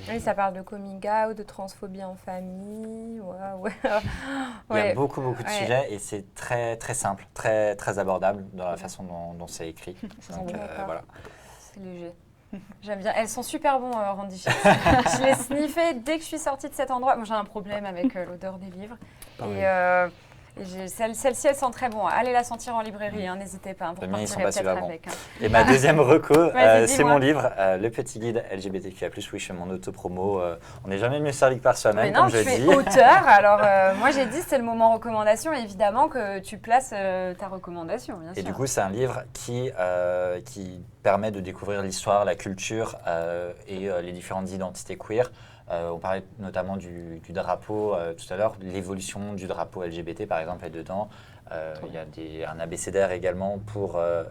Oui, ça parle de coming out, de transphobie en famille. Ouais.
Il y a beaucoup de sujets et c'est très, très simple, très, très abordable dans la façon dont c'est écrit. Donc, voilà.
C'est léger. J'aime bien. Elles sont super bons, Randy Shields. Je les sniffais dès que je suis sortie de cet endroit. Moi, j'ai un problème avec l'odeur des livres. Et celle-ci, elle sent très bon. Allez la sentir en librairie, hein, n'hésitez pas. Pour
ils sont
partir
pas super bons.
avec, hein.
Et ma deuxième reco, c'est
dis-moi.
mon livre, Le Petit Guide LGBTQIA+. Oui, je fais mon autopromo. On n'est jamais mieux servi que par soi-même,
Mais non,
comme je
tu es
dis.
auteur. Alors, moi, j'ai dit, c'est le moment recommandation. Évidemment que tu places ta recommandation, bien sûr.
Et du coup, c'est un livre qui permet de découvrir l'histoire, la culture et les différentes identités queer. On parlait notamment du drapeau tout à l'heure, l'évolution du drapeau LGBT par exemple est dedans. Il y a un abécédaire également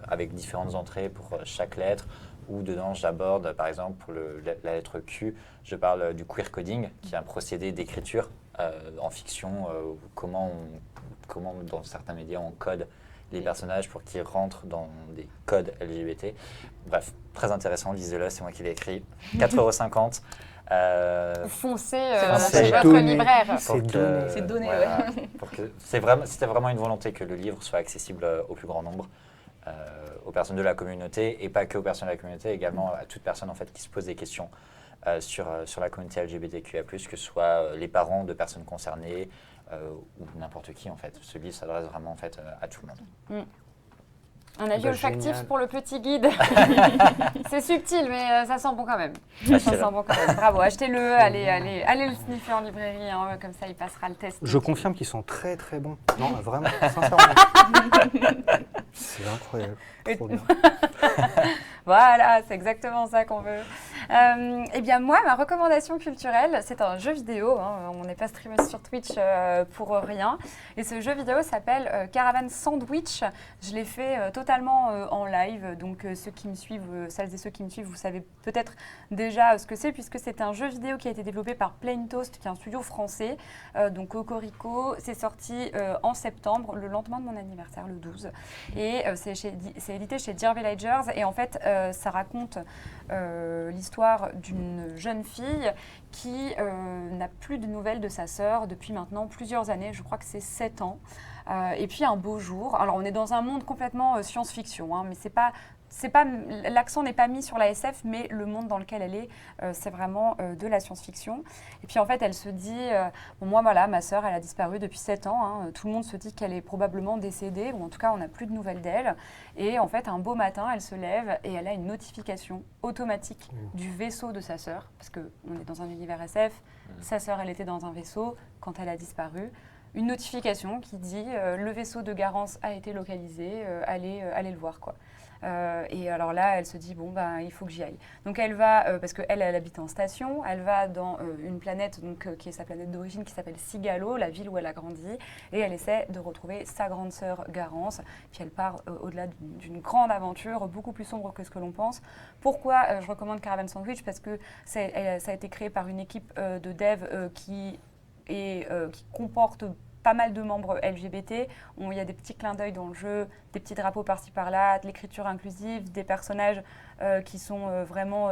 avec différentes entrées pour chaque lettre, où dedans j'aborde par exemple pour la lettre Q, je parle du queer coding, qui est un procédé d'écriture en fiction, comment dans certains médias on code les personnages pour qu'ils rentrent dans des codes LGBT. Bref, très intéressant, lisez-le, c'est moi qui l'ai écrit. 4,50 €.
Foncez
c'est
chez votre
donné.
libraire.
C'est donné,
voilà, c'était vraiment une volonté que le livre soit accessible au plus grand nombre, aux personnes de la communauté, et pas que aux personnes de la communauté, également à toute personne en fait, qui se pose des questions sur la communauté LGBTQIA+, que ce soit les parents de personnes concernées ou n'importe qui en fait. Ce livre s'adresse vraiment en fait, à tout le monde.
Un avis olfactif
génial.
pour le petit guide. C'est subtil, mais ça sent bon quand même. Ça
Achetez-le.
sent bon quand même. Bravo, achetez-le, allez le sniffer en librairie, hein, comme ça il passera le test.
Je confirme qu'ils sont très très bons. Non, vraiment, sincèrement. C'est incroyable. Trop bien.
Voilà, c'est exactement ça qu'on veut. Eh bien moi, ma recommandation culturelle, c'est un jeu vidéo. Hein. On n'est pas streamé sur Twitch pour rien. Et ce jeu vidéo s'appelle Caravan Sandwich. Je l'ai fait totalement en live. Donc ceux qui me suivent, celles et ceux qui me suivent, vous savez peut-être déjà ce que c'est, puisque c'est un jeu vidéo qui a été développé par Plain Toast, qui est un studio français. Donc Cocorico, c'est sorti en septembre, le lendemain de mon anniversaire, le 12. Et c'est édité chez Dear Villagers. Et en fait, ça raconte l'histoire d'une jeune fille qui n'a plus de nouvelles de sa sœur depuis maintenant plusieurs années, je crois que c'est 7 ans. Et puis un beau jour, alors on est dans un monde complètement science-fiction, hein, mais l'accent n'est pas mis sur la SF, mais le monde dans lequel elle est, c'est vraiment de la science-fiction. Et puis en fait, elle se dit, bon, moi voilà, ma sœur, elle a disparu depuis 7 ans, hein, tout le monde se dit qu'elle est probablement décédée, ou en tout cas, on n'a plus de nouvelles d'elle. Et en fait, un beau matin, elle se lève et elle a une notification automatique du vaisseau de sa sœur, parce qu'on est dans un univers SF, sa sœur, elle était dans un vaisseau quand elle a disparu. Une notification qui dit le vaisseau de Garance a été localisé, allez le voir quoi. Et alors là, elle se dit bon ben il faut que j'y aille. Donc elle va parce qu'elle habite en station, elle va dans une planète donc qui est sa planète d'origine qui s'appelle Sigalo, la ville où elle a grandi, et elle essaie de retrouver sa grande sœur Garance. Puis elle part au-delà d'une grande aventure beaucoup plus sombre que ce que l'on pense. Pourquoi je recommande Caravan Sandwich? Parce que ça a été créé par une équipe de dev qui comporte pas mal de membres LGBT. Il y a des petits clins d'œil dans le jeu, des petits drapeaux par-ci par-là, de l'écriture inclusive, des personnages qui sont vraiment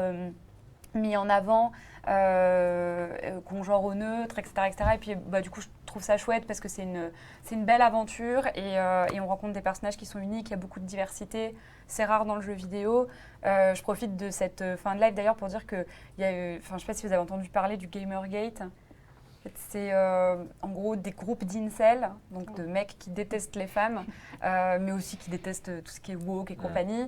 mis en avant, qu'on genre au neutre, etc., etc. Et puis du coup, je trouve ça chouette parce que c'est une belle aventure et on rencontre des personnages qui sont uniques, il y a beaucoup de diversité. C'est rare dans le jeu vidéo. Je profite de cette fin de live d'ailleurs pour dire que je ne sais pas si vous avez entendu parler du Gamergate. C'est en gros des groupes d'incel, donc de mecs qui détestent les femmes, mais aussi qui détestent tout ce qui est woke et compagnie,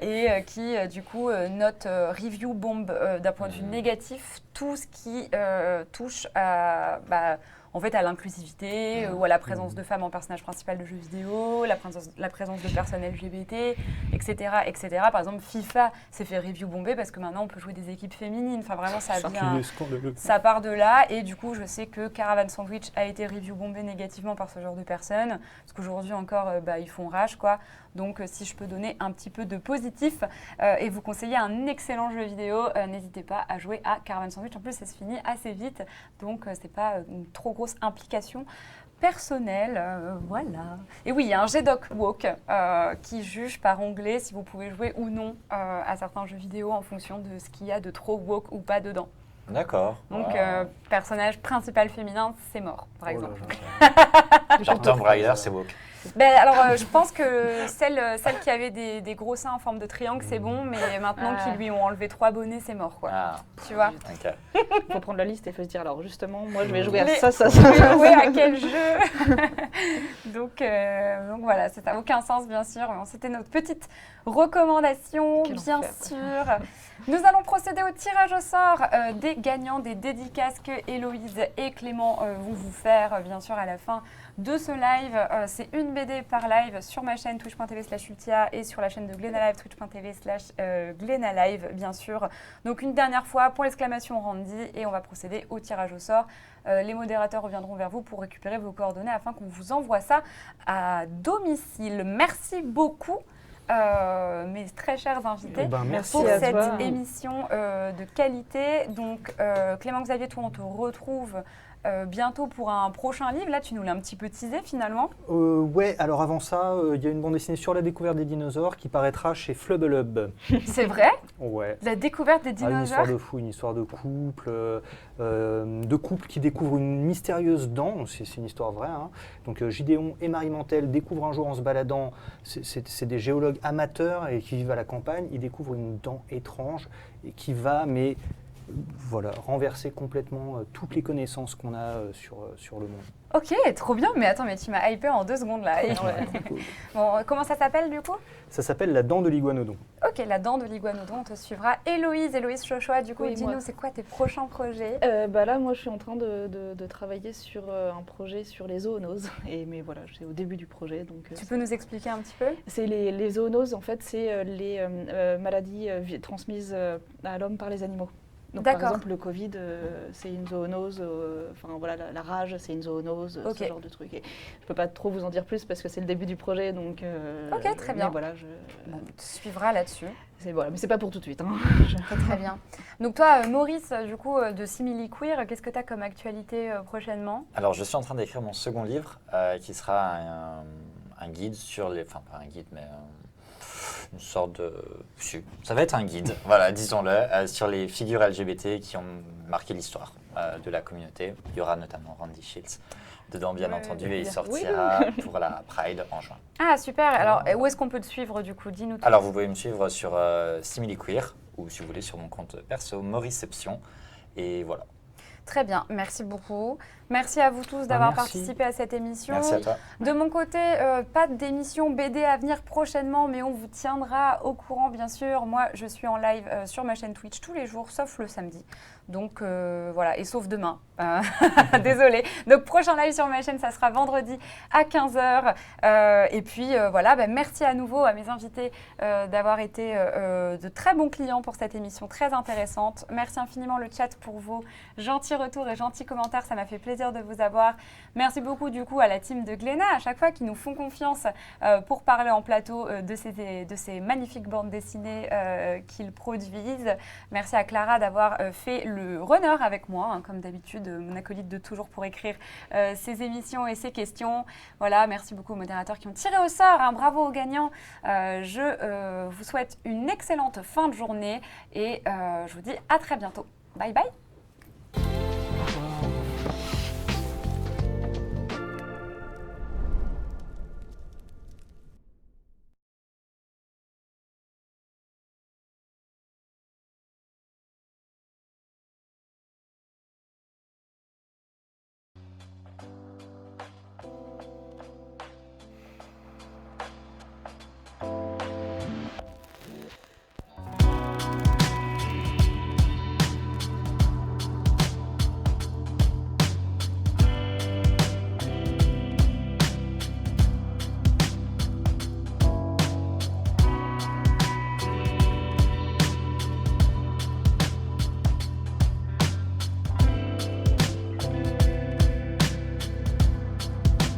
et qui du coup notent review bomb d'un point de vue négatif tout ce qui touche à l'inclusivité ou à la présence de femmes en personnage principal de jeux vidéo, la présence de personnes LGBT, etc., etc. Par exemple, FIFA s'est fait review bomber parce que maintenant on peut jouer des équipes féminines. Enfin, vraiment, ça part de là. Et du coup, je sais que Caravan Sandwich a été review bombé négativement par ce genre de personnes. Parce qu'aujourd'hui encore, ils font rage, quoi. Donc, si je peux donner un petit peu de positif et vous conseiller un excellent jeu vidéo, n'hésitez pas à jouer à Caravan Sandwich. En plus, ça se finit assez vite, donc c'est pas une trop grosse implication personnel, voilà. Et oui, il y a un GDoc Walk qui juge par onglet si vous pouvez jouer ou non à certains jeux vidéo en fonction de ce qu'il y a de trop woke ou pas dedans.
D'accord.
Donc,
Wow.
personnage principal féminin, c'est mort, par
Oh là
exemple.
là.
Genre Tomb Raider, c'est woke.
Ben, alors, je pense que celle qui avait des gros seins en forme de triangle, c'est bon, mais maintenant qu'ils lui ont enlevé 3 bonnets, c'est mort, quoi.
Ah,
Tu vois?
ok.
Il faut prendre la liste et il faut se dire, alors justement, moi je vais jouer à
Les-
ça, ça,
Vous
ça.
pouvez jouer à quel jeu? donc voilà, ça n'a aucun sens, bien sûr. C'était notre petite recommandation,
Quel
bien
enfer.
sûr. Nous allons procéder au tirage au sort des gagnants des dédicaces que Héloïse et Clément vont vous faire, bien sûr, à la fin de ce live. C'est une BD par live sur ma chaîne twitch.tv/Ultia et sur la chaîne de Glénalive, twitch.tv/Glénalive, bien sûr. Donc une dernière fois, point d'exclamation Randy, et on va procéder au tirage au sort. Les modérateurs reviendront vers vous pour récupérer vos coordonnées afin qu'on vous envoie ça à domicile. Merci beaucoup, mes très chers invités.
Eh ben, merci
Pour
à
cette
toi.
émission de qualité. Donc, Clément Xavier, toi, on te retrouve bientôt pour un prochain livre. Là, tu nous l'as un petit peu teasé finalement.
Ouais, alors avant ça, il y a une bande dessinée sur la découverte des dinosaures qui paraîtra chez Flubble Hub.
C'est vrai?
Ouais.
La découverte des
Ah, une histoire
dinosaures?
de fou, une histoire de couple qui découvrent une mystérieuse dent. C'est une histoire vraie. Hein. Donc Gideon et Marie Mantel découvrent un jour en se baladant, c'est des géologues amateurs et qui vivent à la campagne, ils découvrent une dent étrange et qui va, mais voilà, renverser complètement toutes les connaissances qu'on a sur le monde.
Ok, trop bien. Mais attends, mais tu m'as hypé en 2 secondes là. Et- Bon, comment ça s'appelle du coup?
Ça s'appelle La dent de l'iguanodon.
Ok, la dent de l'iguanodon, on te suivra. Héloïse Chochoa, du coup,
Oui,
dis-nous,
moi.
c'est quoi tes prochains projets?
Bah là, moi, je suis en train de travailler sur un projet sur les zoonoses. Mais voilà, c'est au début du projet. Donc,
Tu peux nous expliquer un petit peu?
c'est les zoonoses, en fait, c'est les maladies transmises à l'homme par les animaux. Donc, par
D'accord.
exemple, le Covid, c'est une zoonose. Enfin, voilà, la rage, c'est une zoonose,
Ok.
ce genre de truc. Et je peux pas trop vous en dire plus parce que c'est le début du projet. Donc,
Ok, très bien.
Mais voilà,
Bon, on te suivra là-dessus.
voilà, mais c'est pas pour tout de suite. Hein.
Très bien. Donc toi, Maurice, du coup, de Simili Queer, qu'est-ce que tu as comme actualité prochainement?
Alors, je suis en train d'écrire mon second livre qui sera un guide sur les. Enfin, pas un guide, mais une sorte de. Si, ça va être un guide, voilà, disons-le, sur les figures LGBT qui ont marqué l'histoire de la communauté. Il y aura notamment Randy Shields dedans, bien
Ouais,
entendu, et il
bien.
sortira pour la Pride en juin.
Ah, super. Alors, où est-ce qu'on peut te suivre, du coup? Dis-nous tout.
Alors, vous pouvez me suivre sur SimilyQueer ou si vous voulez sur mon compte perso Mauriception. Et voilà.
Très bien, merci beaucoup. Merci à vous tous d'avoir
merci.
participé à cette émission.
Merci à toi.
De mon côté, pas d'émission BD à venir prochainement, mais on vous tiendra au courant, bien sûr. Moi, je suis en live sur ma chaîne Twitch tous les jours, sauf le samedi. Donc voilà, et sauf demain. Désolée. Donc prochain live sur ma chaîne, ça sera vendredi à 15h. Et puis voilà, merci à nouveau à mes invités d'avoir été de très bons clients pour cette émission très intéressante. Merci infiniment le chat pour vos gentils retours et gentils commentaires, ça m'a fait plaisir de vous avoir. Merci beaucoup du coup à la team de Glénat à chaque fois qui nous font confiance pour parler en plateau de ces magnifiques bandes dessinées qu'ils produisent. Merci à Clara d'avoir fait le runner avec moi, hein, comme d'habitude, mon acolyte de toujours pour écrire ces émissions et ces questions. Voilà, merci beaucoup aux modérateurs qui ont tiré au sort, hein, bravo aux gagnants. Je vous souhaite une excellente fin de journée et je vous dis à très bientôt. Bye bye.
Au revoir.